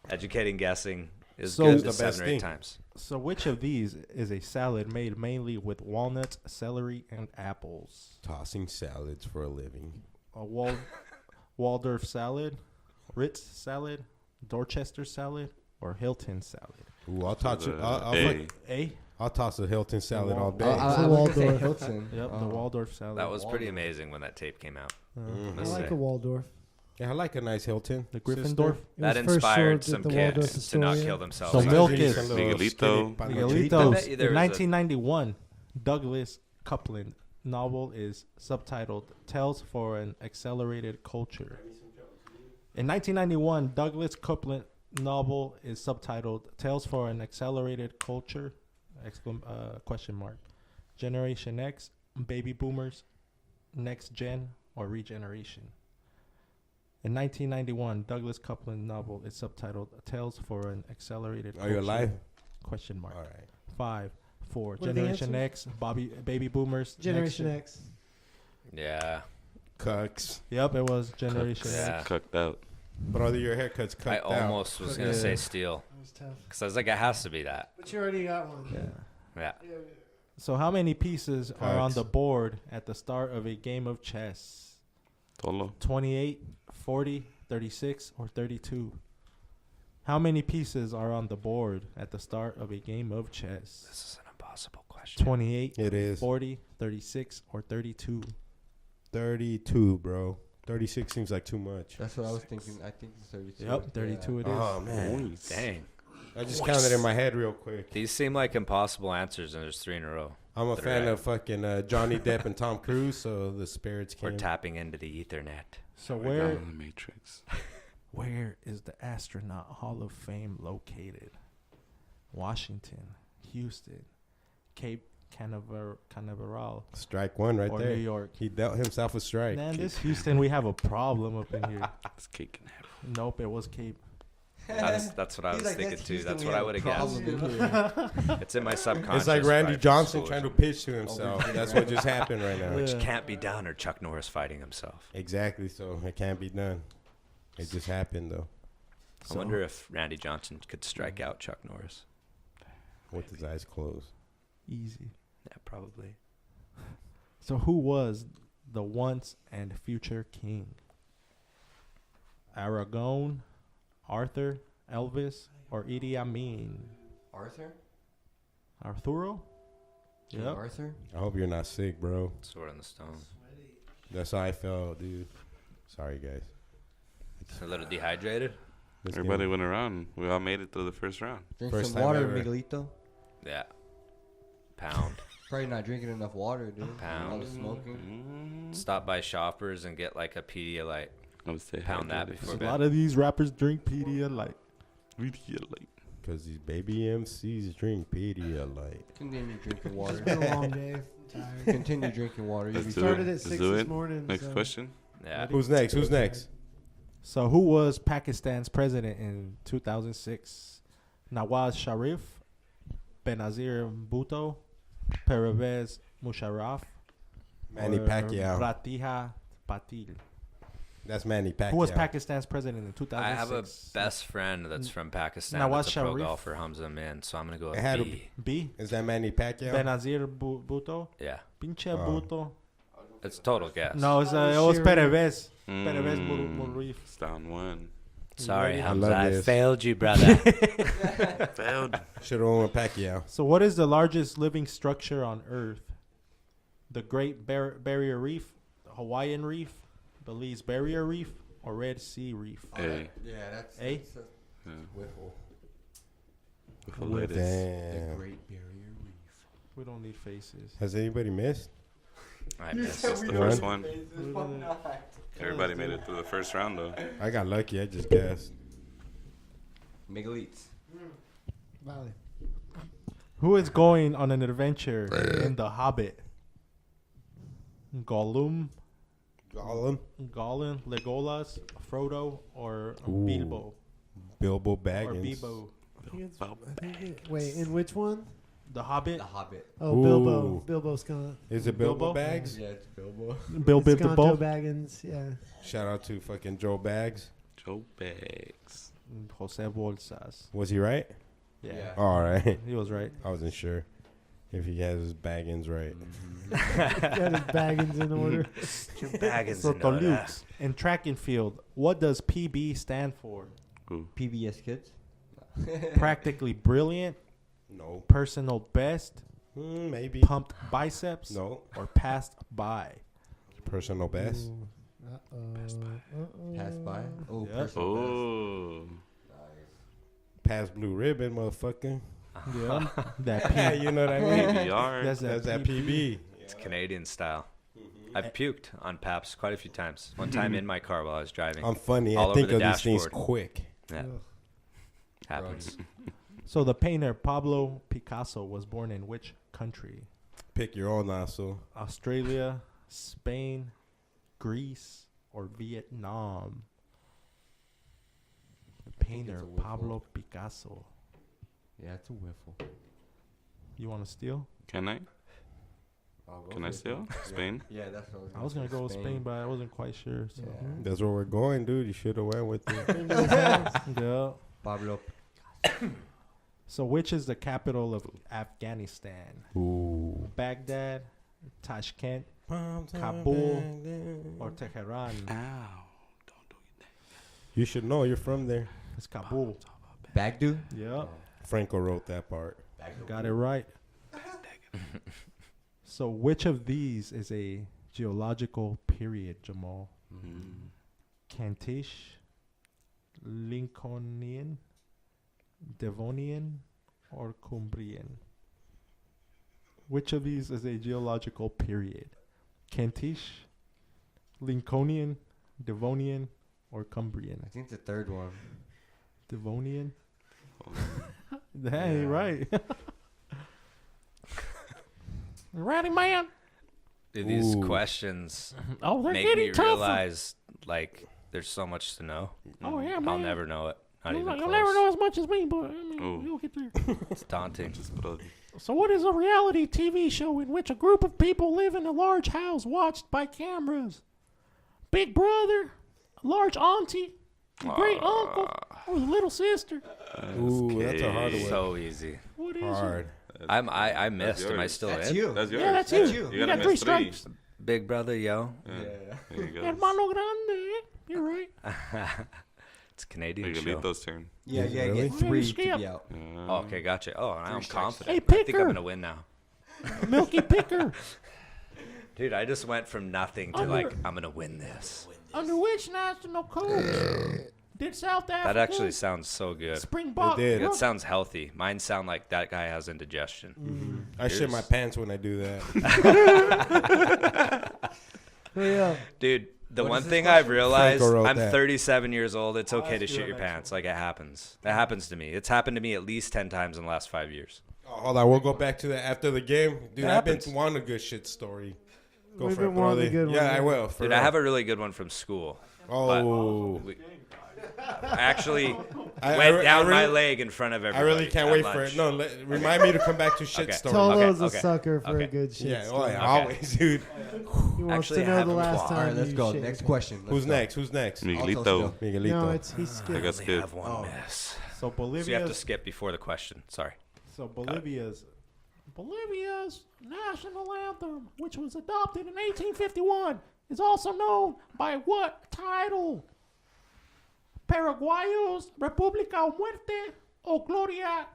Educating guessing is So- good It's to the 7 best or 8 thing. times. So which of these is a salad made mainly with walnuts, celery, and apples? Tossing salads for a living. A Waldorf salad, Ritz salad, Dorchester salad, or Hilton salad? Ooh, I'll toss it. A. A? I'll toss a Hilton salad all day. I was gonna say Hilton. Yep, the Waldorf salad. That was pretty amazing when that tape came out. Mhm. I Let's like say. a Waldorf. Yeah, I like a nice Hilton. The Sister. Gryffindor. It That was first inspired served some at the Waldorf kids to not Astoria. kill themselves. So Like, milk Sometimes is- you get a little Miguelito. skinny pan- Miguelitos. There In was a- 1991, Douglas Coupland novel is subtitled Tales for an Accelerated Culture. In 1991, Douglas Coupland novel is subtitled Tales for an Accelerated Culture? Question mark. Generation X, Baby Boomers, Next Gen, or Regeneration. In 1991, Douglas Coupland novel is subtitled Tales for an Accelerated Are Culture? you alive? Question mark. All right. 5, 4. What are the Generation answers? X, Baby Boomers. Generation Next X. Yeah. Cucks. Yep, it was Generation Yeah. X. Cooked out. Brother, your haircut's cut I out. almost was gonna Yeah. say steel That was tough. because I was like, it has to be that. But you already got one. Yeah. Yeah. So how many pieces are on Cucks. the board at the start of a game of chess? Tolo. 28, 40, 36, or 32? How many pieces are on the board at the start of a game of chess? This is an impossible question. 28, It is 40, 36, or 32? 32, bro. 36 seems like too much. That's what I was thinking. I think it's 32. Yep, 32 it is. Oh man, Dang. I just counted in my head real quick. These seem like impossible answers, and there's 3 in a row. I'm a They're fan right. of fucking Johnny Depp and Tom Cruise, so the spirits We're came. tapping into the Ethernet. So We're where down in the Matrix. where is the Astronaut Hall of Fame located? Washington, Houston, Cape Canaveral, Strike one right or there. New York? He dealt himself a strike. Man, this Houston, we have a problem up in here. It's cake and half. Nope, it was Cape. That's what I was thinking too. That's what I would have guessed. It's in my subconscious. It's like Randy by Johnson exclusion. trying to pitch to himself. That's what just happened right now. Which can't be done, or Chuck Norris fighting himself. Exactly. So it can't be done. It just happened though. I wonder if Randy Johnson could strike out Chuck Norris. With his eyes closed. Easy. Yeah, probably. So who was the once and future king? Aragon, Arthur, Elvis, or Idi Amin? Arthur? Arturo? King Yep. Arthur? I hope you're not sick, bro. Sword in the stone. That's how I felt, dude. Sorry, guys. A little dehydrated. This Everybody game- went around. We all made it through the first round. Drink First some time water, ever. Miguelito. Yeah. Pound. Probably not drinking enough water, dude. Pound. All the smoking. Stop by Shoppers and get like a Pedialyte. I would say Pound that hydrated. before A bed. lot of these rappers drink Pedialyte. Pedialyte. Cause these baby MCs drink Pedialyte. Continue drinking water. It's been a long day. I'm tired. Continue drinking water. You'll be Let's do Started it. at Let's 6 do this it. morning. Next so- question. Yeah. Who's next? Who's next? So who was Pakistan's president in 2006? Nawaz Sharif, Benazir Bhutto, Pervez Musharraf, Manny or Pacquiao. Pratiha Patil. That's Manny Pacquiao. Who was Pakistan's president in I 2006? have a best friend that's from Pakistan. Nawaz That's a pro Sharif. golfer, Hamza Amin. So I'm gonna go It had with to B. B. Is that Manny Pacquiao? Benazir Bhutto. Yeah. Pinche Oh. Bhutto. It's total guess. No, it was Sure. Perevez. Perevez Murif. It's down one. Sorry, ready? Hamza. love I this. failed you, brother. Failed. Should have won with Pacquiao. So, what is the largest living structure on Earth? The Great Barrier Reef, the Hawaiian Reef, Belize Barrier Reef, or Red Sea Reef? A. Yeah, that's A? that's a Yeah. whiffle. With the latest. The Damn. Great Barrier Reef. We don't need faces. Has anybody missed? I missed That's it. the One. first one. Everybody made it through the first round, though. I got lucky. I just guessed. Megalites. Vale. Who is going on an adventure in The Hobbit? Gollum, Gollum. Legolas, Frodo, or Ooh. Bilbo? Bilbo Or Baggins. Bilbo. Wait, in which one? The Hobbit. The Hobbit. Oh, Ooh. Bilbo. Bilbo Scott. Is it Bilbo, Bilbo? Bags? Yeah, it's Bilbo. Bilbo. Sconto Baggins. Yeah. Shout out to fucking Joe Bags. Joe Bags. Jose Bolsas. Was he right? Yeah. Yeah. All right. He was right. I wasn't sure if he has his baggins right. Got his Baggins in order. Baggins So in order. Tolux, in track and field, what does PB stand for? Ooh. PBS kids. Practically brilliant, No. personal best, Maybe. pumped biceps, No. or passed by? Personal best. Pass by. Oh, Yep. personal best. Oh. Pass blue ribbon, motherfucker. Yeah. That Yeah, P. you know what I mean? PBR. That's That's that PB. It's Canadian style. I've puked on Paps quite a few times. One time in my car while I was driving. I'm funny. All I over think the of these things dashboard. quick. Yeah, happens. So the painter Pablo Picasso was born in which country? Pick your own nostril. Australia, Spain, Greece, or Vietnam? The painter it's a whiffle. Pablo Picasso. Yeah, it's a whiffle. You want to steal? Can I? I'll go Can for I it. steal? Spain? Yeah, that's what I was gonna go with Spain, but I wasn't quite sure. So. Yeah. That's where we're going, dude. You should have went with it. Yeah. Pablo. So which is the capital of Afghanistan? Ooh. Baghdad, Tashkent, Kabul, or Tehran? Ow. Don't do it. You should know. You're from there. It's Kabul. Bagdu. Yeah, Franco wrote that part. got it right. So which of these is a geological period, Jamal? Kentish, Lincolnian, Devonian, or Cumbrian? Which of these is a geological period? Kentish, Lincolnian, Devonian, or Cumbrian? I think the third one. Devonian? Oh. That ain't right. Ready, man? Dude, these Ooh. questions Oh, they're make getting me tougher. realize, like, there's so much to know. Oh, yeah, man. I'll never know it. Not even You'll close. never know as much as me, but I mean, Oh. you'll get there. It's daunting. So, what is a reality TV show in which a group of people live in a large house watched by cameras? Big Brother, a large auntie, a great uncle, or the little sister? Ooh, that's a hard one. So easy. What is Hard. I missed. Am I yours. still That's in? you. That's yours. Yeah, that's That's you. you. You gotta got three miss three. strikes. Big brother, yo. Yeah. Yeah. There you go. Hermano grande. You're right. It's a Canadian show. Miguelito's turn. Yeah, Is it yeah, really? get three to Skip. be out. Yeah. Oh, okay, gotcha. Oh, I'm strikes. confident. Hey, I think Picker. I'm gonna win now. Milky Picker. Dude, I just went from nothing to Under- like, I'm gonna win this. Under which national coach did South Africa That actually sounds so good. Springbok? It did. It sounds healthy. Mine sound like that guy has indigestion. I shit my Yours. pants when I do that. Yeah. Dude, the What one is this thing question? I've realized, Franco wrote I'm that. 37 years old. It's okay to ask you shit a your next pants. Like, it happens. It happens to me. It's happened to me at least 10 times in the last 5 years. Oh, hold on, we'll go back to that after the game. Dude, It I've been happens. wanting a good shit story. Go We've for it, been wanting a brother. good one, Yeah, yeah. I will. For Dude, real. I have a really good one from school. Oh, We actually I went down my really- leg in front of I everybody. really can't at wait for lunch. it. No, remind me to come back to shit Okay. story. Tolo's Okay. a sucker for Okay. a good shit. Yeah, story. yeah, always, dude. He wants Actually, to I know the haven't last fought. time. All right, let's you go. shit Next your question. Let's Who's go. next? Who's next? Miguelito. still. pants. Miguelito. No, he's I skipped. got only skipped. have one miss. So So you have to Bolivia's skip before the question. Sorry. Bolivia's Bolivia's national anthem, which was adopted in 1851, is also known by what title? Paraguayos República o Muerte o Gloria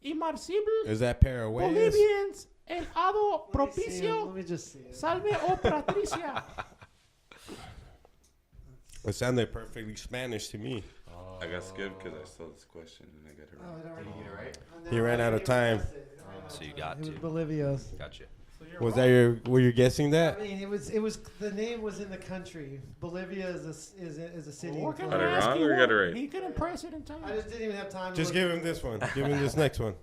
Inmarcible? Is that Paraguay? Bolivians El Hado Propicio Let me just see it. Salve o Patricia. It sounded perfectly Spanish to me. I got skipped because I saw this question and I got it right. He ran out of time. So you got It was to. Bolivia's. Got you. Was that were you guessing I that? mean, it was the name was in the country. Bolivia is a city. We're in gonna Got it Colombia. ask wrong you or you got it one. right? He couldn't press it in time. I just didn't even have time. Just to give him this one. Give him this next one.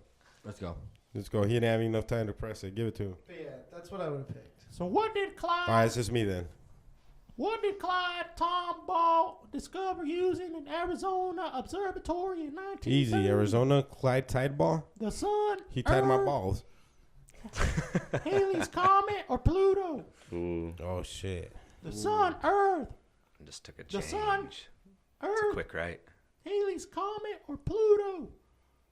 Let's go. Let's go. He didn't have enough time to press it. Give it to him. But yeah, that's what I would have picked. So what did Clyde? All right, it's just me then. What did Clyde Tombaugh discover using an Arizona observatory in 1930? Easy. Arizona, Clyde Tide Ball. The sun. He tied my Earth, balls. Halley's Comet or Pluto? Ooh. Oh shit. The sun, Earth, Just took a The change. sun. It's a Earth, quick right. Halley's Comet or Pluto?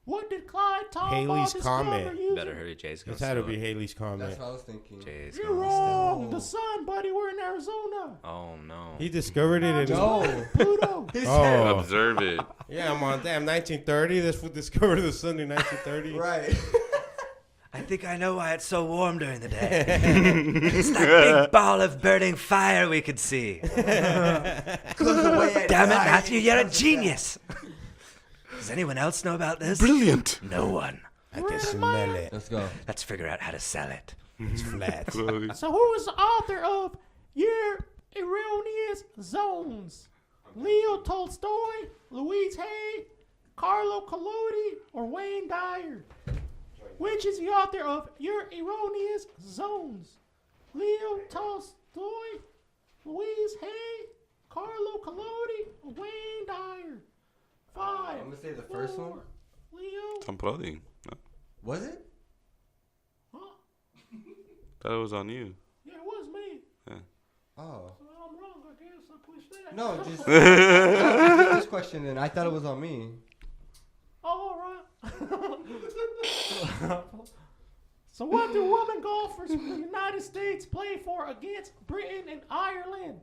What did Clyde Tombaugh Halley's discover Comet. using? Better hurry, Jay's gonna It's had to steal be it. Haley's comment. That's what I was thinking. Jay's You're gonna wrong. steal The sun, buddy. We're in Arizona. Oh no. He discovered it in. No. Pluto. Oh. Observe it. Yeah, I'm on. Damn, 1930. This fool discovered the sun in 1930. Right. I think I know why it's so warm during the day. It's that big ball of burning fire we could see. Goes away at Damn it, night. Matthew, you're a genius. Does anyone else know about this? Brilliant. No one. I can smell it. Let's go. Let's figure out how to sell it. It's flat. So who is the author of Your Erroneous Zones? Leo Tolstoy, Louise Hay, Carlo Collodi, or Wayne Dyer? Which is the author of Your Erroneous Zones? Leo Tolstoy, Louise Hay, Carlo Collodi, or Wayne Dyer? 5. I'm gonna say the first one. Leo. Tom Brody. No, Was it? Huh? that was on you. Yeah, it was me. Oh. So I'm wrong, I guess. I pushed that. No, just this question. Then I thought it was on me. All right. So what do women golfers from the United States play for against Britain and Ireland?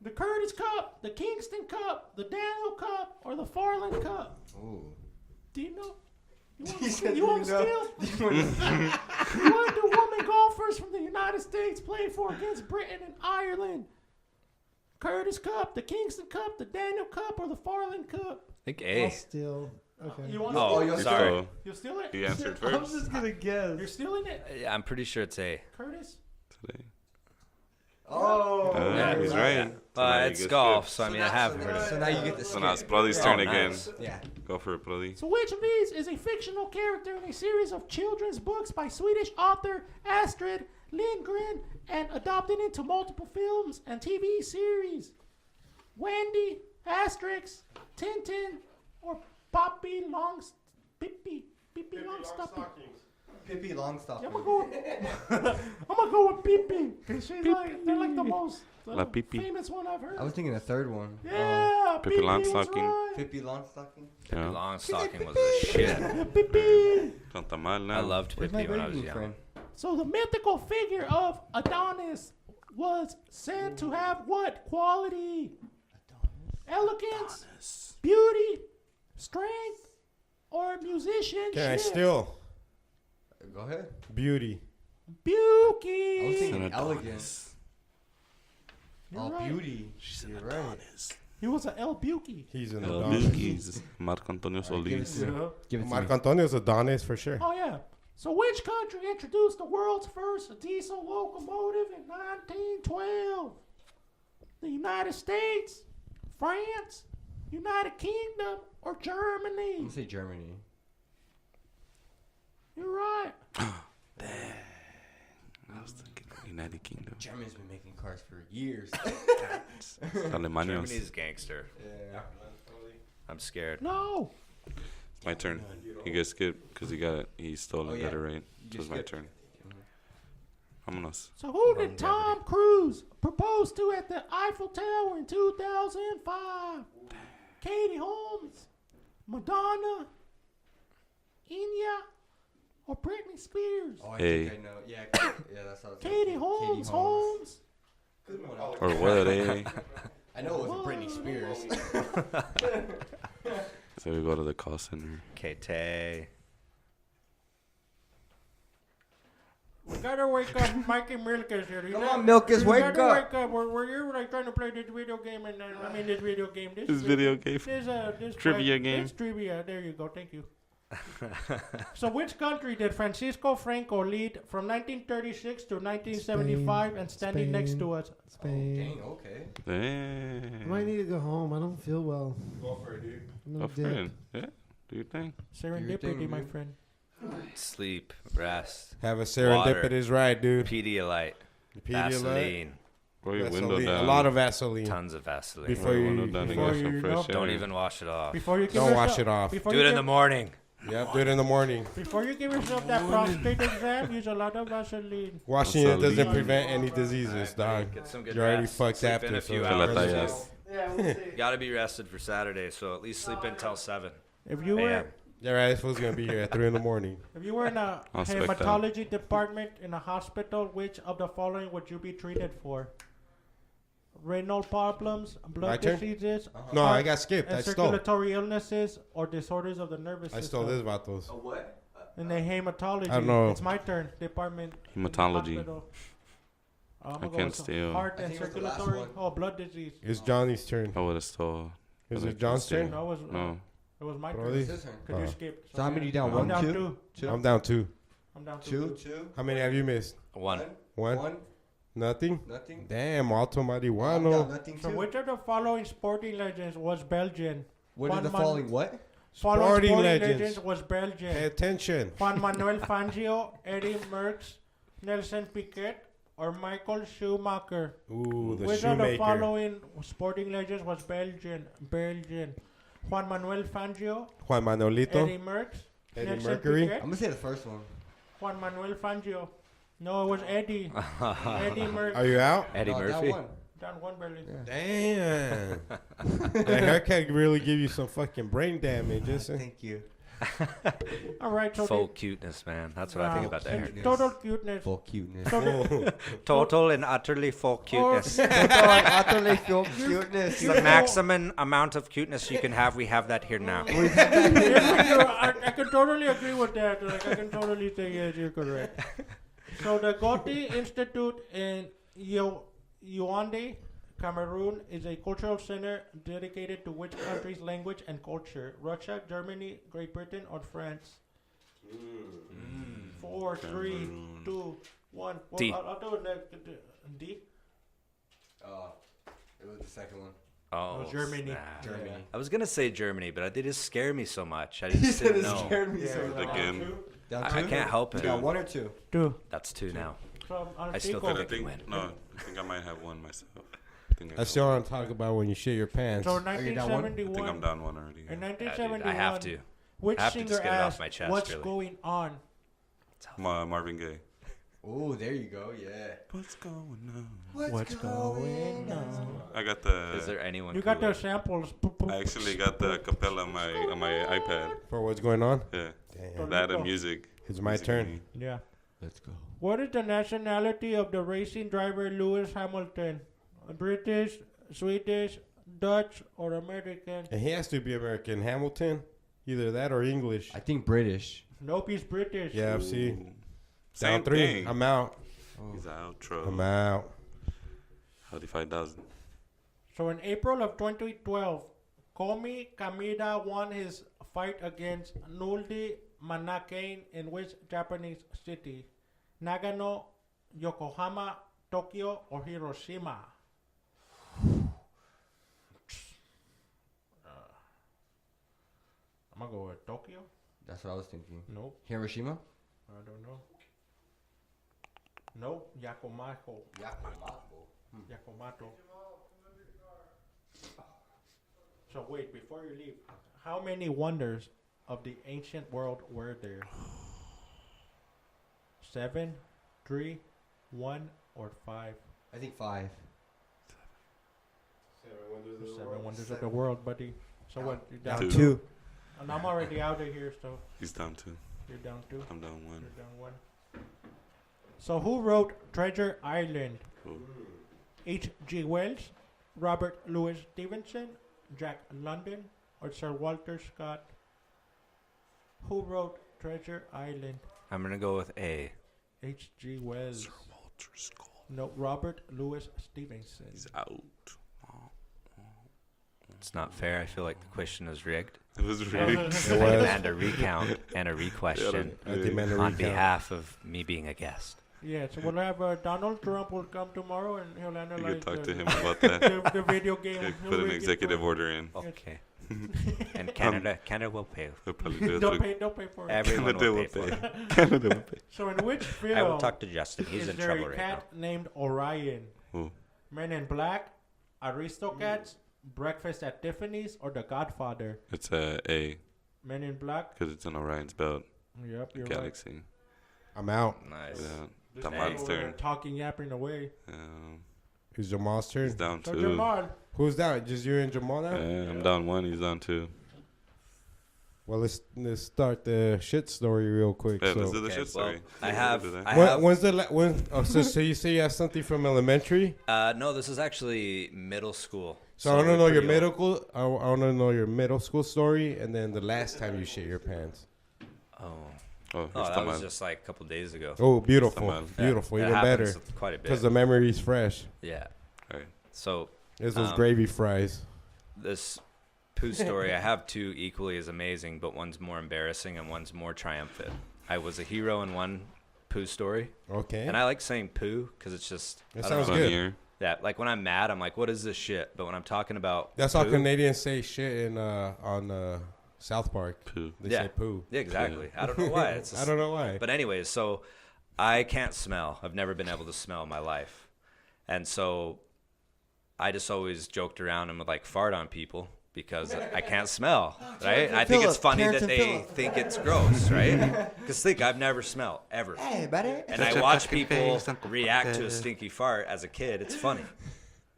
The Curtis Cup, the Kingston Cup, the Daniel Cup, or the Farland Cup? Ooh. Do you know? He said, You want "Do you know?" steal? What do women golfers from the United States play for against Britain and Ireland? Curtis Cup, the Kingston Cup, the Daniel Cup, or the Farland Cup? I think I'll A. steal. Okay. You want Oh, to you'll steal? sorry. So You'll steal it? he answered I'm first just gonna guess. You're stealing it, Yeah, I'm pretty sure it's A. Curtis? today. Oh. Yeah, He's right. So now you It's get golf, skipped. so I mean, I have heard of So it. now you get the So skip. now it's Brody's turn Oh, again. nice. Yeah. Go for it, Brody. So which of these is a fictional character in a series of children's books by Swedish author Astrid Lindgren and adopted into multiple films and TV series? Wendy, Asterix, Tintin, or Pippi Longstocking? Pippi Longstocking. I'm gonna go. I'm gonna go with Pippi because she's like they're like the most La Pippi. famous one I've heard. I was thinking a third one. Yeah, Pippi Pippi was Longstocking. right. Pippi Longstocking. Yeah. Longstocking was the shit. Pippi. Don't ta mal now. I loved Where's my Pippi when I was baby young. friend? So the mythical figure of Adonis was said to have what quality? Elegance, beauty, strength, or musicianship? Can I still? Go ahead. Beauty. I was Beauty. thinking An elegance. You're Oh, right. beauty. You're right. He was an El Buki. He's an El Adonis. Bukis. Marco Antonio Solis. Give it to Marco me. Antonio's Adonis for sure. Oh yeah. So which country introduced the world's first diesel locomotive in 1912? The United States, France, United Kingdom, or I'm Germany? gonna say Germany. You're right. I was thinking United Kingdom. Germany's been making cars for years. Alemanos. Germany's gangster. Yeah. I'm scared. No. It's my turn. You get skipped because he stole Oh, and yeah. got it right. You So it's my skipped. turn. Vámonos. So who did Tom Cruise propose to at the Eiffel Tower in 2005? Katie Holmes, Madonna, Enya, or Britney Spears. Oh, I Hey. think I know. Yeah, yeah, that's how it's Katie Holmes, Holmes. Good one. Or what, eh? I know it wasn't Britney Spears. So we go to the call center. K-Tay. We gotta wake up, Mikey Milkis here. Come on, Milkis, wake up. Wake up. We're here like trying to play this video game, and this video game. This video game. This Trivia game. This trivia. There you go. Thank you. So, which country did Francisco Franco lead from 1936 to 1975 and standing next to us? Spain. Dang, okay. I Damn. might need to go home. I don't feel well. Go for it, dude. I'm Oh, gonna dip. friend. Yeah. Do your thing. Serendipity, my friend. Sleep, rest, Have a serendipitous ride, dude. Pedialyte, Pedialyte. Vaseline, Roll your window Vaseline. down. A lot of Vaseline. tons of Vaseline. Before Roll your you- window down and before get some you fresh know- air. Don't even wash it off. Before you give Don't wash yourself- it off. Before Do you it in give- the morning. Yep, do it in the morning. Before you give yourself that prostate exam, use a lot of Vaseline. Washing it doesn't Vaseline. prevent any diseases, dog. Get some good You're already rest. fucked Sleep after. in a so few Te hours. la tallas. Yeah, we'll see. Gotta be rested for Saturday, so at least sleep until 7 If you were a.m. Yeah, right. This fool's gonna be here at 3 in the morning. if you were in a I'll spec that. hematology department in a hospital, which of the following would you be treated for? Renal problems, My blood turn? diseases, No, I got skipped. and I stole. circulatory illnesses, or disorders of the nervous I system. stole this vatos. A what? In the hematology, I don't know. it's my turn. Department. Hematology. Hospital. I'm I gonna go can't with steal. heart I and think it was the last circulatory. one. Oh, blood disease. It's Johnny's turn. I would have stole. Is but I it John's can't turn? steal. No, No. it was my Brody? turn. It's his turn. Because you Oh. skipped. So how many you down? I'm One, down two? two. I'm down 2. I'm down Two? How many have you missed? 1. One? Nothing? Nothing? Damn, Alto I'm down Marihuano. nothing So too. which of the following sporting legends was Belgian? What are the Juan following what? Following Sporting legends. was Pay Belgian. attention. Juan Manuel Fangio, Eddie Merckx, Nelson Piquet, or Michael Schumacher? Ooh, the Which of the shoemaker. following sporting legends was Belgian? Juan Manuel Fangio, Juan Manuelito. Eddie Merckx, Eddie Nelson Mercury. Piquet, I'm gonna say the first one. Juan Manuel Fangio. No, it was Eddie. Eddie Merckx. Are you out? Eddie No, that Murphy. one. Down one barely. Damn. That haircut really give you some fucking brain damage. Isn't it? Thank you. All right, so Full cuteness, man. That's what I think about the hair. total cuteness. Full cuteness. Total and utterly full cuteness. Utterly full cuteness. The maximum amount of cuteness you can have, we have that here now. I can totally agree with that. Like, I can totally say yes, you're correct. So the Goethe Institute in Yaoundé, Cameroon, is a cultural center dedicated to which country's language and culture? Russia, Germany, Great Britain, or France? 4, 3, Cameroon. 2, 1. Well, D. I'll do it next. D. It was the second one. Oh, Germany. snap. Germany. I was gonna say Germany, but they just scare me so much. I He just said didn't it know. scared me so Yeah. much. Again. Down I two? can't help it. Down one or two? 2. That's 2 now. So I still Chico. think I I can think win. no. I think I might have one myself. I still want to talk about when you shit your pants. So Are you down one? I think I'm 1971. down one already. In Yeah, dude, 1971, I have to. which I have to singer just get it off asked, my chest, "What's really." going on?" Marvin Gaye. Oh, there you go. Yeah. What's going on? What's going on? I got the. Is there anyone? You got the cooler? samples. I actually got the acapella on my iPad. For what's going on? Yeah. Damn. That and music. It's my Music turn. me. Yeah. Let's go. What is the nationality of the racing driver Lewis Hamilton? British, Swedish, Dutch, or American? And he has to be American. Hamilton, either that or English. I think British. Nope, he's British. Yeah, see. Ooh. Down Same 3. thing. I'm out. He's outro. I'm out. Howdy 5,000. So in April of 2012, Komi Kamida won his fight against Nuldi Manakane in which Japanese city? Nagano, Yokohama, Tokyo, or Hiroshima? I'm gonna go with Tokyo. That's what I was thinking. Nope, Hiroshima? I don't know. Nope, Yakomato. Yakomato. So wait, before you leave, how many wonders of the ancient world were there? 7, 3, 1, or 5? I think 5. 7 wonders of the world, buddy. So what? You're down Two. 2. And I'm already out of here, so He's down too. You're down 2. I'm down 1. You're down 1. So who wrote Treasure Island? Ooh. H.G. Wells, Robert Louis Stevenson, Jack London, or Sir Walter Scott? Who wrote Treasure Island? I'm gonna go with A. H.G. Wells. Sir Walter Scott. No, Robert Louis Stevenson. He's out. It's not fair. I feel like the question is rigged. It was rigged. It was. And a recount and a re-question I demand a on recount. behalf of me being a guest. Yeah, so we'll have Donald Trump will come tomorrow and he'll You analyze could talk the, to him about that. the video game. Okay, He'll put an make it executive for- order in. Okay. And Canada will pay. He'll probably do it Don't through pay for it. Everyone Canada will will pay for pay. it. Canada will pay. So in which film I will talk to Justin. He's is in there trouble a right now. cat named Orion? Ooh. Men in Black, Aristocats, Breakfast at Tiffany's, or The Godfather? It's a Men in Black. because it's in Orion's belt Yep, you're galaxy. I'm out. Nice. Yeah. right. Jamal's turn. Talking, yapping away. Who's Jamal's turn? He's down So 2. Jamal, Who's down? Just you and Jamal now? I'm down 1. He's down 2. Well, let's start the shit story real quick. Yeah, so. let's do the Okay, shit well, story. I have. Let's do that. I When, have when's the when? Oh, so you say you have something from elementary? no, this is actually middle school. So I want to we're know your pretty old. medical. I want to know your middle school story, and then the last time you shit your pants. Oh, Oh, oh, here's that was Tamal. just like a couple days ago. Oh, beautiful, Come on. beautiful, That even happens better, quite a bit. because the memory's fresh. Yeah. Alright. So It's those Um, gravy fries. this poo story, I have 2 equally as amazing, but one's more embarrassing and one's more triumphant. I was a hero in one poo story, Okay, and I like saying poo because it's just That I don't sounds know, good. Funnier. Yeah, like when I'm mad, I'm like, what is this shit? But when I'm talking about that's how poo, Canadians say shit in on South Park. Poo. They Yeah. say poo. Yeah, exactly. I don't know why. It's I just, don't know why. But anyways, so I can't smell. I've never been able to smell in my life. And so I just always joked around and would like fart on people because I can't smell, right? I think it's funny that they think it's gross, right? Because think, I've never smelled, ever. Hey, buddy. And I watch people react to a stinky fart as a kid. It's funny.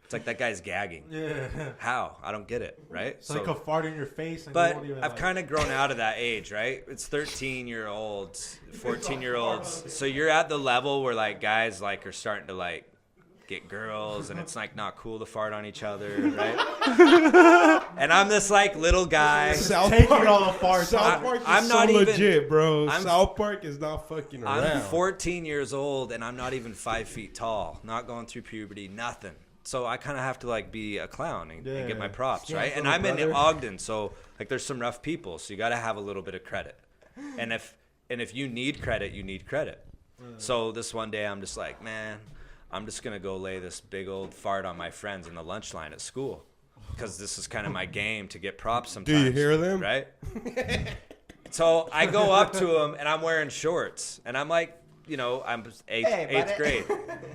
It's like that guy's gagging. yeah. How? I don't get it, right? It's like a fart in your face. And you But won't even, I've like, kind of grown out of that age, right? It's 13-year-olds, 14-year-olds. So you're at the level where like guys like are starting to like get girls, and it's like not cool to fart on each other, right? And I'm this like little guy. South taking Park, all the farts. South Park is I'm so not even- legit, bro. I'm- South Park is not fucking around. I'm 14 years old, and I'm not even 5 feet tall. Not going through puberty, nothing. So I kind of have to like be a clown and get my Yeah. props, Yeah, right? And little I'm in brother. Ogden, so like there's some rough people, so you got to have a little bit of credit. And if you need credit, you need credit. So this one day I'm just like, man, I'm just gonna go lay this big old fart on my friends in the lunch line at school, because this is kind of my game to get props sometimes. Do you hear them? Right? So I go up to them and I'm wearing shorts, and I'm like, you know, I'm eighth grade.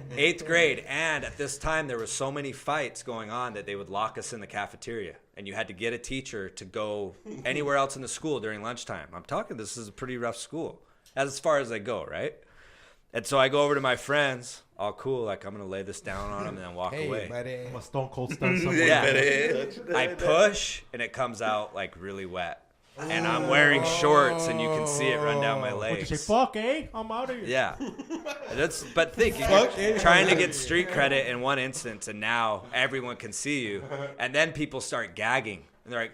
8th grade. And at this time, there were so many fights going on that they would lock us in the cafeteria. And you had to get a teacher to go anywhere else in the school during lunchtime. I'm talking, this is a pretty rough school, as far as they go, right? And so I go over to my friends, all cool, like I'm going to lay this down on them and then walk away. buddy. I'm a stone cold stunt somewhere. Yeah. I push, and it comes out like really wet. And I'm wearing shorts, and you can see it run down my What you legs. say? Fuck, eh? I'm out of here. Yeah. But think, Fuck you're it. trying to get street credit in one instance, and now everyone can see you. And then people start gagging. And they're like,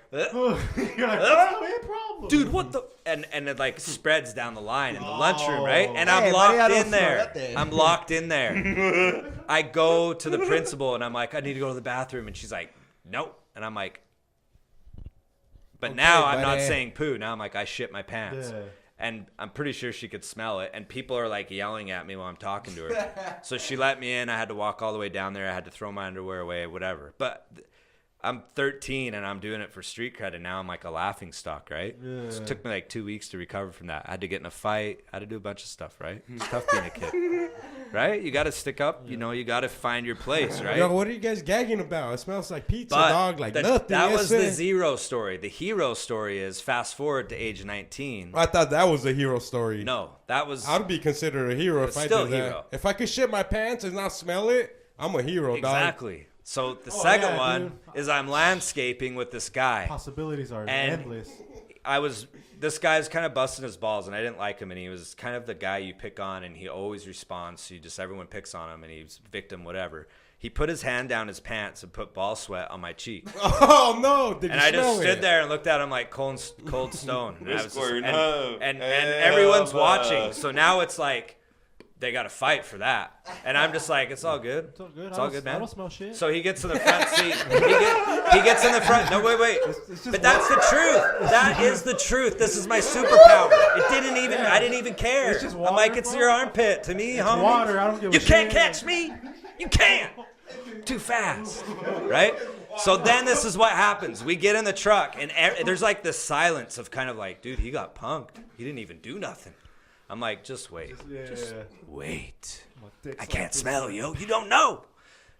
You're like, oh, no problem. dude, what the? And it like spreads down the line in the lunchroom, right? And I'm Hey, buddy, I locked don't in smell there. that thing. I'm locked in there. I go to the principal, and I'm like, I need to go to the bathroom. And she's like, nope. And I'm like, but Okay, now I'm not buddy. saying poo. Now I'm like, I shit my pants. Yeah. And I'm pretty sure she could smell it. And people are like yelling at me while I'm talking to her. So she let me in. I had to walk all the way down there. I had to throw my underwear away, whatever. But I'm 13 and I'm doing it for street cred. And now I'm like a laughing stock, right? So it took me like 2 weeks to recover from that. I had to get in a fight. I had to do a bunch of stuff, right? It's tough being a kid. Right? You got to stick up. You know, you got to find your place, right? Yo, what are you guys gagging about? It smells like pizza, But dog. Like that, nothing. that Yes, was the sir. zero story. The hero story is fast forward to age 19. I thought that was a hero story. No, that was I'd be considered a hero if It's I still did that. hero. If I could shit my pants and not smell it, I'm a hero, dog. exactly. So the second yeah, one is I'm landscaping with this guy. Possibilities are And endless. I was this guy's kind of busting his balls, and I didn't like him, and he was kind of the guy you pick on, and he always responds. So everyone picks on him, and he's victim, whatever. He put his hand down his pants and put ball sweat on my cheek. Oh no! Did and you I just smell stood it? there and looked at him like cold stone. And, I was just, Squaring and, up. and Hell, everyone's watching, so now it's like they got to fight for that. And I'm just like, it's all good. It's all good. It's all good, man. I don't smell shit. So he gets in the front seat. He gets in the front. No, wait. But that's the truth. That is the truth. This is my superpower. I didn't even care. It's just I'm water, like, it's bro. your armpit to me, homie. Water. I don't give a You shit. can't catch me. You can't. Too fast. Right? So then this is what happens. We get in the truck, and there's like this silence of kind of like, dude, he got punked. He didn't even do nothing. I'm like, just wait. Just wait. I can't smell, yo. You don't know.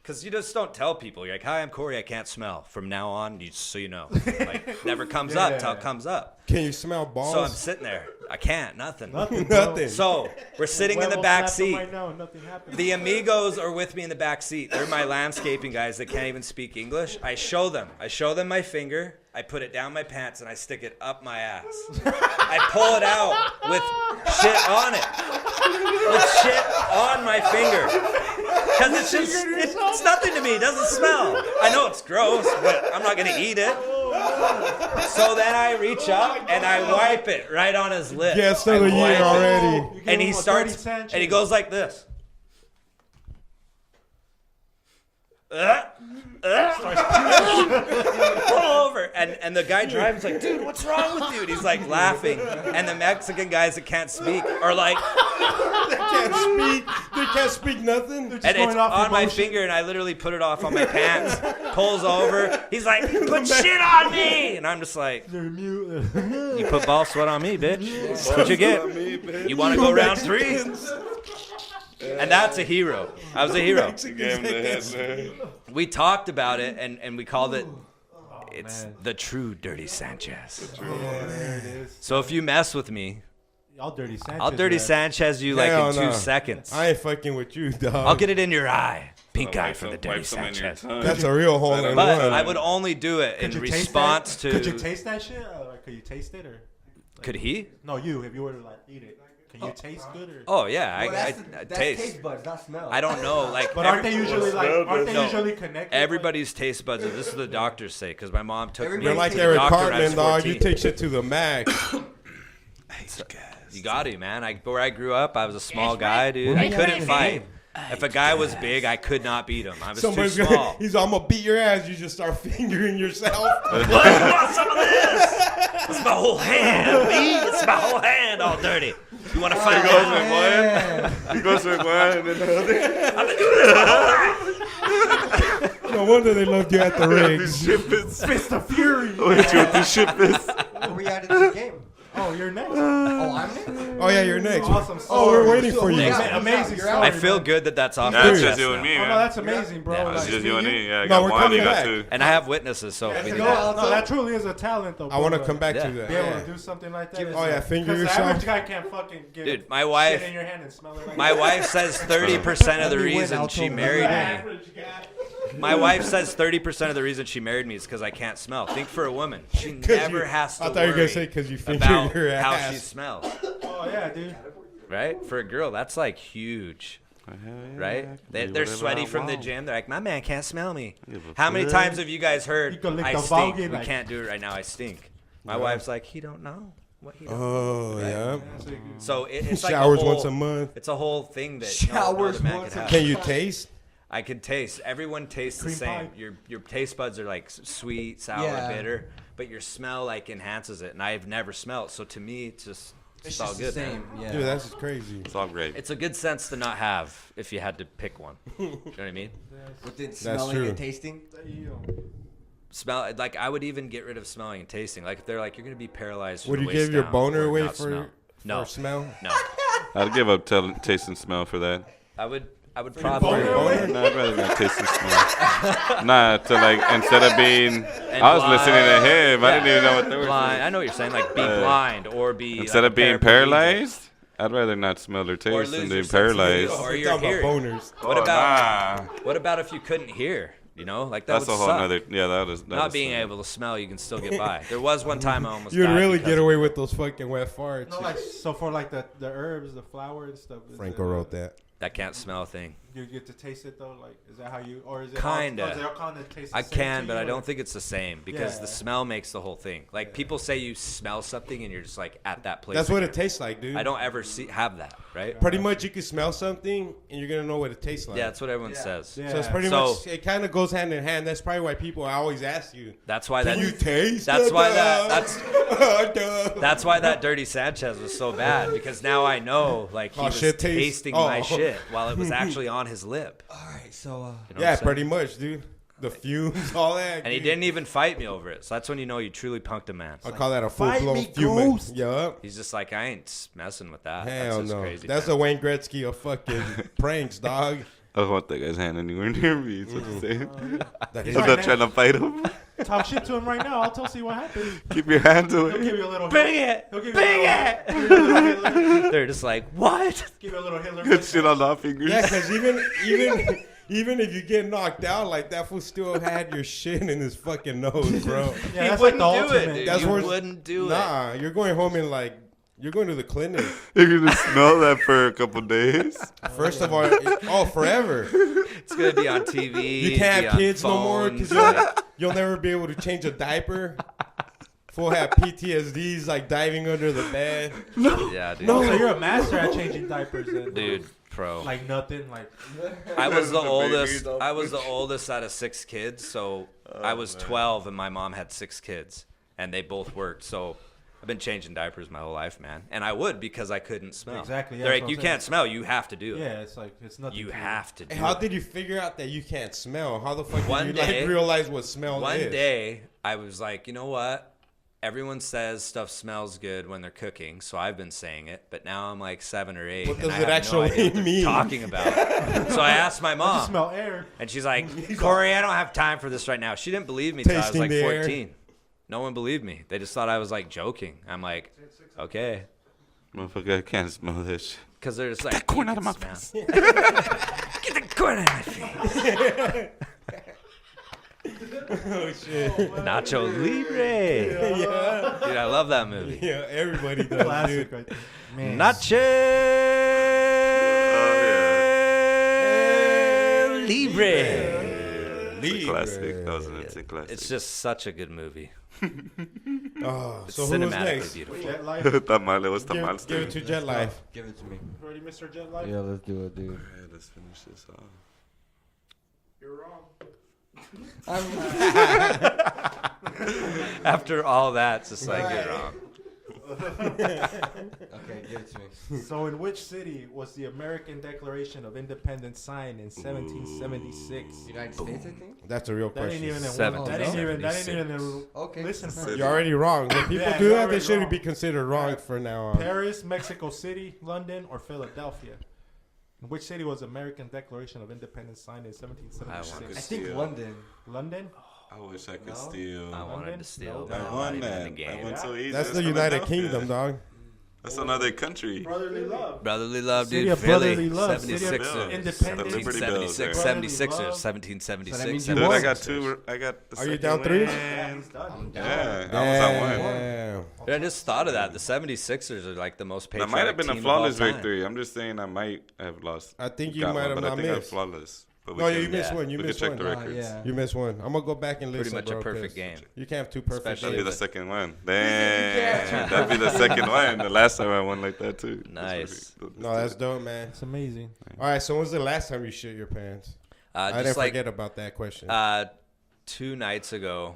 Because you just don't tell people. You're like, hi, I'm Corey. I can't smell. From now on, so you know. Like, never comes up till it comes up. Can you smell balls? So I'm sitting there. I can't. Nothing. Nothing. So we're sitting in the back seat. Right now, nothing happened. The amigos are with me in the back seat. They're my landscaping guys that can't even speak English. I show them my finger. I put it down my pants and I stick it up my ass. I pull it out with shit on it. With shit on my finger. Because it's nothing to me. It doesn't smell. I know it's gross, but I'm not going to eat it. So then I reach up and I wipe it right on his lip. Guest of the I wipe year it. already. And he starts, and he goes like this. Pull over. And the guy drives like, dude, what's wrong with you? And he's like laughing. And the Mexican guys that can't speak are like, They can't speak nothing. and it's on my finger, and I literally put it off on my pants. Pulls over. He's like, put shit on me. And I'm just like, you put ball sweat on me, bitch. That's what you get. You want to go round 3? And that's a hero. I was a hero. We talked about it, and we called it, it's the true Dirty Sanchez. So if you mess with me, I'll dirty Sanchez. I'll Dirty Sanchez you like Hell in no. 2 seconds. I ain't fucking with you, dog. I'll get it in your eye. Pink eye Wipe for the some- Dirty wipe some in your Sanchez. tongue. That's a real hole in But one. I would only do it in response to. Could you taste that shit? Or could you taste it? Or Could he? no, you. If you were to like eat it, can you taste good? Or Oh yeah, Well, I that's taste. taste buds, not smell. I don't know, like. but aren't they usually like? Aren't they No. usually connected? Everybody's taste buds. This is what the doctors say because my mom took me. You're Everybody like to the Eric doctor when I was Cartman, dog. You 14. take shit to the max. You got to, man. Where I grew up, I was a small guy, dude. I couldn't fight. If a guy was big, I could not beat him. I was Somebody's too small. he's I'm gonna beat your ass. You just start fingering yourself. What? You want some of this? It's my whole hand, me. It's my whole hand all dirty. You want to fight? He goes with one. He goes with one, and then the other. I've been doing this my whole life. No wonder they loved you at the rigs. Fist of Fury. What you with the ship is? Where we at in this game? Oh, you're next. Oh, I'm next? Oh yeah, you're next. Awesome Oh, we're story. waiting for you. Next. Amazing You're story. out. I feel good that that's off. That's my just chest you now. and me, Oh no, man. that's amazing, bro. Yeah, Like, That's just you and me. Yeah, I No, got we're one. coming You got back. 2. And I have witnesses, so we need go that. out. No, that truly is a talent, though. I want to bro. come back Yeah. to that. Be able Yeah. to do something like that. Oh yeah, finger Because the yourself. average guy can't fucking get Dude, my shit wife, in your hand and smell it like my that. wife says 30% of the Only win reason out she to married that. me. My wife says 30% of the reason she married me is because I can't smell. Think for a woman, she 'Cause never you- has to I thought you were gonna worry say 'cause you finger about your how ass. she smells. Oh yeah, dude. Right? For a girl, that's like huge. Right? They're sweaty from the gym. They're like, my man can't smell me. How many times have you guys heard, You can lick I the stink? Volga, We like- can't do it right now. I stink. My wife's like, he don't know what he don't know. Oh yeah. So it's like Showers a whole, once a month. It's a whole thing that no Showers other man once could a have. Can you taste? I can taste. Everyone tastes the Cream same. pie. Your taste buds are like sweet, sour, Yeah. bitter, but your smell like enhances it. And I've never smelled, so to me, it's It's all just good. the man. same. Yeah. Dude, that's just crazy. It's all great. It's a good sense to not have if you had to pick one. You know what I mean? Within smelling true. and tasting. Smell like I would even get rid of smelling and tasting. Like if they're like you're gonna be paralyzed. Would from you the waist give your down boner or away not for smell. No, smell? no. I'd give up taste and smell for that. I would probably. Boner? No, I'd rather not taste and smell. Nah, to like instead of being, I was blind. listening to him. I didn't even know what they were Blind. saying. I know what you're saying. Like be blind or be Instead like of being paraplegic. paralyzed, I'd rather not smell or Or taste lose than your being sense of paralyzed. Or We're your talking about hearing. boners. What about if you couldn't hear? You know, like that That's would a whole suck. nother. Yeah, that is. Not being able to smell, you can still get by. There was one time I almost You'd died really because get of away it. with those fucking wet farts. No, like so for like the herbs, the flour and stuff. Franco wrote that. That can't smell thing. You get to taste it though. Like, is that how you, or is it Kinda. All, is it all kind of taste the I same can, to but you, I or- don't think it's the same because Yeah. the smell makes the whole thing. Like people say you smell something and you're just like at that place. That's what again. it tastes like, dude. I don't ever have that, right? Pretty much, you can smell something and you're gonna know what it tastes like. Yeah, that's what everyone says. Yeah. So it's pretty So- much. It kind of goes hand in hand. That's probably why people always ask you. That's why Can that you taste? that's the why dog? that's that's why that Dirty Sanchez was so bad because now I know like he Oh, was shit taste. tasting Oh. my shit while it was actually on his lip. All right, so You know what Yeah, I'm saying? pretty much, dude. The fumes, all that. And he dude. didn't even fight me over it. So that's when you know you truly punked a man. I'll call that a full "Fight blown me, fuming. ghost." Yup. He's just like, I ain't messing with that. Hell That's just no. crazy. That's man. a Wayne Gretzky of fucking pranks, dog. I don't want that guy's hand anywhere near me. Is what you're saying. That I'm is- not trying to fight him. Talk shit to him right now. I'll tell see what happens. Keep your hand He'll away. give you a little. Bring it! He'll give you Bring a it! little, give you a little Hitler. They're just like, what? Give you a little Hitler. Good shit on the fingers. Yeah, because even if you get knocked out, like that fool still had your shit in his fucking nose, bro. Yeah, He that's like wouldn't the do ultimate. it, dude. That's You where- wouldn't do it. Nah, you're going home and like you're going to the clinic. You're gonna smell that for a couple days. First of all, forever. It's going to be on TV. You can't be have on kids no more phones, because you'll never be able to change a diaper. Fool have PTSDs like diving under the bed. Yeah, dude. So you're a master at changing diapers, then, Dude, pro. Like nothing. Like I was the The oldest. babies all I was the oldest out of 6 kids. So I was 12 and my mom had 6 kids, and they both worked. So I've been changing diapers my whole life, man. And I would because I couldn't smell. Exactly, yeah, They're that's like, what you I'm can't saying. smell. You have to do it. yeah, it's like it's nothing. You to have to do How it. did you figure out that you can't smell? How the fuck One did you day- like realize what smell One is? day, I was like, you know what? Everyone says stuff smells good when they're cooking, so I've been saying it. But now I'm like 7 or 8, What and does I it have actually no idea what they're mean? talking about. So I asked my You mom, smell air. and she's like, Corey, I don't have time for this right now. She didn't believe me till I was Tasting like the air. 14. No one believed me. They just thought I was like joking. I'm like, okay. Motherfucker, I can't smell this shit. Because they're just like, corn "You out of my can face." smell." Get the corn out of my face. Oh shit! Nacho Libre. Yeah, Dude, I love that movie. yeah. Everybody does, Classic, dude. right there. Man. Nacho Libre. It's a classic. That was an instant classic. It's just such a good movie. Oh, It's so who's cinematically next? beautiful. Jet Life. Tamale, what's Give, tamal give it to Jet Life. give it to me. Ready, Mr. Jet Life? Yeah, let's do it, dude. Alright, let's finish this off. You're wrong. After all that, it's just like, you're wrong. Okay, give it to me. So, in which city was the American Declaration of Independence signed in 1776? United States, I think. That's a real That ain't question. even. That ain't even. That ain't even. Okay. Listen first. You're already wrong. When people Yeah, do you're that, they already shouldn't wrong. be considered wrong for now on. Paris, Mexico City, London, or Philadelphia? In which city was the American Declaration of Independence signed in I 1776? think Steal. London. London? I wish I could No? steal. I wanted London? to steal, No. but I I'm won not even in that. the I game. won so easy. That's It's the United Philadelphia. Kingdom, dog. That's another country. Brotherly love. Brotherly love, City dude. of Philly, brotherly love. City of 76ers. independence. The Liberty Bells, 76, right? 76ers, Brotherly love. 1776. So that means you Dude, I won. got two. I got the Are you second down 3? win. Yeah, he's done. Yeah, I was on one. Damn. Dude, I just thought of that. The 76ers are like the most That patriotic might have been a team of all flawless time. victory. I'm just saying I might have lost. I think you Got might one, have but I not think I'm missed. flawless. But No, we you can, missed Yeah. one. You we can missed check one. the records. yeah. You missed one. I'm gonna go back and Pretty listen, much a bro, perfect 'cause game. You can't have two perfect Especially That'd be the games. second one. Damn, that'd be the second one. The last time I won like that too. Nice. No, that's dope, man. It's amazing. All right, so when's the last time you shit your pants? I Just didn't like forget about that question. 2 nights ago.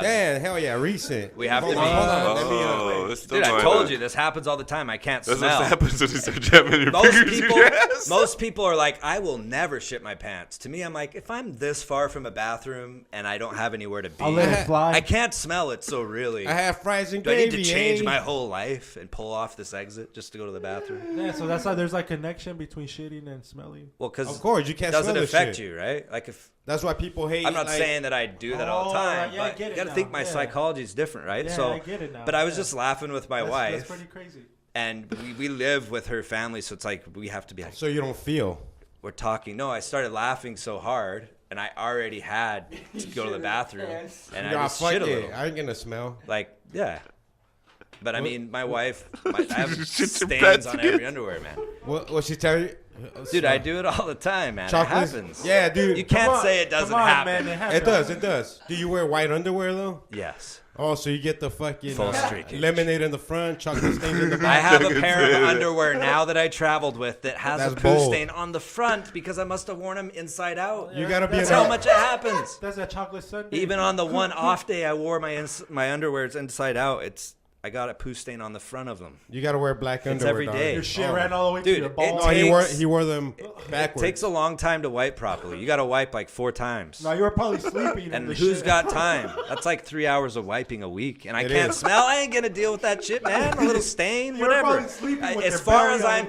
Damn, hell yeah, recent. We have to Hold be- on, let me, Oh, it's still Dude, I going told on. you this happens all the time. I can't That's smell. what happens when you start jamming your Most fingers in people, your ass. most people are like, I will never shit my pants. To me, I'm like, if I'm this far from a bathroom and I don't have anywhere to be, I'll let it fly. I can't smell it. So really, I have fries and do I gravy. need to change eh? my whole life and pull off this exit just to go to the bathroom? Yeah, so that's why there's like connection between shitting and smelling. Well, because Of course, you it can't doesn't smell the affect shit. you, right? Like if That's why people hate. I'm not like, saying that I do that all the Oh, time, yeah, I but get you it got to now, think my yeah. psychology is different, right? Yeah, so, I get it now, but I was yeah. just laughing with my That's wife, pretty crazy. and we live with her family, so it's like we have to be like, So you don't feel. we're talking. No, I started laughing so hard, and I already had to go to the bathroom, and I Nah, just fuck shit a it. little. I ain't gonna smell. Like, yeah. But I mean, my wife, I have Shit your stains pants on again. every underwear, man. What she tell you? Dude, I do it all the time, man. Chocolate. It happens. Yeah, dude. You can't say it doesn't happen. It does. It does. Do you wear white underwear though? Yes. Oh, so you get the fucking Full streakage. lemonade in the front, chocolate stains in the I back. have a pair of underwear now that I traveled with that has That's a poo bold. stain on the front because I must have worn them inside out. You gotta be. That's an how much it happens. That's a chocolate sundae. Even on the one off day I wore my underwear's inside out, I got a poo stain on the front of them. You gotta wear black underwear. every dog. day. Your shit ran all the way Dude, to your it balls. No, takes- he wore them It backwards. takes a long time to wipe properly. You got to wipe like 4 times. No, you were probably sleeping. And the who's shit. got time? That's like 3 hours of wiping a week, and I It can't is. smell. I ain't gonna deal with that shit, man. A little stain, You're whatever. probably sleeping with As your far belly as on I'm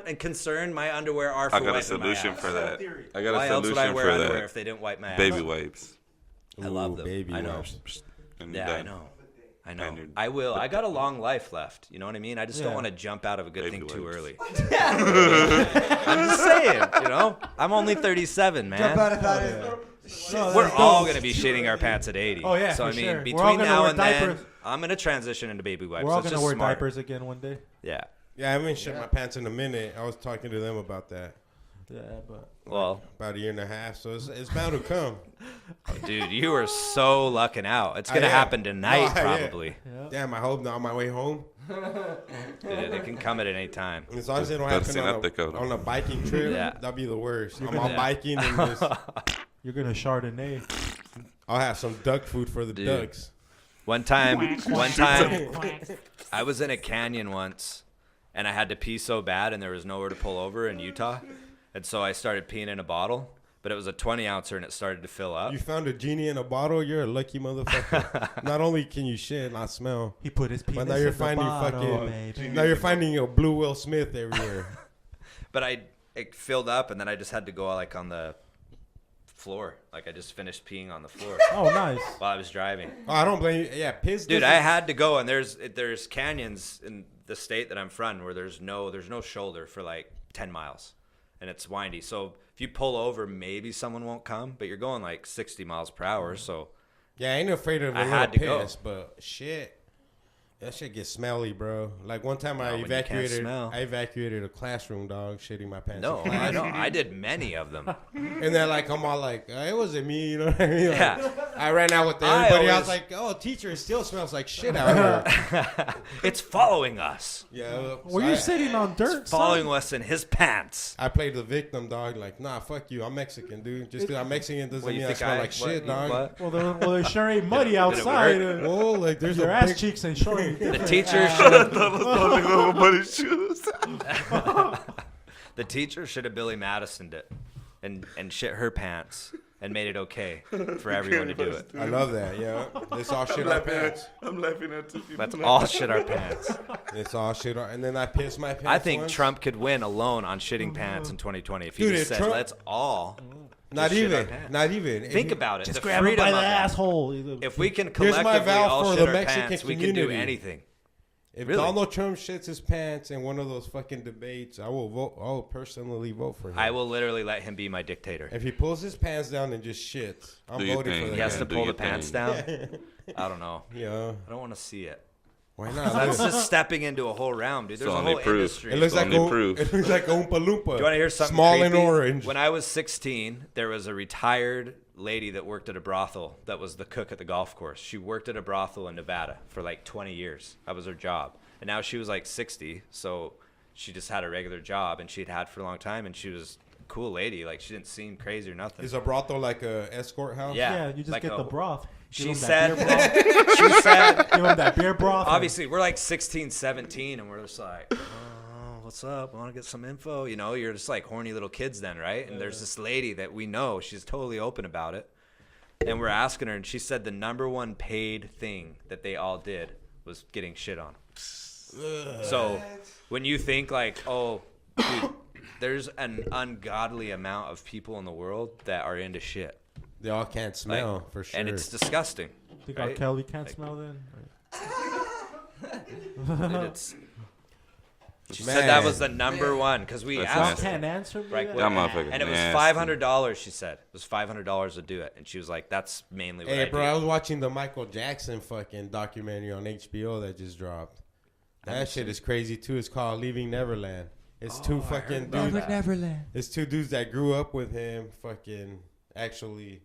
the- concerned, my underwear are for I got a wiping my solution ass. for that. I got Why a else would I solution wear for underwear that. if they didn't wipe my ass? Baby wipes. I love Ooh, them. baby I know. wipes. And Yeah, done. I know. I know. And you're- I will. I got a long life left. You know what I mean? I just don't Yeah. want to jump out of a good Baby thing too wipes. early. I'm just saying, you know? I'm only 37, man. Jump out of that. No, We're that's all dope. going to be shitting our pants at 80. Oh, yeah, So, for I mean, sure. We're all between gonna now wear and then, diapers. I'm going to transition into baby wipes. We're all That's gonna just wear smart. diapers again one day. Yeah. Yeah, I haven't shit my pants in a minute. I was talking to them about that Yeah, but Well, about a year and a half, so it's bound to come. dude, you are so lucking out. It's going to I am. happen tonight, No, I am. probably. Damn, I hope not on my way home. It can come at any time. As long as it don't That's happen synaptic, on a biking trip, Yeah. that'd be the worst. I'm gonna- on biking and just, you're gonna Chardonnay. I'll have some duck food for the Dude. ducks. One time, I was in a canyon once, and I had to pee so bad, and there was nowhere to pull over in Utah, and so I started peeing in a bottle, but it was a 20-ouncer, and it started to fill up. You found a genie in a bottle. You're a lucky motherfucker. Not only can you shit, not smell, He put his penis but now you're in the finding bottle, fucking. baby. Now you're finding a blue Will Smith everywhere. But it filled up, and then I just had to go like on the floor. Like I just finished peeing on the floor Oh, nice. while I was driving. Oh, I don't blame you. Yeah, piss. Dude, doesn't- I had to go, and there's canyons in the state that I'm from where there's no shoulder for like 10 miles, and it's windy. So if you pull over, maybe someone won't come, but you're going like 60 miles per hour. So Yeah, I ain't afraid of a I little had to go. piss, but shit. That shit gets smelly, bro. Like one time When you can't smell. I evacuated a classroom, dog, shitting my pants. no, I don't. I did many of them. And then like I'm all like, it wasn't me, you know what I mean? Like, Yeah. I ran out with I everybody. I always- was like, oh, teacher, it still smells like shit out here. It's following us, Yeah. Were so you I, sitting on dirt? son? following us in his pants. I played the victim, dog. Like, nah, fuck you. I'm Mexican, dude. Just because I'm Mexican doesn't What, you mean I think smell like shit, dog. What? Well, there sure ain't muddy Did it outside. work? Oh, like there's Your a ass big, cheeks ain't showing. The teacher The teacher should have Billy Madisoned it and shit her pants and made it okay for everyone to do it. I love that. Yeah, it's all shit our pants. I'm laughing at two people. That's all shit our pants. It's all shit. And then I pissed my pants. I think once. Trump could win alone on shitting pants in 2020 if he Dude, just if said, Trump- let's all Not just shit our even. pants. Not even. If Think you- about it. Just the grab him freedom by the of it. asshole. If we can Here's my collectively vow all for shit the our Mexican pants, we can do community. anything. If Really? Donald Trump shits his pants in one of those fucking debates, I will vote. I will personally vote for him. I will literally let him be my dictator. If he pulls his pants down and just shits, I'm Do your voting thing. for that. He has guy. to do pull your the pants thing. down. I don't know. Yeah. I don't want to see it. Why not? That's just stepping into a whole realm, dude. There's a only whole proof. industry. It looks like only proof. It looks like Oompa Loompa. Do you want to hear something small creepy? and orange? When I was 16, there was a retired lady that worked at a brothel that was the cook at the golf course. She worked at a brothel in Nevada for like 20 years. That was her job. And now she was like 60, so she just had a regular job, and she'd had for a long time, and she was a cool lady. Like, she didn't seem crazy or nothing. Is a brothel like a escort house? Yeah. Yeah, you just like get a- the broth. She Give him said, that beer broth. she said, Give him that beer broth. obviously, we're like 16, 17, and we're just like, oh, what's up? Want to get some info? You know, you're just like horny little kids then, right? And there's this lady that we know. She's totally open about it. And we're asking her, and she said the number one paid thing that they all did was getting shit on. So when you think like, oh, dude, there's an ungodly amount of people in the world that are into shit. They all can't smell Like, for sure. And it's disgusting. Think R. right? Kelly can't smell then? Dude, it's She Man. said that was the number one because we That's Y'all asked nasty. her. can't answer me. Right, that? That motherfucker And it was nasty. $500. She said it was $500 to do it, and she was like, "That's mainly what Hey, I bro, do." I was watching the Michael Jackson fucking documentary on HBO that just dropped. That shit is crazy too. It's called Leaving Neverland. It's two fucking dudes. Neverland. It's two dudes that grew up with him, fucking actually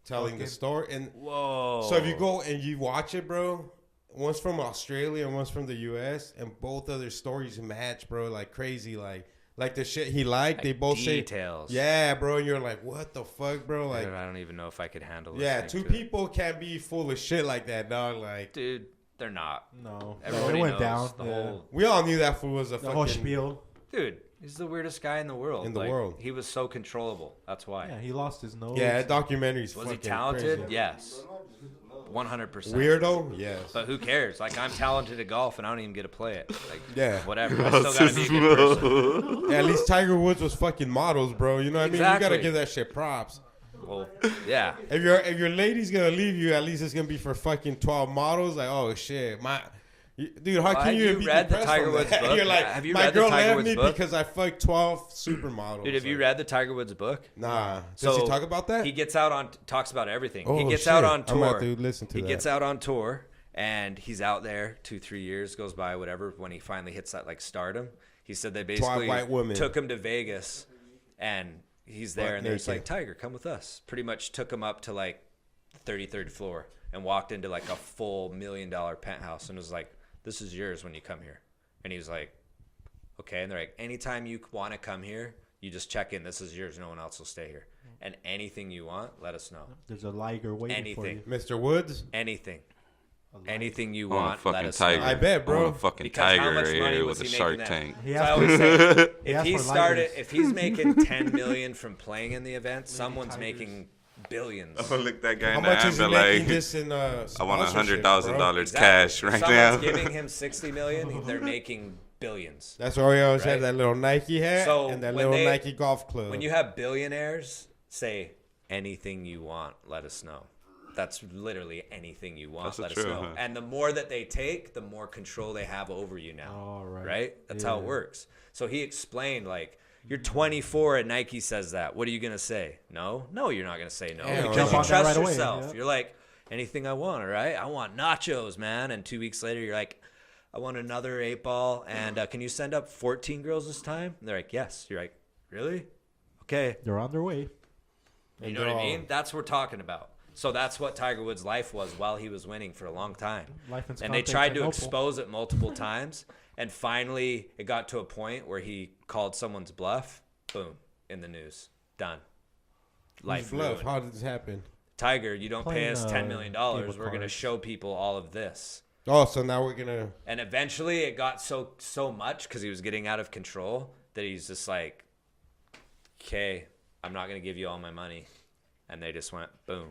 telling the story. And Whoa. so if you go and you watch it, bro, one's from Australia and one's from the U.S. and both of their stories match, bro, like crazy, like the shit he liked. Like they both details. say, yeah, bro. And you're like, what the fuck, bro? Like, I don't even know if I could handle. yeah, listening two to it. people can't be full of shit like that, dog. Like, Dude, they're not. No. Everybody it went knows down. the yeah. whole. we all knew that fool was a The fucking whole spiel. Dude, he's the weirdest guy in the world. In the world. He was so controllable. That's why. Yeah, he lost his nose. Yeah, that documentary's Was he fucking talented? crazy. Yes. 100%. Weirdo? Yes. But who cares? Like, I'm talented at golf, and I don't even get to play it. Like, Yeah. whatever. I still gotta be a good person. Yeah, at least Tiger Woods was fucking models, bro. You know what I mean? You gotta Exactly. give that shit props. Well, yeah. If your lady's gonna leave you, at least it's gonna be for fucking 12 models. Like, oh shit, dude, how Well, can have you you be read the depressed Tiger on Woods that? book? You're like, Have you my read the girl Tiger left Woods me book? because I fucked 12 supermodels. Dude, have you Like, read the Tiger Woods book? Nah. Does he talk about that? He gets out on talks about everything. Oh, he gets shit. out on I'm about tour. to listen to he that. gets out on tour and he's out there 2-3 years goes by, whatever, when he finally hits that like stardom. He said they basically white women. took him to Vegas and he's there Butt and they're just like, naked. Tiger, come with us. Pretty much took him up to like the 33rd floor and walked into like a full $1 million penthouse and was like, this is yours when you come here. And he was like, okay. And they're like, anytime you want to come here, you just check in. This is yours. No one else will stay here. And anything you want, let us know. There's a liger waiting for Anything. you. Mr. Woods? Anything. Anything you I want a want, let fucking us tiger. know. I bet, I bro. want a fucking Because how tiger much money here was with a he Shark making Tank. He So I asked always for, say, He if asked he for started, lighters. if he's making 10 million from playing in the event, someone's tigers. making billions. I'm gonna look that guy How in the much eye is and he be making like, just in I want sponsorship, $100,000 bro? cash right Someone's now. giving him 60 million. They're making billions. That's why we always Right. have that little Nike hat So and that when little they- Nike golf club. When you have billionaires say anything you want, let us know. That's literally anything you want. That's Let true, us know. huh? And the more that they take, the more control they have over you now. All right. Right? That's how it Yeah. works. So he explained, like, you're 24 and Nike says that. What are you going to say? No? No, you're not going to say no. Yeah, because jump you on that trust right away, yourself. yeah. You're like, anything I want, all right? I want nachos, man. And 2 weeks later, you're like, I want another 8-ball. And can you send up 14 girls this time? And they're like, yes. You're like, really? Okay. They're on their way. You know what I mean? That's what we're talking about. So that's what Tiger Woods' life was while he was winning for a long time. Life in And they Constantinople. tried to expose it multiple times. And finally, it got to a point where he called someone's bluff. Boom. In the news. Done. Life Bluff. ruined. How did this happen? Tiger, you don't pay Playing, us $10 million. game We're with going to cards. show people all of this. Oh, so now we're gonna. And eventually it got so much because he was getting out of control that he's just like, okay, I'm not going to give you all my money. And they just went, boom.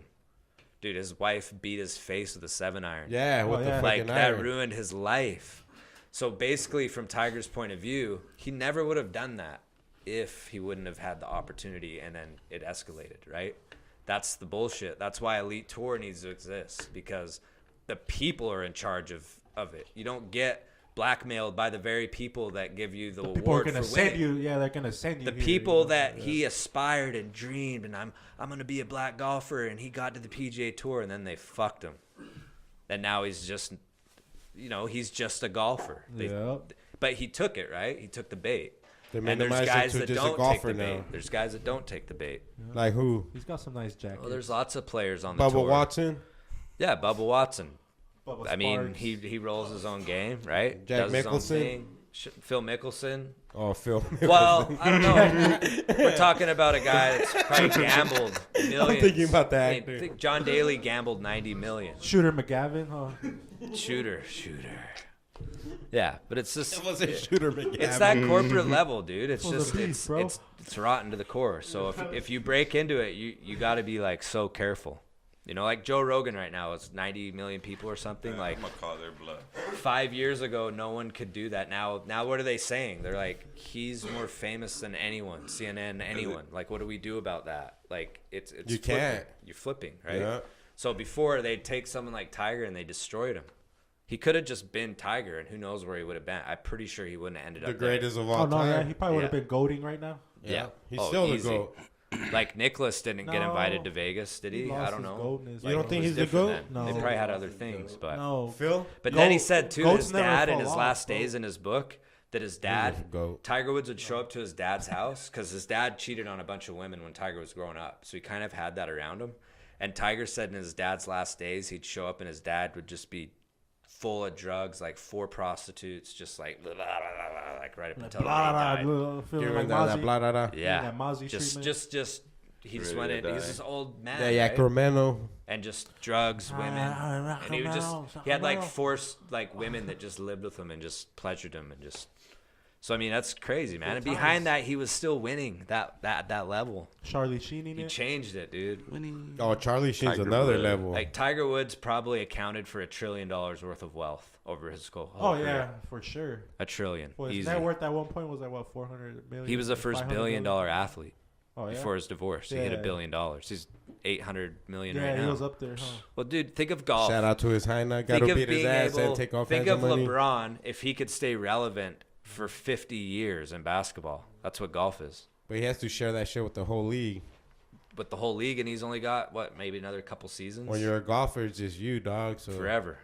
Dude, his wife beat his face with a 7-iron. Yeah, with the yeah. fucking Like, that iron. ruined his life. So basically, from Tiger's point of view, he never would have done that if he wouldn't have had the opportunity and then it escalated, right? That's the bullshit. That's why Elite Tour needs to exist, because the people are in charge of it. You don't get blackmailed by the very people that give you the People are award gonna for send winning. you. Yeah, they're gonna send you. The here, people you know? that Yeah. he aspired and dreamed, and I'm gonna be a black golfer, and he got to the PGA Tour, and then they fucked him, and now he's just, he's just a golfer. Yep. But he took it, right? He took the bait. They And there's minimized it guys to that just a don't take golfer the bait. now. There's guys that don't take the bait. Like who? He's got some nice jackets. Well, there's lots of players on the Bubba tour. Watson. Yeah, Bubba Watson. Bubba I mean, Sparks. he rolls his own game, right? Jack Does his own Mickelson? thing. Phil Mickelson. Oh, Phil. Well, I don't know. We're talking about a guy that's probably gambled millions. I'm thinking about that I mean, actor. think John Daly gambled 90 million. Shooter McGavin, huh? Shooter. Yeah, but it's just It was a shooter McGavin. it's that corporate level, dude. It's Full of just beef, it's, bro. it's rotten to the core. So if you break into it, you got to be like so careful. Like Joe Rogan right now, it's 90 million people or something. Like I'm gonna call their bluff. 5 years ago, no one could do that. Now what are they saying? They're like, he's more famous than anyone, CNN, anyone. Like, what do we do about that? Like, it's You flipping. can't. You're flipping, right? Yeah. So before they'd take someone like Tiger and they destroyed him. He could have just been Tiger, and who knows where he would have been. I'm pretty sure he wouldn't have ended The up there. greatest of all Oh no, time. yeah, he probably would have Yeah. been goading right now. Yeah. He's Oh, still the easy. GOAT. Like Nicholas didn't get No. invited to Vegas, did he? lost I don't his know. goatness. You don't it think was he's the different GOAT? then. No. They probably had other things, but No. Phil? but then he Goat- said too, goats his never dad in fall his off, last bro. days in his book that his He's a dad GOAT. Tiger Woods would show up to his dad's house because his dad cheated on a bunch of women when Tiger was growing up, so he kind of had that around him. And Tiger said in his dad's last days, he'd show up and his dad would just be full of drugs, like 4 prostitutes, just like blah, blah, blah, blah, like right up until the day he died. Feeling Give like him that Mozzie. blah, blah, blah. Yeah, that Mozzie just treatment. he just Ready went to in. He's die. this old man, Yeah, right? Sacramento. And just drugs, women, and he would just he had like forced like women that just lived with him and just pleasured him and just. So I mean that's crazy, man. And behind that, he was still winning that level. Charlie Sheen in He it. changed it, dude. Winning. Oh, Charlie Sheen's Tiger another Woods. level. Like Tiger Woods probably accounted for $1 trillion worth of wealth over his whole Oh career. yeah, for sure. $1 trillion. Well, his Easy. net worth at one point was like what 400 million. He was the first 500 $1 billion million? athlete Oh yeah. before his divorce. He hit Yeah. $1 billion. He's 800 million Yeah, right he now. was up there, huh? Well, dude, think of golf. Shout out to his high nut. Got Think to of beat his being ass able. and take all Think kinds of of money. LeBron if he could stay relevant for 50 years in basketball. That's what golf is. But he has to share that shit with the whole league. With the whole league, and he's only got what, maybe another couple seasons. When you're a golfer, it's just you, dog. So forever.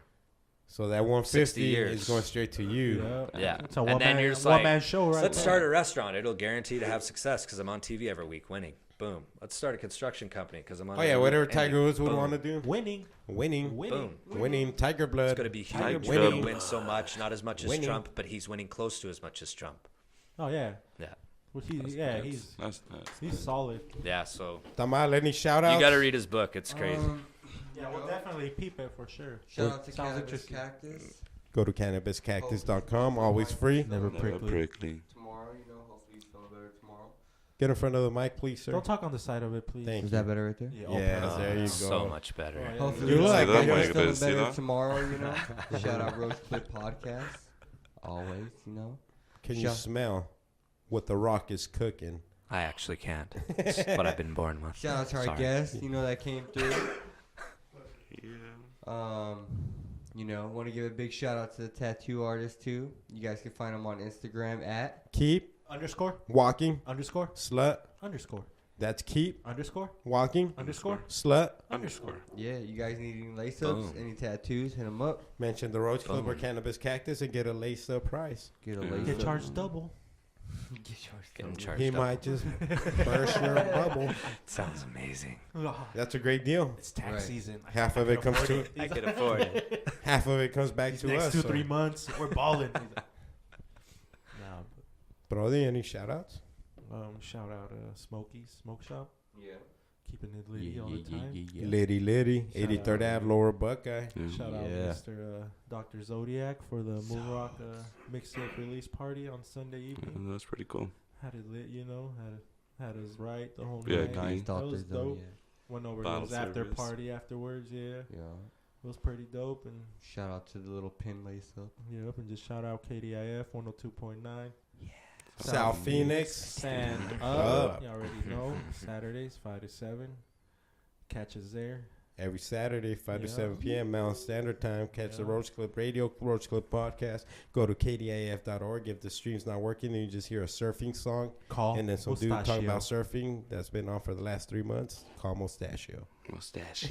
So that 60 150 years. is going straight to you. Yeah. It's a And one then man, you're just one like, man show, right? Let's there. start a restaurant. It'll guarantee to have success because I'm on TV every week winning. Boom. Let's start a construction company because I'm on. Oh yeah, every whatever week Tiger winning. Woods would Boom. want to do. winning. Winning. Winning. Boom. Winning. Tiger blood. It's going to be huge. Tiger He's going Winning. to win so much, not as much as Winning. Trump, but he's winning close to as much as Trump. Oh yeah. Yeah. Well, That's nuts. he's solid. Yeah. So Tamal, any shout outs? you got to read his book. It's crazy. Yeah, we'll definitely peep it for sure. Shout out to Sounds Cannabis interesting. Cactus. Go to cannabiscactus.com. Always free. Never Never prickly. prickly. Tomorrow, hopefully you feel better tomorrow. Get in front of the mic, please, sir. Don't talk on the side of it, please. Thank Is you. that better right there? Yeah, there you go. So much better. Oh, yeah. Hopefully You you like feel it. better, See that? better tomorrow, Shout out Roach Clip Podcast. Always, Can you Shout- smell what the Rock is cooking? I actually can't. It's what I've been born with. Shout out to our Sorry. guest, that came through. Yeah. Want to give a big shout out to the tattoo artist too. You guys can find him on Instagram at Keep Underscore. walking, Underscore. slut. Underscore. That's keep Underscore. walking, Underscore. slut. Underscore. yeah. You guys need any lace ups, Boom. any tattoos? Hit him up. Mention the Roach Club or Boom. Cannabis Cactus and get a lace up price. Get a Yeah. lace Get up. charged double. Getting charged He up. might just burst your bubble. Sounds amazing. That's a great deal. It's tax Right. season. Half of it comes to I can afford it. half of it comes back These to next us. 2-3 So. months, we're balling. Nah, Brody, any shout outs? shout out Smokey's Smoke Shop. Yeah. Keeping it litty all the time. Liddy Liddy, Shout 83rd out. Ave, Lower Buckeye. Shout out Yeah. Mr. Dr. Zodiac for the Moonrock mixtape release party on Sunday evening. That's pretty cool. Had it lit, had us right the whole Yeah, night. nice. That was dope. Went over to Bottle his after service. party afterwards. Yeah, Yeah. it was pretty dope. And Shout out to the little pin lace up. and just shout out KDIF 102.9. South Phoenix. Stand up. up. You already know. Saturdays 5 to 7. Catch us there. Every Saturday, 5 to Yeah. 7 p.m. Mountain Standard Time. Catch the Yeah. Roach Clip Radio, Roach Clip Podcast. Go to kdif.org. If the stream's not working, then you just hear a surfing song. Call And then some dude Mustachio. talking about surfing that's been on for the last 3 months. Call Mustachio. Mustachio.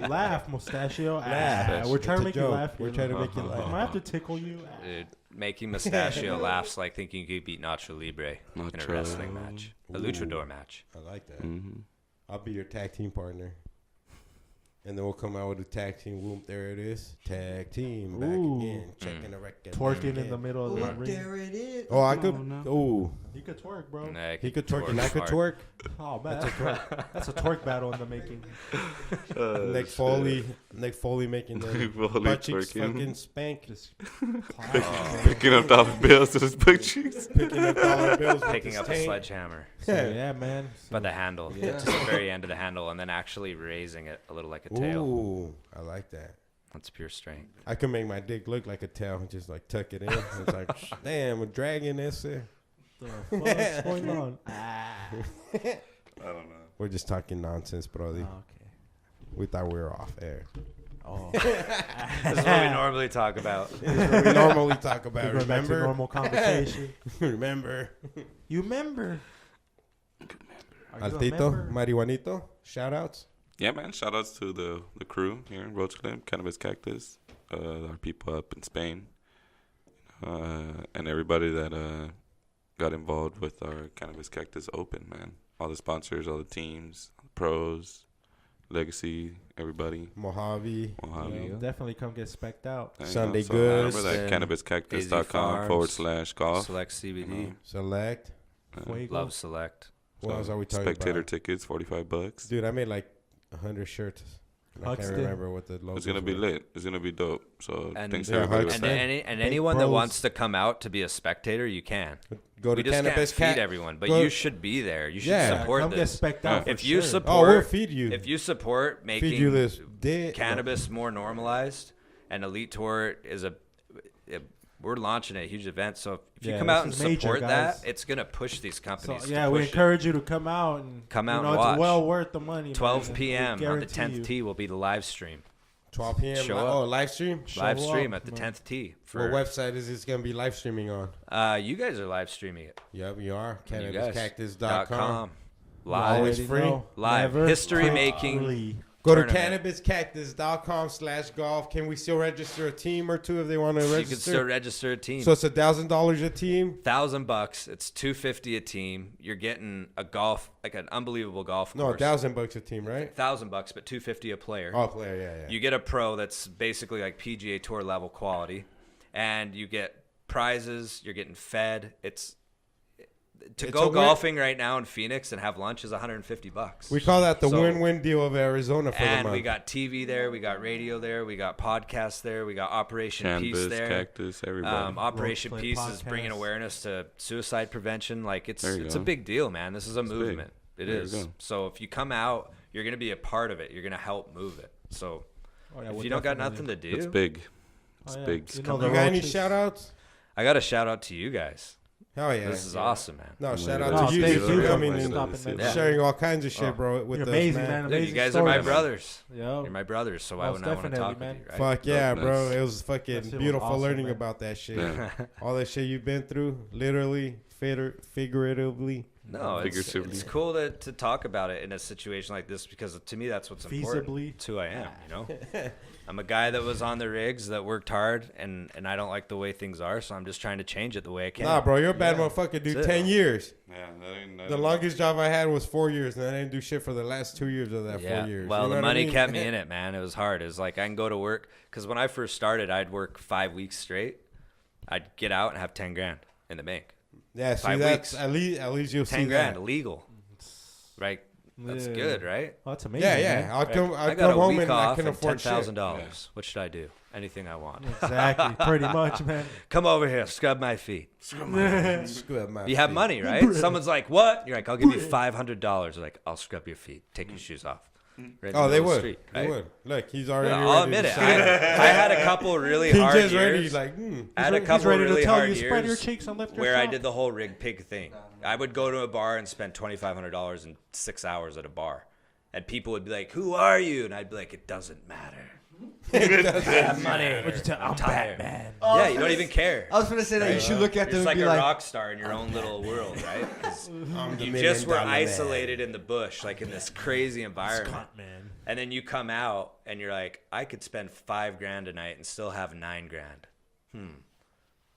Laugh, Mustachio. Laugh. We're trying to It's a make you joke. laugh. We're trying to make you I laugh. might have to tickle you. Dude, making Mustachio laughs like thinking you could beat Nacho Libre in a Nacho. wrestling match. A Ooh. luchador match. I like that. Mm-hmm. I'll be your tag team partner. And then we'll come out with a tag team. Whoop, there it is. Tag team. Back Ooh. again. Checking the record. Twerking in the middle of the Oh, ring. there it is. Oh, I No, could. no. Oh, You could twerk, bro. Nah, he could twerk and I could hard. twerk. Oh, man. That's a twerk battle in the making. Nick Foley making the Nick Foley butt cheeks twerking. fucking spank. Just Picking up dollar bills to his butt cheeks. Picking up dollar bills with Picking his up a tank. sledgehammer so, yeah, man. by the handle. Yeah. Just the very end of the handle and then actually raising it a little like a tail. Ooh, I like that. That's pure strength. I can make my dick look like a tail and just like tuck it in. It's like, damn, we're dragging this. The fuck's going on? I don't know. We're just talking nonsense, brother. Oh, okay. We thought we were off air. Oh. This is what we normally talk about. This is what we normally talk about. Going back to Remember? normal conversation. Remember? You remember? Are you a Altito, member? Marihuanito, shout outs. Yeah, man. Shout outs to the crew here in Roach Clip, Cannabis Cactus, our people up in Spain, and everybody that got involved with our Cannabis Cactus Open, man. All the sponsors, all the teams, pros, Legacy, everybody. Mojave. Yeah, definitely come get specced out. And, Sunday so Goods. remember that cannabiscactus.com/golf. Select CBD. Select. Fuego. Love Select. What else are we talking Spectator about? tickets, $45. Dude, I made like 100 shirts. I can't Huxton. remember what the logo. It's gonna be lit. It's gonna be dope. So And- thanks Yeah, everybody. Huxton. with And, that. anyone that bros. wants to come out to be a spectator, you can. Go We to just Cannabis can't feed Cat. everyone, but go- you should be there. You should Yeah, support come this. get specced out. If for you sure. Oh, we'll support, feed you. if you support feed making you this dick. cannabis more normalized, and Elite Tour is we're launching a huge event. So if you Yeah, come this out and is major, support that, guys. it's gonna push these So, companies. yeah, to we push it. encourage you to come out and Come out you know, and it's watch. well worth the money. 12 man. p.m. We on the guarantee 10th you. tee will be the live stream. 12 p.m. Show li- up. Oh, live stream? Live Show stream up, at the man. 10th tee. What website is this going to be live streaming on? You guys are live streaming it. Yep, you are. You guys. CannabisCactus.com. Live. Always Already free. know. Live. Never History free. making. Go to Tournament. CannabisCactus.com/golf. Can we still register a team or two if they want to register? You can still register a team. So it's $1,000 a team? $1,000. It's $250 a team. You're getting a golf, like an unbelievable golf No, course. $1,000 a team, right? $1,000, but $250 a player. Oh, player, yeah. You get a pro that's basically like PGA Tour level quality, and you get prizes. You're getting fed. It's It's go a win- golfing right now in Phoenix and have lunch is $150. We call that the So- win-win deal of Arizona for the And month. we got TV there, we got radio there, we got podcasts there, we got Operation Cannabis, Peace there. Cactus, everybody. Operation Roleplay Peace is bringing podcast. awareness to suicide prevention. Like it's There you a go. big deal, man. This is a It's big. movement. It There you is. go. So if you come out, you're gonna be a part of it. You're gonna help move it. So Oh, yeah, if we're you don't got definitely- nothing to do, It's big. It's Oh, yeah. big. You Come know, You the got any roaches- shout-outs? I got a shout out to you guys. Hell yeah. This is awesome, man. No, Oh, shout my out God. to you thank dude, for you. coming for and stopping Yeah. that. sharing all kinds of shit, Oh. bro, with You're us, amazing, man. man. Dude, you Amazing guys are my stories. brothers. Yo. You're my brothers, so why Most wouldn't I want to talk definitely, with you, right? Fuck yeah, Dope, bro. nice. It was That fucking shit was beautiful awesome, learning man. about that shit. Yeah. All that shit you've been through, literally, figuratively. No, Figuratively. it's cool to talk about it in a situation like this because to me that's what's important. Feasibly. It's who I am, you know. I'm a guy that was on the rigs that worked hard, and I don't like the way things are, so I'm just trying to change it the way I can. Nah, bro, you're a bad Yeah. motherfucker, dude. That's it. 10 years. Yeah, The longest job I had was 4 years, and I didn't do shit for the last 2 years of that 4 years. Well, You know the what I money mean? kept me in it, man. It was hard. It was like I can go to work because when I first started, I'd work 5 weeks straight. I'd get out and have 10 grand in the bank. Yeah, see, 5 that's weeks. at least you'll 10 see grand that. illegal, right? That's Yeah. good, right? Oh, that's amazing. Yeah, man. yeah. I'd come I got a home week and I off can and afford shit. $10,000. What should I do? Anything I want. Exactly. Pretty much, man. Come over here, scrub my feet. Screw my You have feet. money, right? Someone's like, "What?" You're like, "I'll give you $500." Like, "I'll scrub your feet. Take your shoes off." Right in Oh, the they middle of the would. street, They right? would. Look, he's already Yeah, I'll ready admit to it. sign. I had a couple really He's hard just years. ready. He's like, I had a He's couple ready really to tell hard you, spread your years cheeks and lift your where I top. did the whole rig pig thing. I would go to a bar and spend $2,500 in 6 hours at a bar, and people would be like, "Who are you?" And I'd be like, "It doesn't matter. I have money. I'm tired." Batman. Yeah, you don't even care. I was gonna say that you should look at You're them just and like be a like, rock star in your own little world, right? 'Cause I'm the you $1 just were million man. isolated in the bush, like in this crazy environment. Scott, man. And then you come out and you're like, I could spend $5,000 a night and still have $9,000.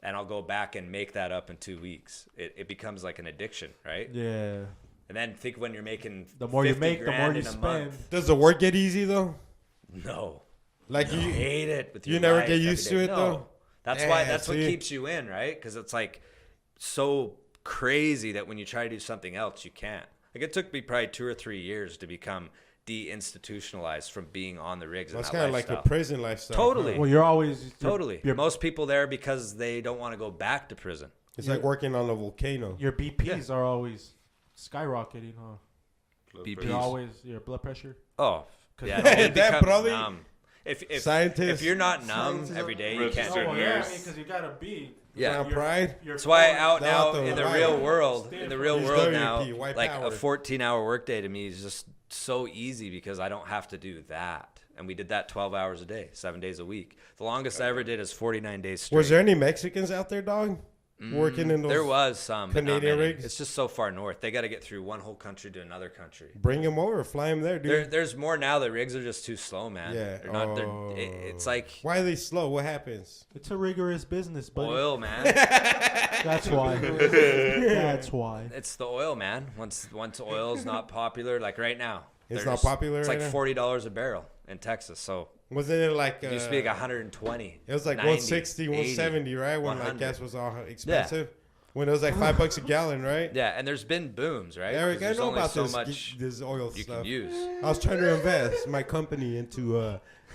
And I'll go back and make that up in 2 weeks. It becomes like an addiction, right? Yeah. And then think when you're making The more you 50 make, the more grand you in a spend. month. Does the work get easy though? No, Like you you, hate it. With you your never life get every used day. to it, No. though? That's Yeah, why. That's what see? keeps you in, right? Because it's like so crazy that when you try to do something else, you can't. Like it took me probably 2 or 3 years to become deinstitutionalized from being on the rigs. that's and that kind of like lifestyle. a prison lifestyle. Totally. Well, you're always Totally. Your, Most people there because they don't want to go back to prison. It's like working on a volcano. your BPs are always skyrocketing, huh? BPs. You're always your blood pressure. Oh, 'Cause yeah. you- You That become brother- numb. If Scientists. if you're not numb every day, you can't. Registered Oh, nurse. yeah, because you gotta be. Yeah. Brown pride. That's why out now Down to in the the real wire. world, in the real He's world WP, now, white like power. a 14-hour workday to me is just so easy because I don't have to do that And we did that 12 hours a day, 7 days a week. The longest I ever did is 49 days straight. Was there any Mexicans out there, dog? Working in those There was some, but not Canadian many. rigs? It's just so far north. They got to get through one whole country to another country. Bring them over, fly them there, dude. There's more now. The rigs are just too slow, man. Yeah. They're not, it's like Why are they slow? What happens? It's a rigorous business, buddy. oil, man. That's why. That's why. It's the oil, man. Once oil's not popular, like right now. It's they're not just- popular It's right like now? $40 a barrel in Texas. So Wasn't it like it used to be like 120. it was like 90, 160, 80, 170, right? When like 100. gas was all expensive. When it was like $5 a gallon, right? Yeah, and there's been booms, right? Eric, 'Cause I there's know only about so this much this oil you stuff. can use. I was trying to invest my company into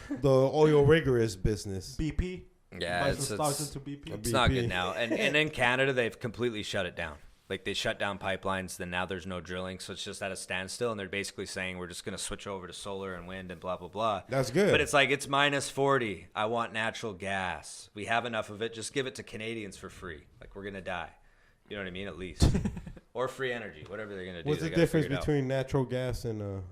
the oil rigorous business. BP. Yeah, Buy it's some stocks into BP. It's not BP. good now. And in Canada, they've completely shut it down. Like they shut down pipelines, then now there's no drilling, so it's just at a standstill. And they're basically saying we're just going to switch over to solar and wind and blah blah blah. That's good. But it's like it's -40. I want natural gas. We have enough of it. Just give it to Canadians for free. Like we're gonna die. You know what I mean? At least, or free energy, whatever they're gonna do. What's they the gotta difference figure it out. between natural gas and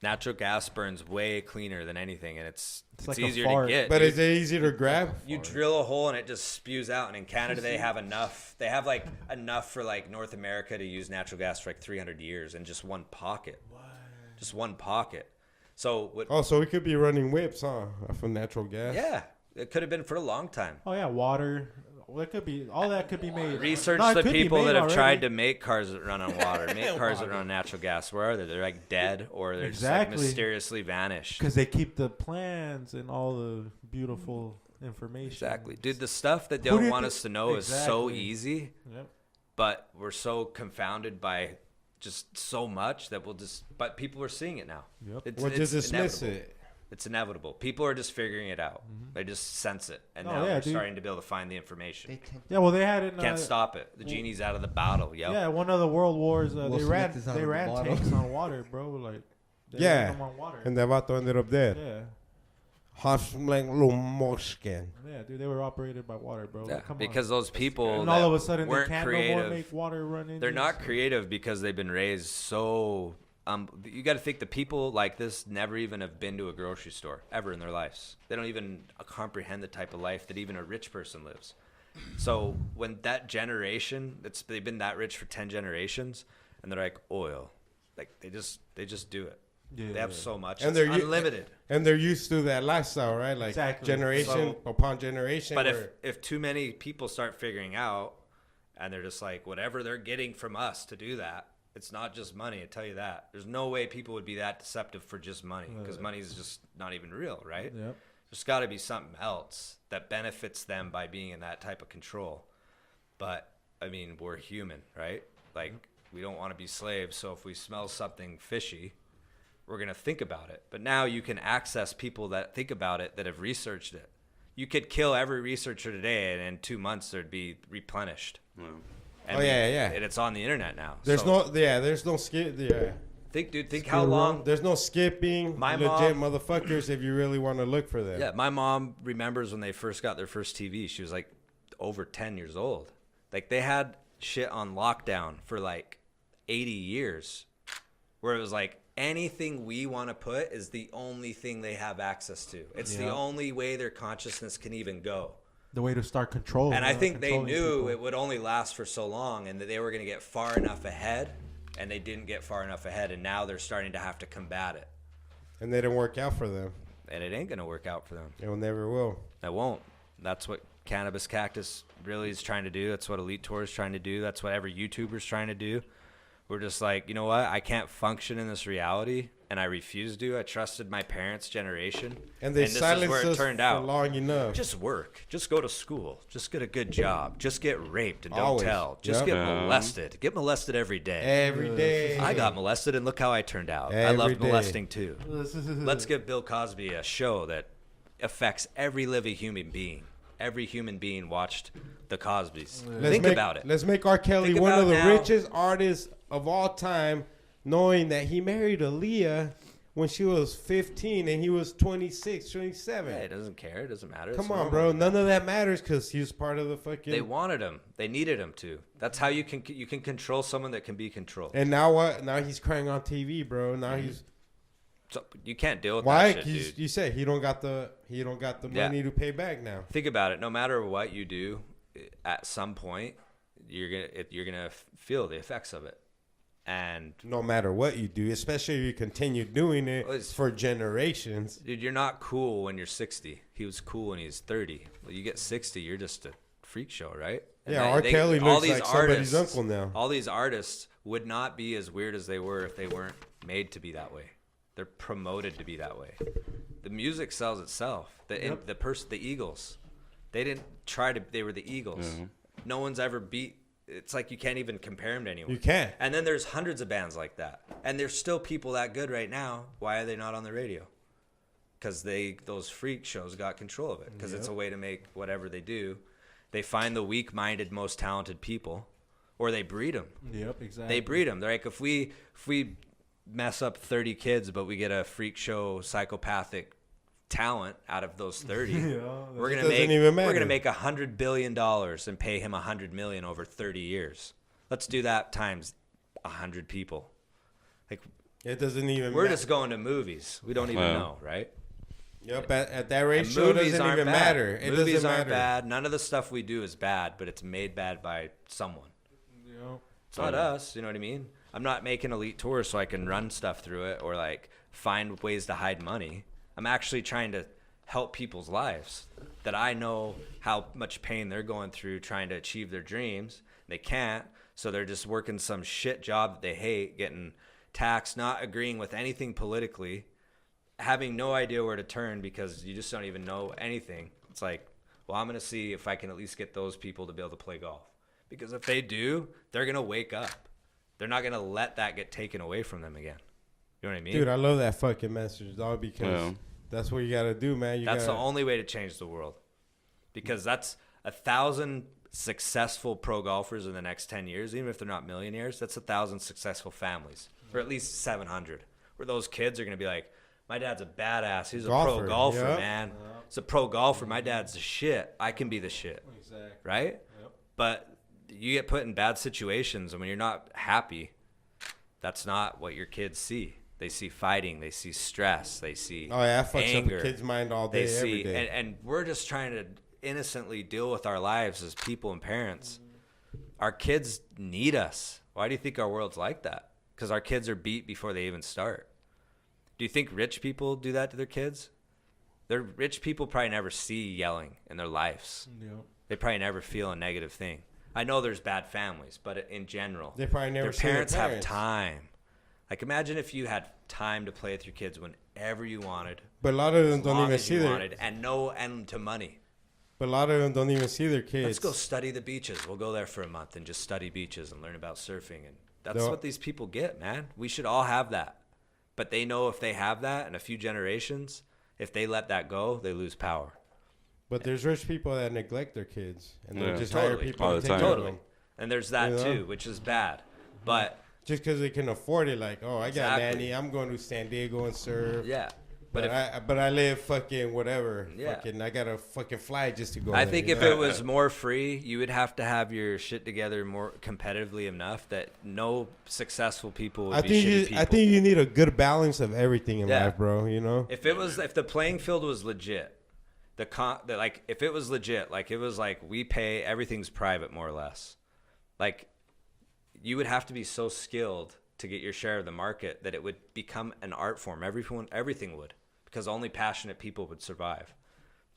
Natural gas burns way cleaner than anything, and it's like a easier to fart. get. But dude. is it easier to grab? You drill a hole and it just spews out. And in Canada, they have enough. They have like enough for like North America to use natural gas for like 300 years in just one pocket. Just one pocket. So what? Oh, so we could be running whips, huh? From natural gas. Yeah, it could have been for a long time. Oh yeah, water. Well, it could be all that could be made. Research No, it the could be people made that have already. tried to make cars that run on water, make cars that run on natural gas. Where are they? They're like dead, or they're just like Exactly. mysteriously vanished. Because they keep the plans and all the beautiful information. Exactly, dude. The stuff that they Who do don't you want think- us to know is so Exactly. easy. Yep. But we're so confounded by just so much that we'll just. But people are seeing it now. Yep. We'll just dismiss inevitable. it. It's inevitable. People are just figuring it out. They just sense it, and Oh, now yeah, they're dude. starting to be able to find the information. Yeah. Well, they had it. In, Can't stop it. The genie's out of the bottle. Yo. Yeah, one of the world wars, Will they Smith is out of the ran bottle. tanks on water, bro. Like, they Yeah. ran them on water. And the vato ended up dead. Yeah, Half like little morskin. yeah, dude, they were operated by water, bro. Yeah, Like, come because on. those people And all that of a sudden they weren't can't no creative. more make water run in. They're not creative because they've been raised so. You got to think the people like this never even have been to a grocery store ever in their lives. They don't even comprehend the type of life that even a rich person lives. So when that generation, they've been that rich for 10 generations, and they're like oil, like they just do it. Yeah, They have yeah. so much. And It's they're unlimited. And they're used to that lifestyle, right? Like Exactly. generation upon generation. But where- if too many people start figuring out, and they're just like whatever they're getting from us to do that, it's not just money. I tell you that. There's no way people would be that deceptive for just money because money is just not even real, right? Yep. There's got to be something else that benefits them by being in that type of control. But I mean, we're human, right? Like we don't want to be slaves. So if we smell something fishy, we're going to think about it. But now you can access people that think about it, that have researched it. You could kill every researcher today, and in 2 months there'd be replenished. Yeah. And Oh, yeah. And it's on the internet now. there's So there's no skip. Yeah. think how long. There's no skipping. My legit mom- motherfuckers if you really want to look for them. Yeah, my mom remembers when they first got their first TV. She was like over 10 years old. Like they had shit on lockdown for like 80 years, where it was like anything we want to put is the only thing they have access to. It's the Yeah. only way their consciousness can even go. The way to start control. And I think they controlling knew people. it would only last for so long, and that they were going to get far enough ahead, and they didn't get far enough ahead, and now they're starting to have to combat it. And they didn't work out for them. And it ain't going to work out for them. It will never will. It won't. That's what Cannabis Cactus really is trying to do. That's what Elite Tour is trying to do. That's what every YouTuber's trying to do. We're just like, you know what? I can't function in this reality, and I refuse to. I trusted my parents' generation, And they this is silenced where it us turned for out. long enough. Just work. Just go to school. Just get a good job. Just get raped and don't Always. tell. Just Yep. get Yeah. molested. Get molested every day. Every day. I got molested, and look how I turned out. I Every love day. molesting too. Let's give Bill Cosby a show that affects every living human being. Every human being watched the Cosbys. Think about it. Let's make R. Kelly Think one about of the now. richest artists of all time, knowing that he married Aaliyah when she was 15 and he was 26, 27. Yeah, it doesn't care. It doesn't matter. Come It's on, normal. bro. None of that matters because he was part of the fucking. They wanted him. They needed him to. That's how you can control someone that can be controlled. And now what? Now he's crying on TV, bro. Now he's So you can't deal with Why? that shit, dude. You said he don't got the money to pay back now. Think about it. No matter what you do, at some point, you're gonna feel the effects of it. And no matter what you do, especially if you continue doing it for generations. Dude, you're not cool when you're 60. He was cool when he was 30. Well, you get 60, you're just a freak show, right? And yeah, R. Kelly looks like somebody's uncle now. All these artists would not be as weird as they were if they weren't made to be that way. They're promoted to be that way. The music sells itself. The Eagles, they didn't try to. They were the Eagles. Mm-hmm. No one's ever beat. It's like you can't even compare them to anyone. You can't. And then there's hundreds of bands like that, and there's still people that good right now. Why are they not on the radio? Because those freak shows got control of it. Because it's a way to make whatever they do. They find the weak-minded, most talented people, or they breed them. Yep, exactly. They breed them. They're like, if we mess up 30 kids, but we get a freak show psychopathic talent out of those 30, we're gonna make $100 billion and pay him $100 million over 30 years. Let's do that times 100 people. Like, it doesn't even. We're just going to movies. We don't even know, right? Yep, at that ratio, it doesn't even matter. Movies aren't bad. None of the stuff we do is bad, but it's made bad by someone. It's not us. You know what I mean? I'm not making Elite Tours so I can run stuff through it or like find ways to hide money. I'm actually trying to help people's lives that I know how much pain they're going through trying to achieve their dreams. They can't, so they're just working some shit job that they hate, getting taxed, not agreeing with anything politically, having no idea where to turn because you just don't even know anything. It's like, well, I'm going to see if I can at least get those people to be able to play golf. Because if they do, they're going to wake up. They're not going to let that get taken away from them again. You know what I mean? Dude, I love that fucking message, dog, because that's what you got to do, man. That's the only way to change the world. Because that's 1,000 successful pro golfers in the next 10 years, even if they're not millionaires, that's 1,000 successful families, or at least 700, where those kids are going to be like, my dad's a badass. He's a pro golfer, man. He's a pro golfer. My dad's the shit. I can be the shit. Exactly. Right? Yep. But you get put in bad situations, and when you're not happy, that's not what your kids see. They see fighting. They see stress. They see fucks anger. up a kid's mind all day, every day. And we're just trying to innocently deal with our lives as people and parents. Our kids need us. Why do you think our world's like that? Because our kids are beat before they even start. Do you think rich people do that to their kids? Their rich people probably never see yelling in their lives. Yep. They probably never feel a negative thing. I know there's bad families, but in general, they probably never see their parents have time. Like, imagine if you had time to play with your kids whenever you wanted. But a lot of them don't even see and no end to money. But a lot of them don't even see their kids. Let's go study the beaches. We'll go there for a month and just study beaches and learn about surfing. And that's what these people get, man. We should all have that. But they know if they have that in a few generations, if they let that go, they lose power. But there's rich people that neglect their kids, and they just hire people all to the take time. care of them. And there's that too, which is bad. But just because they can afford it, like, oh, I got nanny, I'm going to San Diego and surf. Yeah. But I live fucking whatever. Yeah. Fucking, I gotta fucking fly just to go. I think if it was more free, you would have to have your shit together more competitively enough that no successul people would be shitty people. I think you need a good balance of everything in life, bro. You know. If the playing field was legit, if it was legit, like it was like we pay, everything's private more or less, like you would have to be so skilled to get your share of the market that it would become an art form. Everything would. Because only passionate people would survive.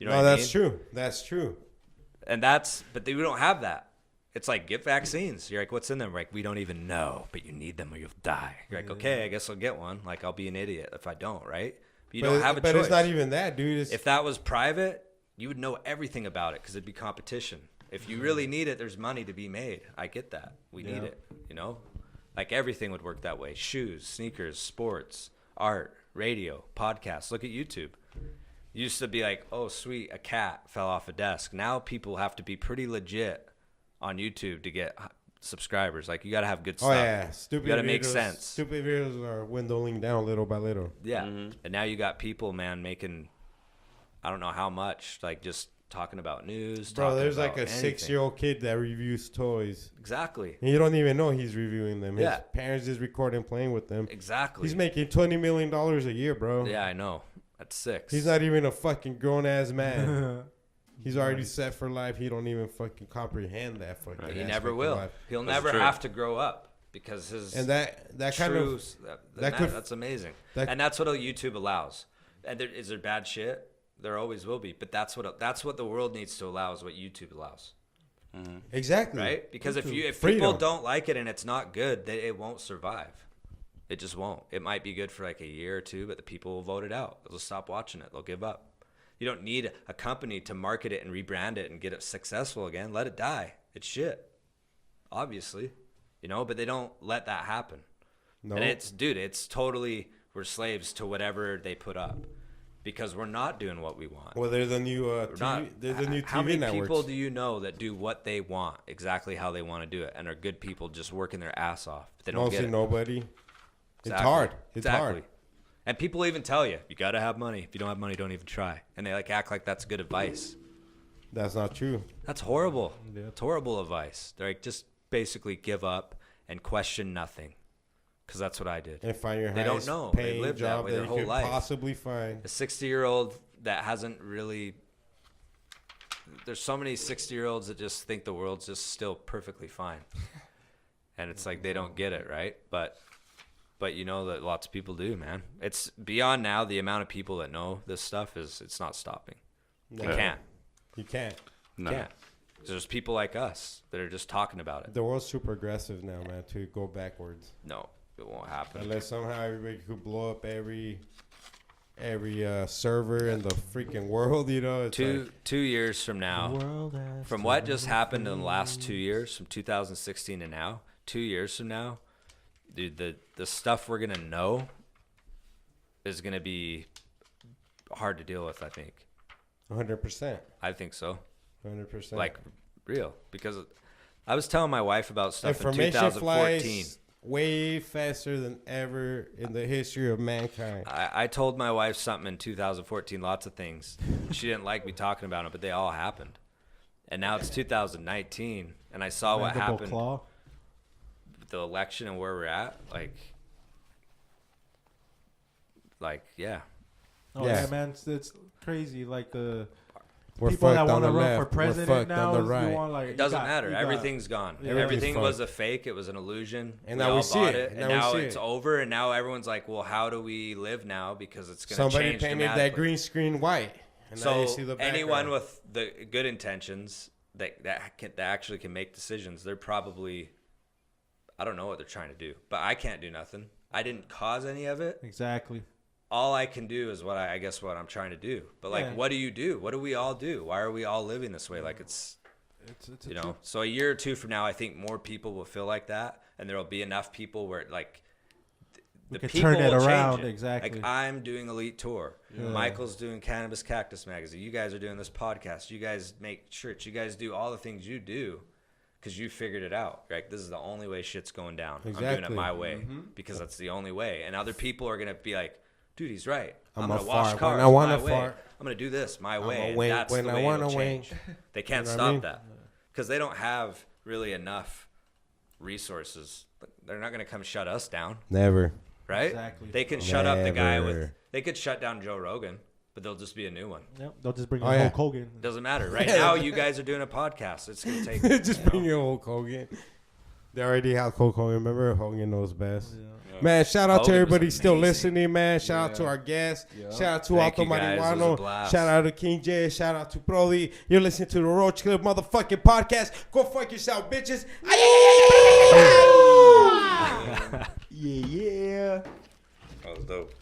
You know what I mean? That's true. That's true. But we don't have that. It's like, get vaccines. You're like, what's in them? We're like, we don't even know, but you need them or you'll die. You're like, okay, I guess I'll get one. Like, I'll be an idiot if I don't, right? But you don't have a choice. But it's not even that, dude. If that was private, you would know everything about it because it'd be competition. If you really need it, there's money to be made. I get that. We need it, you know? Like, everything would work that way. Shoes, sneakers, sports, art, radio, podcasts. Look at YouTube. You used to be like, oh, sweet, a cat fell off a desk. Now people have to be pretty legit on YouTube to get subscribers. Like, you got to have good stuff. Oh, yeah. You got to make sense. Stupid videos are dwindling down little by little. Yeah. Mm-hmm. And now you got people, man, making, I don't know how much, like just talking about news. Bro, there's talking like a about anything. 6-year-old kid that reviews toys. Exactly. And you don't even know he's reviewing them. His Yeah. parents just record and playing with them. Exactly. He's making $20 million a year, bro. Yeah, I know. At 6. He's not even a fucking grown-ass man. He's already set for life. He don't even fucking comprehend that fucking He aspect never of will. life. He'll That's never true. have to grow up because his And that kind of... that's amazing. that- And that's what YouTube allows. And is there bad shit? There always will be. But that's what the world needs to allow is what YouTube allows. Exactly. Right? Because if people Freedom. don't like it and it's not good, it won't survive. It just won't. It might be good for like a year or two, but the people will vote it out. They'll stop watching it. They'll give up. You don't need a company to market it and rebrand it and get it successful again. Let it die. It's shit. Obviously. But they don't let that happen. No. And it's totally, we're slaves to whatever they put up because we're not doing what we want. Well, they're the new We're not. TV, they're the new TV How many networks. people do you know that do what they want, exactly how they want to do it, and are good people just working their ass off? But they don't Mostly get it. nobody. It's Exactly. hard. It's Exactly. hard. And people even tell you got to have money. If you don't have money, don't even try. And they act like that's good advice. That's not true. That's horrible. It's horrible advice. They're like, just basically give up and question nothing. Because that's what I did. And find your They don't highest know. They paying lived that job way that their you whole could life. possibly find. A 60-year-old that hasn't really... There's so many 60-year-olds that just think the world's just still perfectly fine. And it's like they don't get it, right? But you know that lots of people do, man. It's beyond now. The amount of people that know this stuff it's not stopping. No. You can't. You can't. No. Can't. There's people like us that are just talking about it. The world's super aggressive now, man, to go backwards. No, it won't happen. Unless somehow everybody could blow up every server in the freaking world, It's like, 2 years from now, from what just happened in the last 2 years, from 2016 to now, 2 years from now, dude, the stuff we're gonna know is gonna be hard to deal with. I think. 100%. I think so. 100%. Like real, because I was telling my wife about stuff in information 2014. flies way faster than ever in the history of mankind. I told my wife something in 2014, lots of things. She didn't like me talking about it, but they all happened. And now it's 2019, and I saw what Mandible happened claw. with the election and where we're at. Yeah. Oh Yeah. yeah, man, it's crazy. Like the We're people that fucked on want to the run left. for We're president fucked now, on the is right. you want like It doesn't matter. you got- Everything's gone. Yeah. Everything was Everything's a fake. It was an illusion. And We now we all see bought it. And Now we now see it's it. over. And now everyone's like, well, how do we live now? Because it's going to Somebody change painted that dramatically. green screen white. And now you So see the anyone background. with the good intentions that actually can make decisions, they're probably, I don't know what they're trying to do, but I can't do nothing. I didn't cause any of it. Exactly. All I can do is what what I'm trying to do. But Yeah. what do you do? What do we all do? Why are we all living this way? Like it's a trip. So a year or two from now, I think more people will feel like that, and there will be enough people where the could people turn it will change around, it. exactly. Like I'm doing Elite Tour. Yeah. Michael's doing Cannabis Cactus Magazine. You guys are doing this podcast. You guys make shirts. You guys do all the things you do because you figured it out. Right? This is the only way shit's going down. I'm doing Exactly. it my way because that's the only way. And other people are gonna be like, dude, he's right. I'm I'ma gonna wash fart cars when I wanna my way. fart. I'm gonna do this my I'ma way. And wink that's when the I way wanna it'll change. wink. They can't You know what stop I mean? that because they don't have really enough resources. They're not gonna come shut us down. Never. Right? Exactly. They can shut up the guy Never. with. They could shut down Joe Rogan, but there'll just be a new one. Yep. They'll just bring Oh, in yeah. Hulk Hogan. Doesn't matter. Right now, you guys are doing a podcast. It's gonna take. Just bring your Hulk Hogan. They already have Hulk Hogan. Remember, Hogan knows best. Yeah. Man, shout out to Hogan was everybody still amazing. listening, man. Shout out to our guests. Shout out to Thank Alto you, guys. It was a Marihuano. blast. Shout out to King J. Shout out to Brody. You're listening to the Roach Clip motherfucking podcast. Go fuck yourself, bitches. Yeah. That was dope.